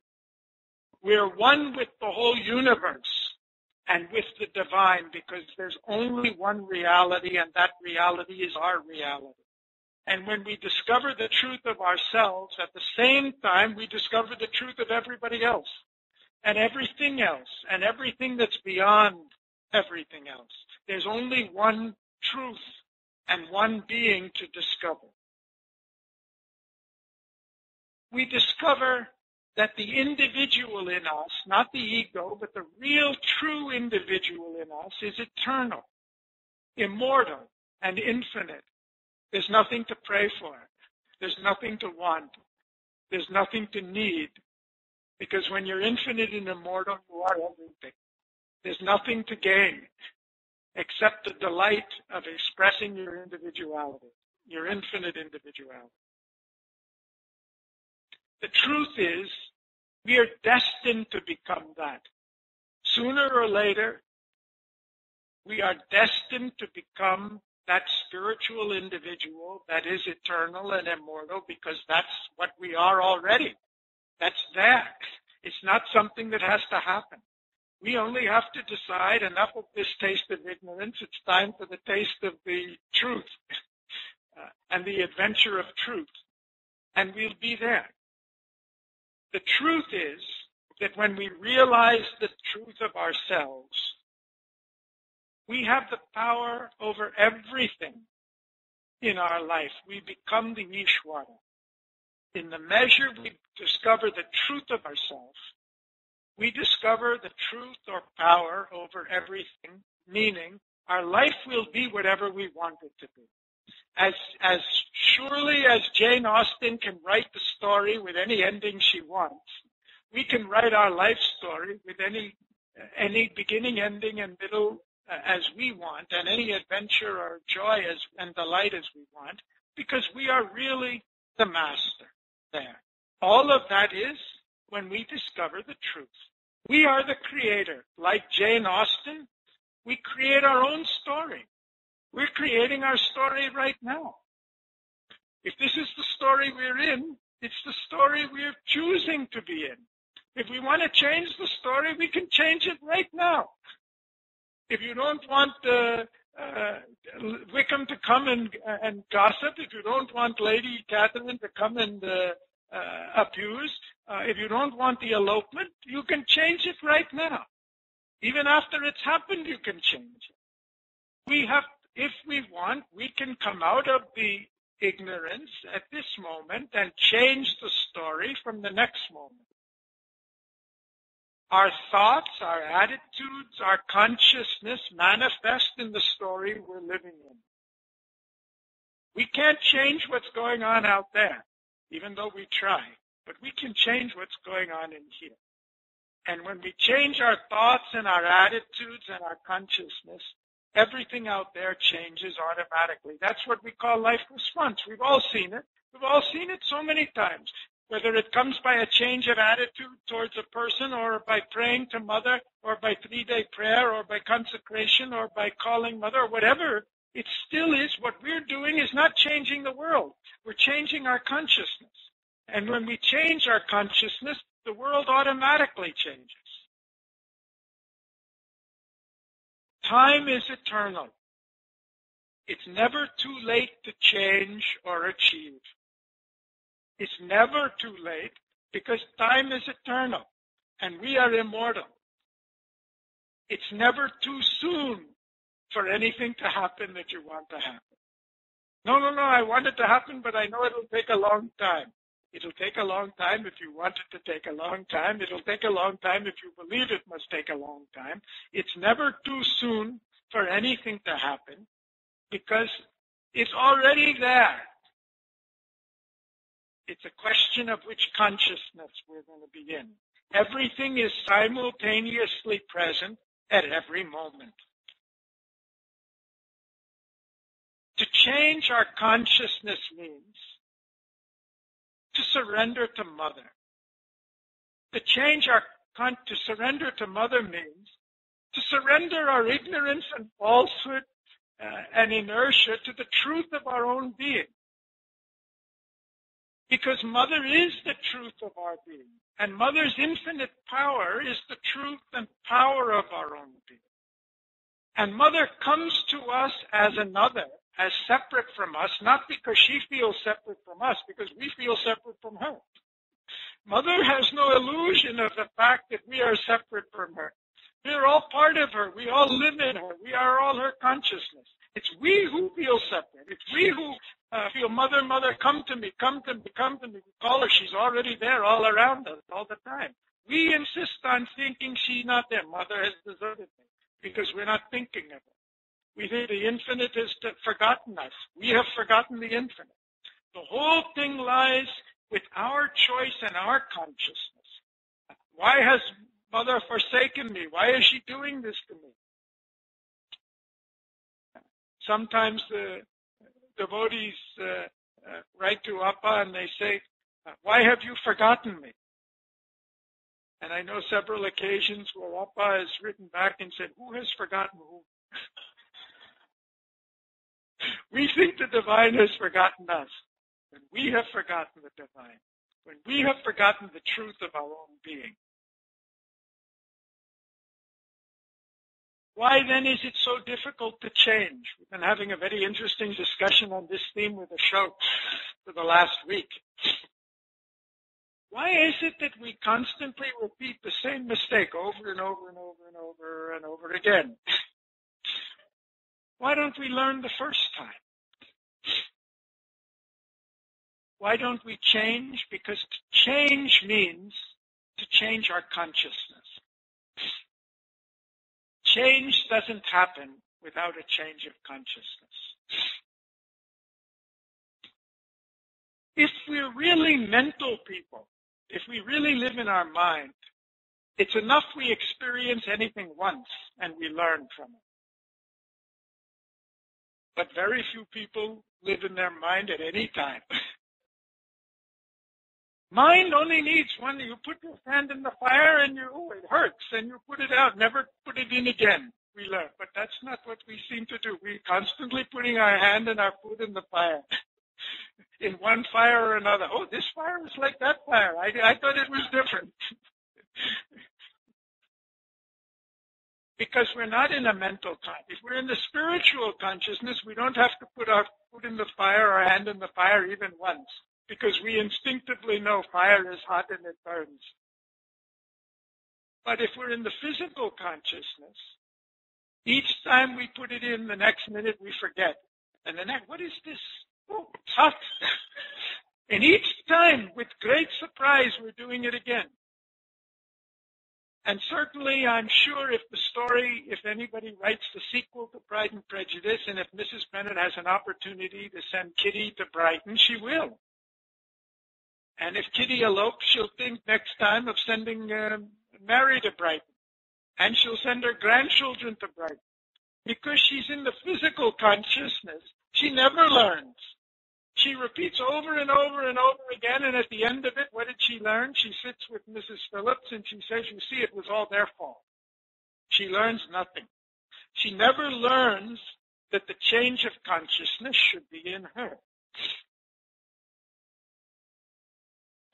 We're one with the whole universe and with the divine because there's only one reality, and that reality is our reality. And when we discover the truth of ourselves, at the same time, we discover the truth of everybody else. And everything that's beyond everything else. There's only one truth and one being to discover. We discover that the individual in us, not the ego, but the real true individual in us is eternal, immortal, and infinite. There's nothing to pray for. There's nothing to want. There's nothing to need. Because when you're infinite and immortal, you are everything. There's nothing to gain except the delight of expressing your individuality, your infinite individuality. The truth is, we are destined to become that. Sooner or later, we are destined to become that spiritual individual that is eternal and immortal because that's what we are already. That's there. It's not something that has to happen. We only have to decide enough of this taste of ignorance. It's time for the taste of the truth and the adventure of truth. And we'll be there. The truth is that when we realize the truth of ourselves, we have the power over everything in our life. We become the Ishwara. In the measure we discover the truth of ourselves, we discover the truth or power over everything, meaning our life will be whatever we want it to be. As surely as Jane Austen can write the story with any ending she wants, we can write our life story with any beginning, ending, and middle as we want, and any adventure or joy and delight as we want, because we are really the master there. All of that is when we discover the truth. We are the creator. Like Jane Austen, we create our own story. We're creating our story right now. If this is the story we're in, it's the story we're choosing to be in. If we want to change the story, we can change it right now. If you don't want Wickham to come and gossip, if you don't want Lady Catherine to come and abuse, if you don't want the elopement, you can change it right now. Even after it's happened, you can change it. If we want, we can come out of the ignorance at this moment and change the story from the next moment. Our thoughts, our attitudes, our consciousness manifest in the story we're living in. We can't change what's going on out there, even though we try, but we can change what's going on in here. And when we change our thoughts and our attitudes and our consciousness, everything out there changes automatically. That's what we call life response. We've all seen it. We've all seen it so many times. Whether it comes by a change of attitude towards a person, or by praying to Mother, or by 3-day prayer, or by consecration, or by calling Mother, or whatever It still is. What we're doing is not changing the world. We're changing our consciousness. And when we change our consciousness, the world automatically changes. Time is eternal. It's never too late to change or achieve. It's never too late because time is eternal and we are immortal. It's never too soon for anything to happen that you want to happen. No, I want it to happen, but I know it'll take a long time. It'll take a long time if you want it to take a long time. It'll take a long time if you believe it must take a long time. It's never too soon for anything to happen because it's already there. It's a question of which consciousness we're going to be in. Everything is simultaneously present at every moment. To change our consciousness means to surrender to Mother. To surrender to Mother means to surrender our ignorance and falsehood and inertia to the truth of our own being. Because Mother is the truth of our being, and Mother's infinite power is the truth and power of our own being. And Mother comes to us as another, as separate from us, not because she feels separate from us, because we feel separate from her. Mother has no illusion of the fact that we are separate from her. We are all part of her. We all live in her. We are all her consciousness. It's we who feel separate. It's we who feel, Mother, Mother, come to me, come to me, come to me. We call her. She's already there all around us all the time. We insist on thinking she's not there. Mother has deserted me because we're not thinking of her. We think the infinite has forgotten us. We have forgotten the infinite. The whole thing lies with our choice and our consciousness. Why has Mother forsaken me? Why is she doing this to me? Sometimes the devotees write to Appa and they say, why have you forgotten me? And I know several occasions where Appa has written back and said, who has forgotten who? We think the divine has forgotten us. When we have forgotten the divine, when we have forgotten the truth of our own being. Why then is it so difficult to change? We've been having a very interesting discussion on this theme with Ashok for the last week. Why is it that we constantly repeat the same mistake over and over and over and over and over again? Why don't we learn the first time? Why don't we change? Because to change means to change our consciousness. Change doesn't happen without a change of consciousness. If we're really mental people, if we really live in our mind, it's enough we experience anything once and we learn from it. But very few people live in their mind at any time. Mind only needs one. You put your hand in the fire and it hurts, and you put it out, never put it in again. We learn. But that's not what we seem to do. We're constantly putting our hand and our foot in the fire. In one fire or another. Oh, this fire is like that fire. I thought it was different. Because we're not in a mental consciousness. If we're in the spiritual consciousness, we don't have to put our foot in the fire or hand in the fire even once. Because we instinctively know fire is hot and it burns. But if we're in the physical consciousness, each time we put it in, the next minute we forget. And the next, what is this? Oh, it's hot. And each time, with great surprise, we're doing it again. And certainly, I'm sure if anybody writes the sequel to Pride and Prejudice, and if Mrs. Bennett has an opportunity to send Kitty to Brighton, she will. And if Kitty elopes, she'll think next time of sending Mary to Brighton. And she'll send her grandchildren to Brighton. Because she's in the physical consciousness, she never learns. She repeats over and over and over again, and at the end of it, what did she learn? She sits with Mrs. Phillips and she says, you see, it was all their fault. She learns nothing. She never learns that the change of consciousness should be in her.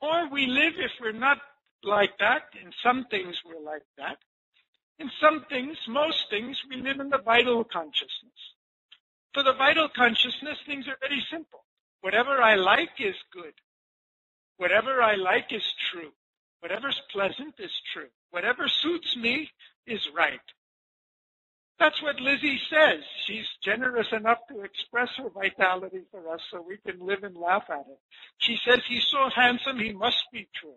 Or we live, if we're not like that, in some things we're like that. In some things, most things, we live in the vital consciousness. For the vital consciousness, things are very simple. Whatever I like is good. Whatever I like is true. Whatever's pleasant is true. Whatever suits me is right. That's what Lizzie says. She's generous enough to express her vitality for us so we can live and laugh at it. She says, he's so handsome, he must be true.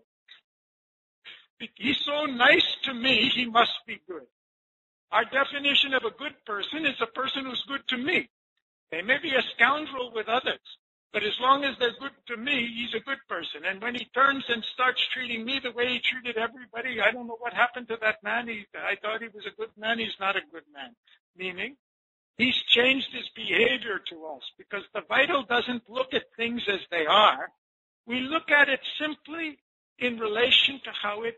He's so nice to me, he must be good. Our definition of a good person is a person who's good to me. They may be a scoundrel with others, but as long as they're good to me, he's a good person. And when he turns and starts treating me the way he treated everybody, I don't know what happened to that man. I thought he was a good man. He's not a good man. Meaning, he's changed his behavior to us because the vital doesn't look at things as they are. We look at it simply in relation to how it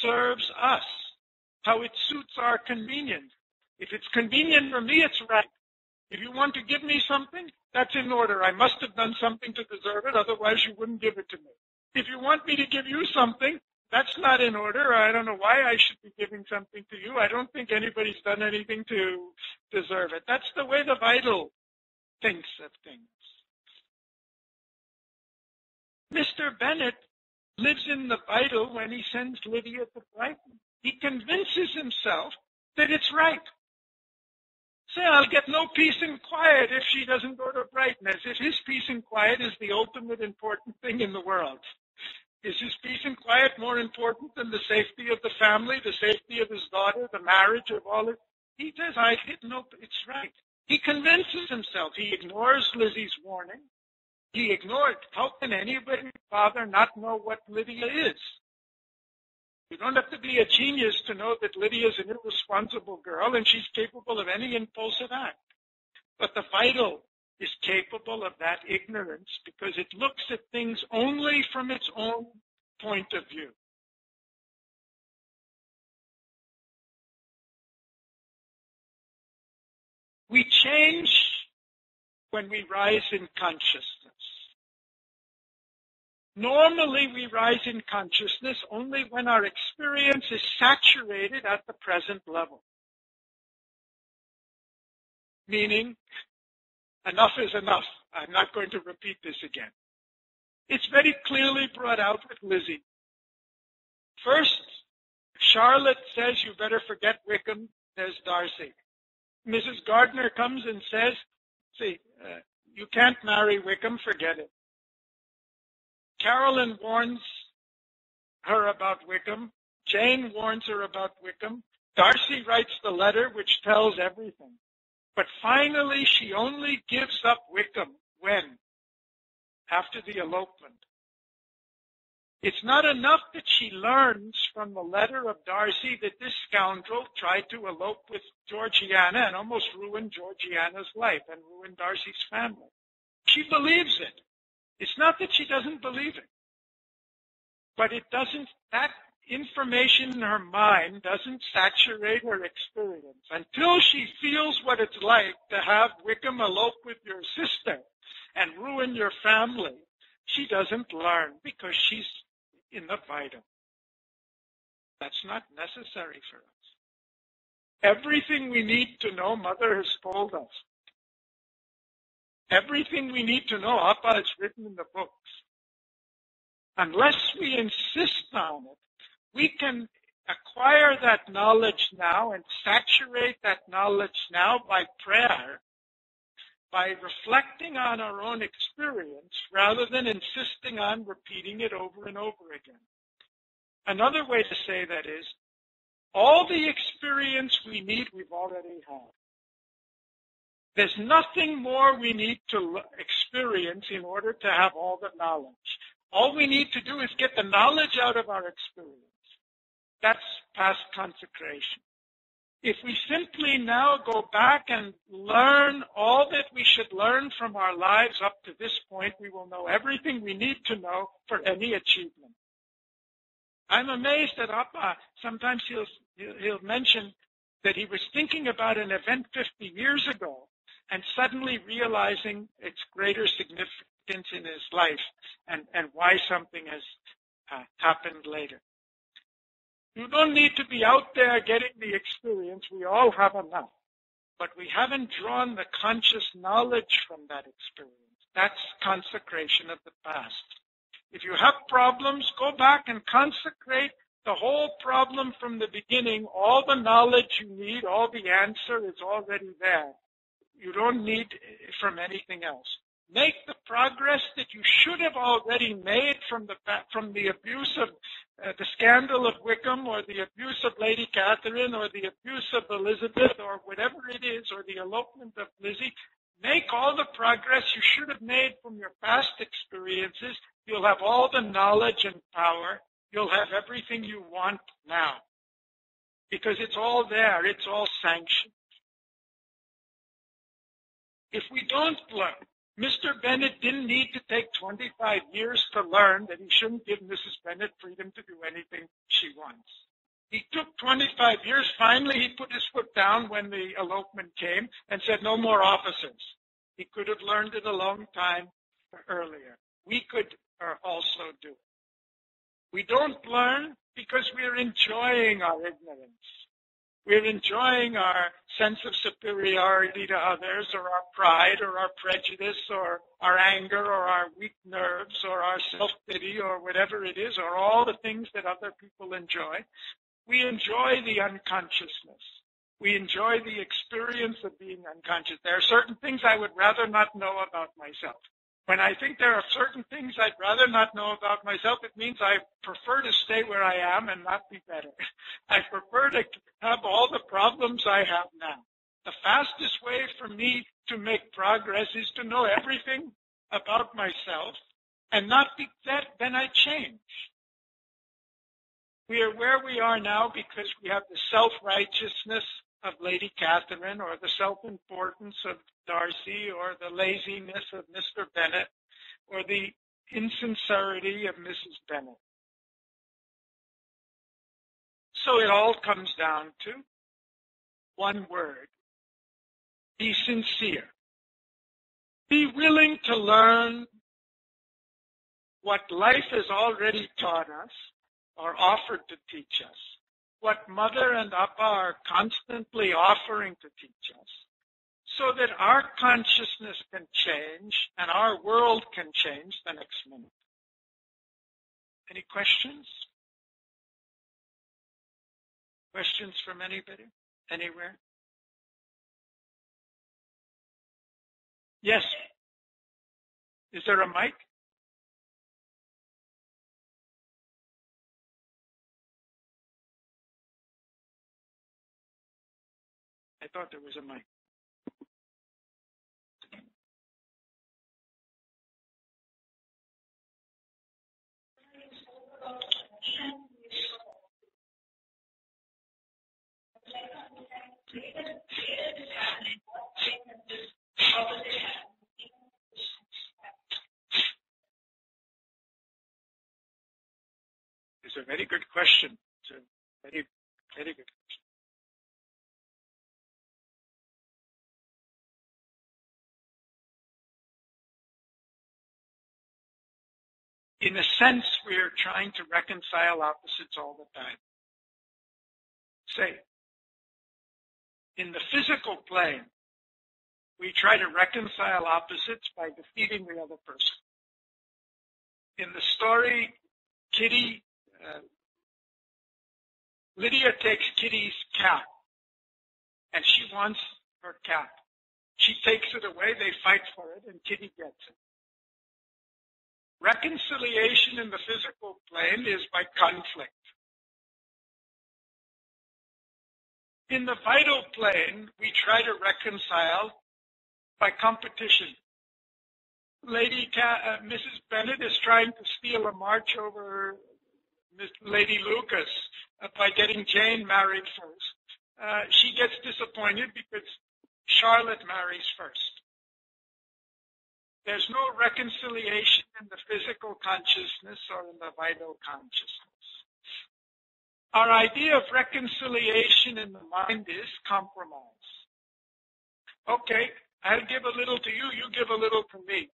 serves us, how it suits our convenience. If it's convenient for me, it's right. If you want to give me something, that's in order. I must have done something to deserve it, otherwise you wouldn't give it to me. If you want me to give you something, that's not in order. I don't know why I should be giving something to you. I don't think anybody's done anything to deserve it. That's the way the vital thinks of things. Mr. Bennett lives in the vital when he sends Lydia to Brighton. He convinces himself that it's right. Say, I'll get no peace and quiet if she doesn't go to Brighton, as if his peace and quiet is the ultimate important thing in the world. Is his peace and quiet more important than the safety of the family, the safety of his daughter, the marriage of all it? He says, it's right. He convinces himself. He ignores Lizzie's warning. He ignored. How can anybody, father, not know what Lydia is? You don't have to be a genius to know that Lydia is an irresponsible girl and she's capable of any impulsive act. But the vital is capable of that ignorance because it looks at things only from its own point of view. We change when we rise in consciousness. Normally, we rise in consciousness only when our experience is saturated at the present level. Meaning, enough is enough. I'm not going to repeat this again. It's very clearly brought out with Lizzie. First, Charlotte says, you better forget Wickham, says Darcy. Mrs. Gardner comes and says, you can't marry Wickham, forget it. Carolyn warns her about Wickham. Jane warns her about Wickham. Darcy writes the letter which tells everything. But finally, she only gives up Wickham. When? After the elopement. It's not enough that she learns from the letter of Darcy that this scoundrel tried to elope with Georgiana and almost ruin Georgiana's life and ruin Darcy's family. She believes it. It's not that she doesn't believe it, but that information in her mind doesn't saturate her experience. Until she feels what it's like to have Wickham elope with your sister and ruin your family, she doesn't learn because she's in the vital. That's not necessary for us. Everything we need to know, Mother has told us. Everything we need to know, Appa, is written in the books. Unless we insist on it, we can acquire that knowledge now and saturate that knowledge now by prayer, by reflecting on our own experience rather than insisting on repeating it over and over again. Another way to say that is, all the experience we need, we've already had. There's nothing more we need to experience in order to have all the knowledge. All we need to do is get the knowledge out of our experience. That's past consecration. If we simply now go back and learn all that we should learn from our lives up to this point, we will know everything we need to know for any achievement. I'm amazed at Appa. Sometimes he'll mention that he was thinking about an event 50 years ago, and suddenly realizing its greater significance in his life and why something has happened later. You don't need to be out there getting the experience. We all have enough. But we haven't drawn the conscious knowledge from that experience. That's consecration of the past. If you have problems, go back and consecrate the whole problem from the beginning. All the knowledge you need, all the answer is already there. You don't need from anything else. Make the progress that you should have already made from the abuse of the scandal of Wickham, or the abuse of Lady Catherine, or the abuse of Elizabeth, or whatever it is, or the elopement of Lizzie. Make all the progress you should have made from your past experiences. You'll have all the knowledge and power. You'll have everything you want now. Because it's all there. It's all sanctioned. If we don't learn, Mr. Bennett didn't need to take 25 years to learn that he shouldn't give Mrs. Bennett freedom to do anything she wants. He took 25 years. Finally, he put his foot down when the elopement came and said, no more officers. He could have learned it a long time earlier. We could also do it. We don't learn because we're enjoying our ignorance. We're enjoying our sense of superiority to others, or our pride, or our prejudice, or our anger, or our weak nerves, or our self-pity, or whatever it is, or all the things that other people enjoy. We enjoy the unconsciousness. We enjoy the experience of being unconscious. There are certain things I would rather not know about myself. When I think there are certain things I'd rather not know about myself, it means I prefer to stay where I am and not be better. I prefer to have all the problems I have now. The fastest way for me to make progress is to know everything about myself and not be that, then I change. We are where we are now because we have the self-righteousness of Lady Catherine, or the self-importance of Darcy, or the laziness of Mr. Bennett, or the insincerity of Mrs. Bennett. So it all comes down to one word: be sincere. Be willing to learn what life has already taught us, or offered to teach us, what Mother and Appa are constantly offering to teach us, so that our consciousness can change and our world can change the next minute. Any questions? Questions from anybody? Anywhere? Yes. Is there a mic? I thought there was a mic. It's a very good question. It's a very, very good question. In a sense, we're trying to reconcile opposites all the time. Say, in the physical plane, we try to reconcile opposites by defeating the other person. In the story, Lydia takes Kitty's cat, and she wants her cat. She takes it away, they fight for it, and Kitty gets it. Reconciliation in the physical plane is by conflict. In the vital plane, we try to reconcile by competition. Mrs. Bennett is trying to steal a march over Lady Lucas by getting Jane married first. She gets disappointed because Charlotte marries first. There's no reconciliation in the physical consciousness or in the vital consciousness. Our idea of reconciliation in the mind is compromise. Okay, I'll give a little to you, you give a little to me.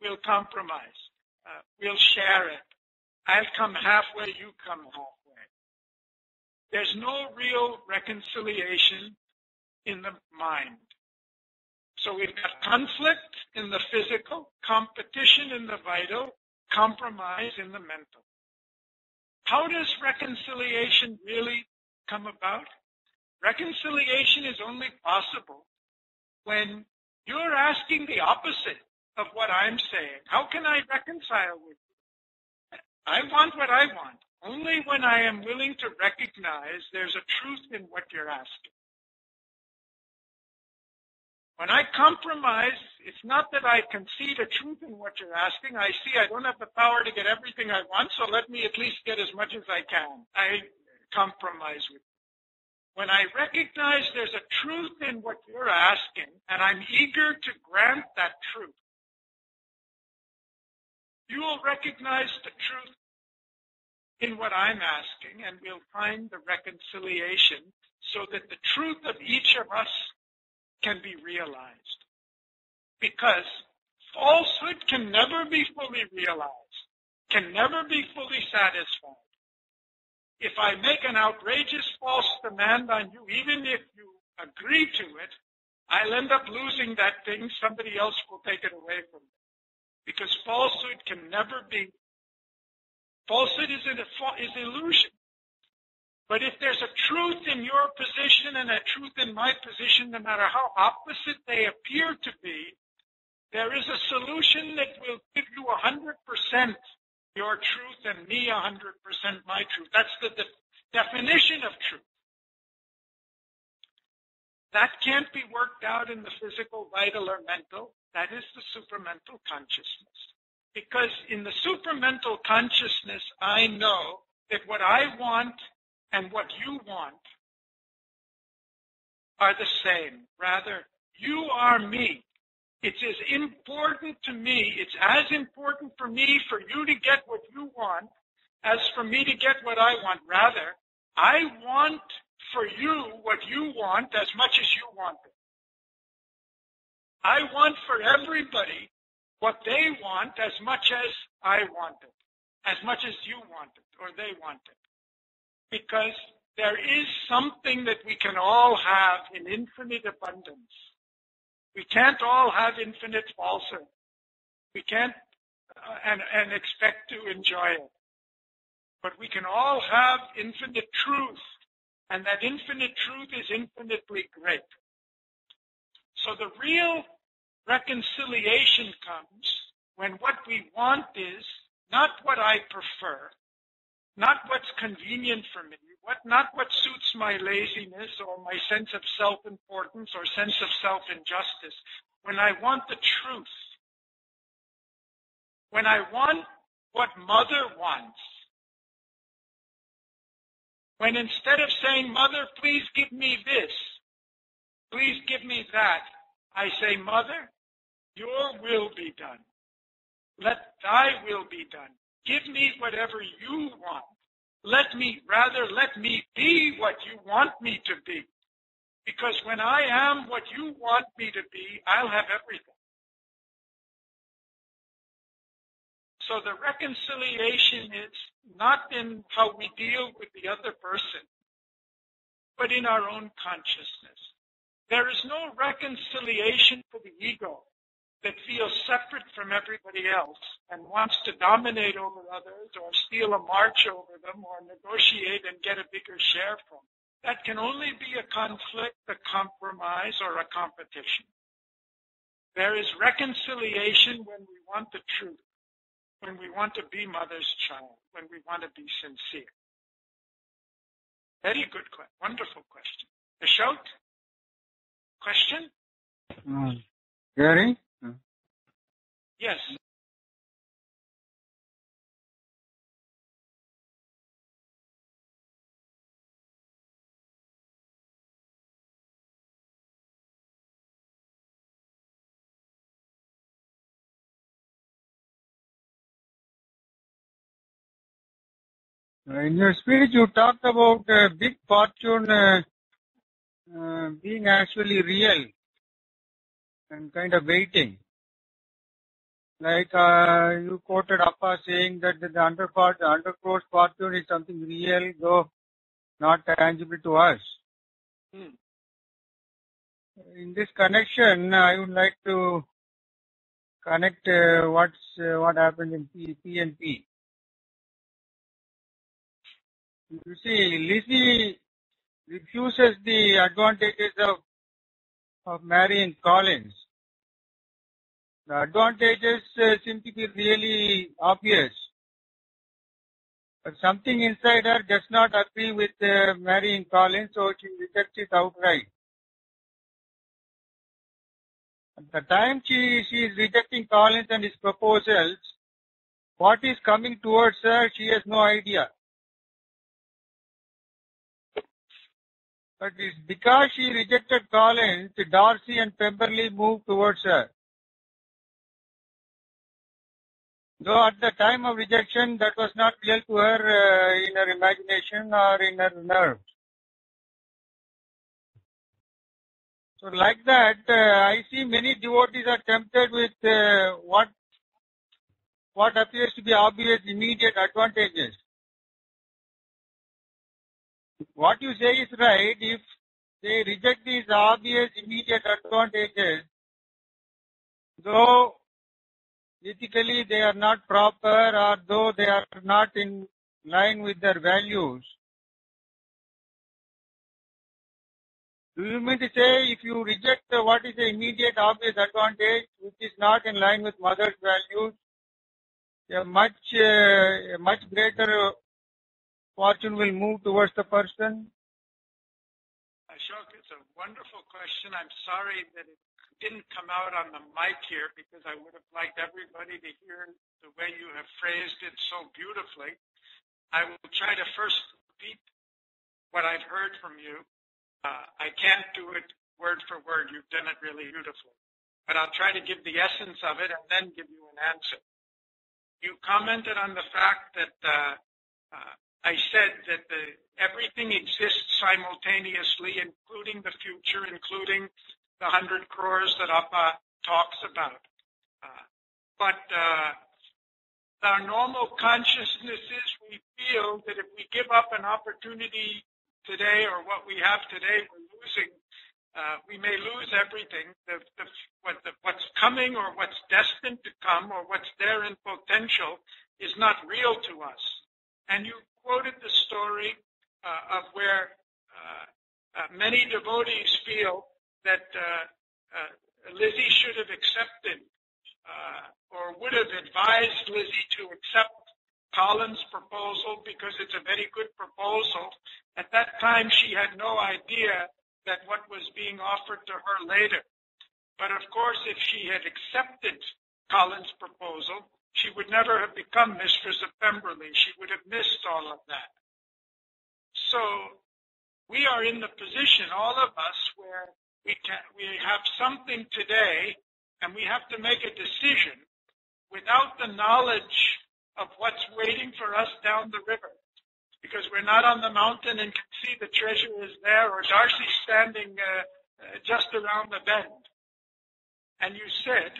We'll compromise. We'll share it. I'll come halfway, you come halfway. There's no real reconciliation in the mind. So we've got conflict in the physical, competition in the vital, compromise in the mental. How does reconciliation really come about? Reconciliation is only possible when you're asking the opposite of what I'm saying. How can I reconcile with you? I want what I want. Only when I am willing to recognize there's a truth in what you're asking. When I compromise, it's not that I concede a truth in what you're asking. I see I don't have the power to get everything I want, so let me at least get as much as I can. I compromise with you. When I recognize there's a truth in what you're asking, and I'm eager to grant that truth, you will recognize the truth in what I'm asking, and we'll find the reconciliation so that the truth of each of us can be realized. Because falsehood can never be fully realized, can never be fully satisfied. If I make an outrageous false demand on you, even if you agree to it, I'll end up losing that thing. Somebody else will take it away from me. Because falsehood can never be. Falsehood is illusion. But if there's a truth in your position and a truth in my position, no matter how opposite they appear to be, there is a solution that will give you 100% your truth and me 100% my truth. That's the definition of truth. That can't be worked out in the physical, vital, or mental. That is the supramental consciousness. Because in the supramental consciousness, I know that what I want and what you want are the same. Rather, you are me. It's as important to me, it's as important for me for you to get what you want as for me to get what I want. Rather, I want for you what you want as much as you want it. I want for everybody what they want as much as I want it, as much as you want it or they want it. Because there is something that we can all have in infinite abundance. We can't all have infinite falsehood. We can't and expect to enjoy it. But we can all have infinite truth, and that infinite truth is infinitely great. So the real reconciliation comes when what we want is not what I prefer, not what's convenient for me, not what suits my laziness or my sense of self-importance or sense of self-injustice. When I want the truth, when I want what Mother wants, when instead of saying, Mother, please give me this, please give me that, I say, Mother, your will be done. Let thy will be done. Give me whatever you want. Let me be what you want me to be. Because when I am what you want me to be, I'll have everything. So the reconciliation is not in how we deal with the other person, but in our own consciousness. There is no reconciliation for the ego that feels separate from everybody else and wants to dominate over others or steal a march over them or negotiate and get a bigger share from. That can only be a conflict, a compromise, or a competition. There is reconciliation when we want the truth, when we want to be Mother's child, when we want to be sincere. Very good question. Wonderful question. Ashok? Question? Garry? Yes. In your speech, you talked about big fortune being actually real. and kind of waiting. Like you quoted Appa saying that the undergrowth fortune is something real, though not tangible to us. In this connection, I would like to connect what happened in P&P. You see, Lizzie refuses the advantages of marrying Collins. The advantages seem to be really obvious, but something inside her does not agree with marrying Collins, so she rejects it outright. At the time she is rejecting Collins and his proposals, what is coming towards her, she has no idea. But it's because she rejected Collins, Darcy and Pemberley moved towards her. Though at the time of rejection, that was not real to her in her imagination or in her nerves. So like that, I see many devotees are tempted with what appears to be obvious immediate advantages. What you say is right. If they reject these obvious immediate advantages, though ethically they are not proper or though they are not in line with their values, do you mean to say if you reject what is the immediate obvious advantage which is not in line with mother's values, a much greater fortune will move towards the person? Ashok, it's a wonderful question. I'm sorry that it didn't come out on the mic here because I would have liked everybody to hear the way you have phrased it so beautifully. I will try to first repeat what I've heard from you. I can't do it word for word. You've done it really beautifully. But I'll try to give the essence of it and then give you an answer. You commented on the fact that I said that everything exists simultaneously, including the future, including the 100 crores that Appa talks about. But our normal consciousness is we feel that if we give up an opportunity today or what we have today, we're losing. We may lose everything. What's coming or what's destined to come or what's there in potential is not real to us. And you quoted the story of where many devotees feel that Lizzie should have accepted or would have advised Lizzie to accept Collins' proposal because it's a very good proposal. At that time, she had no idea that what was being offered to her later. But of course, if she had accepted Collins' proposal, she would never have become Mistress of Pemberley. She would have missed all of that. So we are in the position, all of us, where we have something today and we have to make a decision without the knowledge of what's waiting for us down the river. Because we're not on the mountain and can see the treasure is there, or Darcy's standing just around the bend. And you said,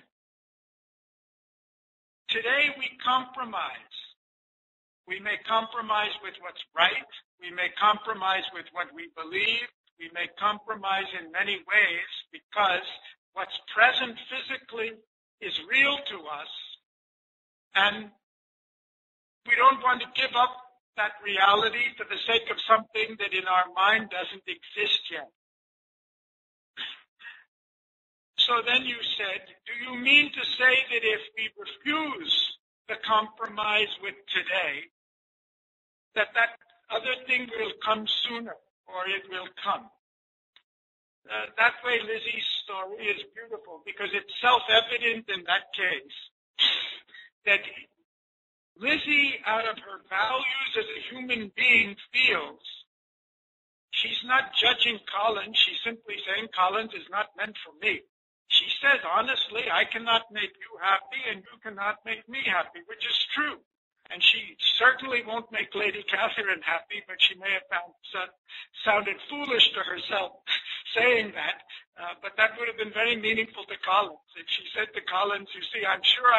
today we compromise. We may compromise with what's right. We may compromise with what we believe. We may compromise in many ways because what's present physically is real to us. And we don't want to give up that reality for the sake of something that in our mind doesn't exist yet. So then you said, do you mean to say that if we refuse the compromise with today, that other thing will come sooner, or it will come? That way Lizzie's story is beautiful because it's self-evident in that case that Lizzie, out of her values as a human being, feels she's not judging Collins. She's simply saying Collins is not meant for me. She says, honestly, I cannot make you happy and you cannot make me happy, which is true. And she certainly won't make Lady Catherine happy, but she may have sounded foolish to herself saying that. But that would have been very meaningful to Collins. If she said to Collins, you see, I'm sure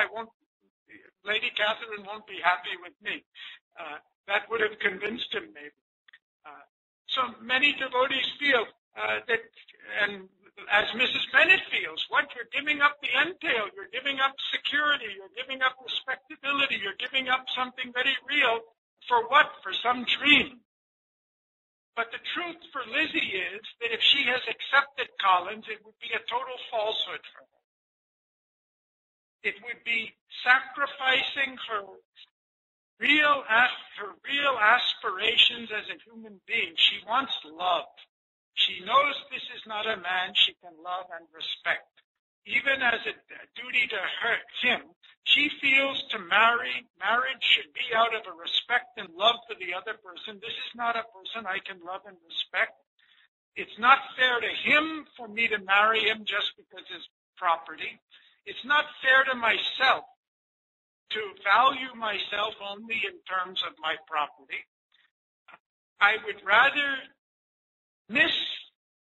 Lady Catherine won't be happy with me. That would have convinced him, maybe. So many devotees feel that, and as Mrs. Bennett feels, what you're giving up the entail, you're giving up security, you're giving up respectability, you're giving up something very real. For what? For some dream. But the truth for Lizzie is that if she has accepted Collins, it would be a total falsehood for her. It would be sacrificing her real aspirations as a human being. She wants love. She knows this is not a man she can love and respect. Even as a duty to him, she feels to marriage should be out of a respect and love for the other person. This is not a person I can love and respect. It's not fair to him for me to marry him just because his property. It's not fair to myself to value myself only in terms of my property. I would rather miss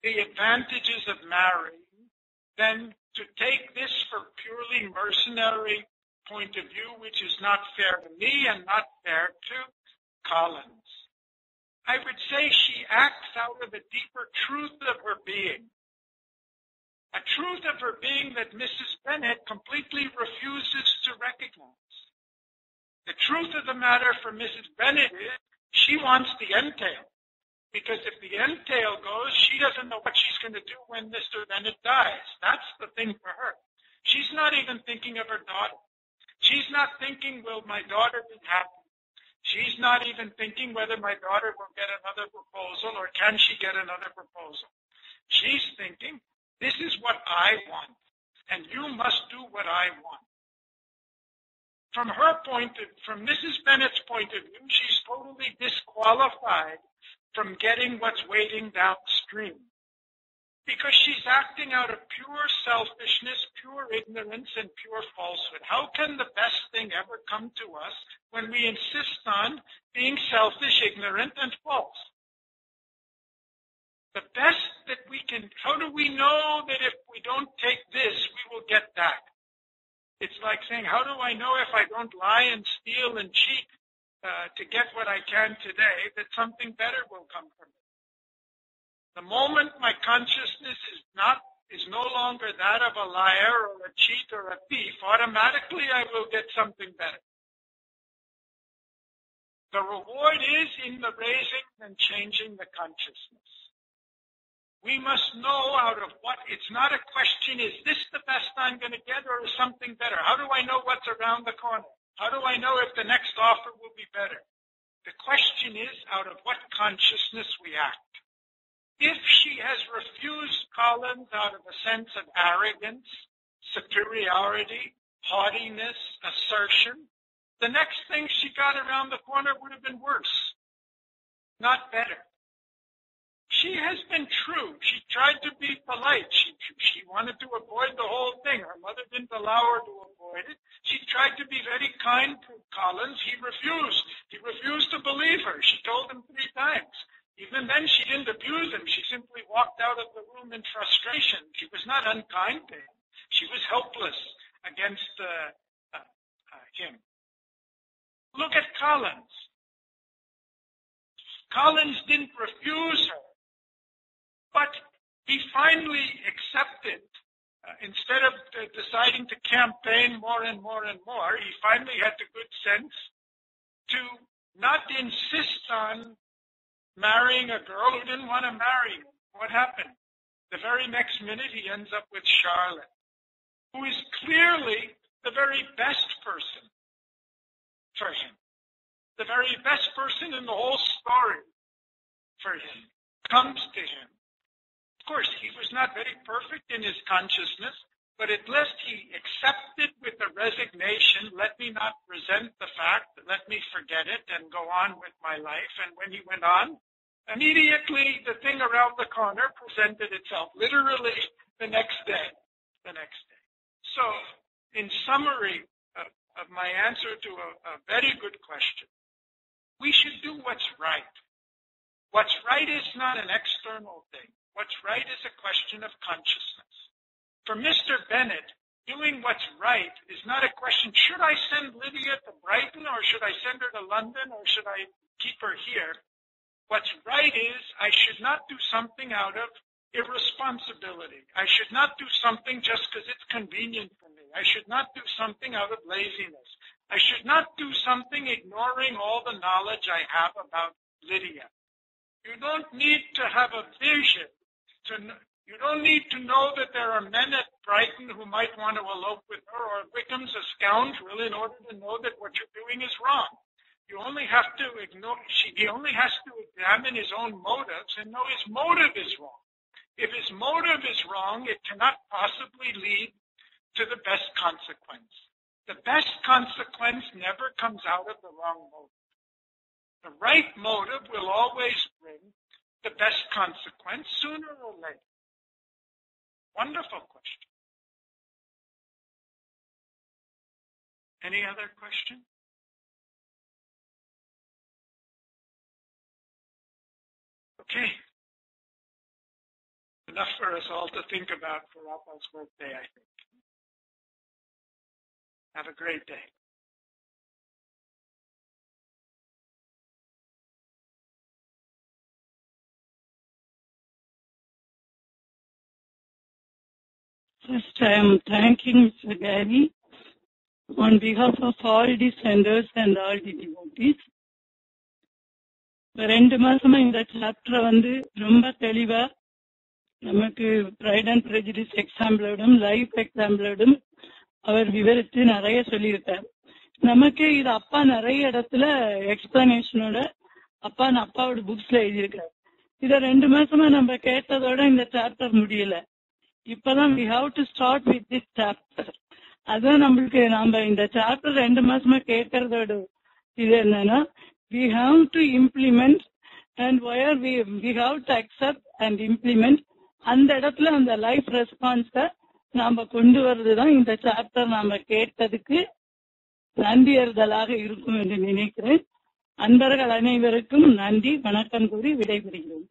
the advantages of marrying than to take this for purely mercenary point of view, which is not fair to me and not fair to Collins. I would say she acts out of a deeper truth of her being. A truth of her being that Mrs. Bennett completely refuses to recognize. The truth of the matter for Mrs. Bennett is she wants the entail. Because if the entail goes, she doesn't know what she's going to do when Mr. Bennett dies. That's the thing for her. She's not even thinking of her daughter. She's not thinking, will my daughter be happy? She's not even thinking whether my daughter will get another proposal or can she get another proposal. She's thinking, this is what I want, and you must do what I want. From Mrs. Bennett's point of view, she's totally disqualified from getting what's waiting downstream. Because she's acting out of pure selfishness, pure ignorance, and pure falsehood. How can the best thing ever come to us when we insist on being selfish, ignorant, and false? The best that we can, how do we know that if we don't take this, we will get that? It's like saying, how do I know if I don't lie and steal and cheat to get what I can today, that something better will come from it? The moment my consciousness is no longer that of a liar or a cheat or a thief, automatically I will get something better. The reward is in the raising and changing the consciousness. We must know out of what, it's not a question, is this the best I'm going to get or is something better? How do I know what's around the corner? How do I know if the next offer will be better? The question is out of what consciousness we act. If she has refused Collins out of a sense of arrogance, superiority, haughtiness, assertion, the next thing she got around the corner would have been worse, not better. She has been true. She tried to be polite. She wanted to avoid the whole thing. Her mother didn't allow her to avoid it. She tried to be very kind to Collins. He refused. He refused to believe her. She told him 3 times. Even then, she didn't abuse him. She simply walked out of the room in frustration. She was not unkind to him. She was helpless against him. Look at Collins. Collins didn't refuse her. But he finally accepted, instead of deciding to campaign more and more and more, he finally had the good sense to not insist on marrying a girl who didn't want to marry him. What happened? The very next minute he ends up with Charlotte, who is clearly the very best person for him. The very best person in the whole story for him comes to him. Of course, he was not very perfect in his consciousness, but at least he accepted with a resignation, let me not resent the fact, let me forget it and go on with my life. And when he went on, immediately the thing around the corner presented itself, literally the next day. So, in summary of my answer to a very good question, we should do what's right. What's right is not an external thing. What's right is a question of consciousness. For Mr. Bennett, doing what's right is not a question, should I send Lydia to Brighton, or should I send her to London, or should I keep her here? What's right is I should not do something out of irresponsibility. I should not do something just because it's convenient for me. I should not do something out of laziness. I should not do something ignoring all the knowledge I have about Lydia. You don't need to have a vision. You don't need to know that there are men at Brighton who might want to elope with her, or Wickham's a scoundrel, in order to know that what you're doing is wrong. You only have to he only has to examine his own motives and know his motive is wrong. If his motive is wrong, it cannot possibly lead to the best consequence. The best consequence never comes out of the wrong motive. The right motive will always bring the best consequence sooner or later. Wonderful question. Any other question? Okay. Enough for us all to think about for Appa's birthday, I think. Have a great day. First, I am thanking Mr. Garry on behalf of all the senders and all the devotees. 2 மாசமா இந்த chapter ரொம்ப தெளிவா நமக்கு fried and prejudice எக்ஸாம்பிளோடும் life எக்ஸாம்பிளோடும் அவர் விவரித்து நிறைய சொல்லியிருக்கார். நமக்கு இது அப்பா நிறைய இடத்துல எக்ஸ்பிளனேஷனோட அப்பாவோட புக்ஸ்ல எழுதியிருக்காரு. இத 2 மாசமா நம்ம கேட்டதோட இந்த சாப்டர் முடியல. இப்பதான் we have to start with this chapter. அதான் நம்மளுக்கு நாம இந்த சாப்டர் 2 மாசமா கேட்கறதோட இது என்னன்னா, we have to implement and where we have to accept and implement. அந்த இடத்துல அந்த லைஃப் ரெஸ்பான்ஸ நாம கொண்டு வர்றதுதான் இந்த சாப்டர் நாம கேட்டதுக்கு நன்றியறுதலாக இருக்கும் என்று நினைக்கிறேன். அன்பர்கள் அனைவருக்கும் நன்றி, வணக்கம் கூறி விடைபெறுகிறேன்.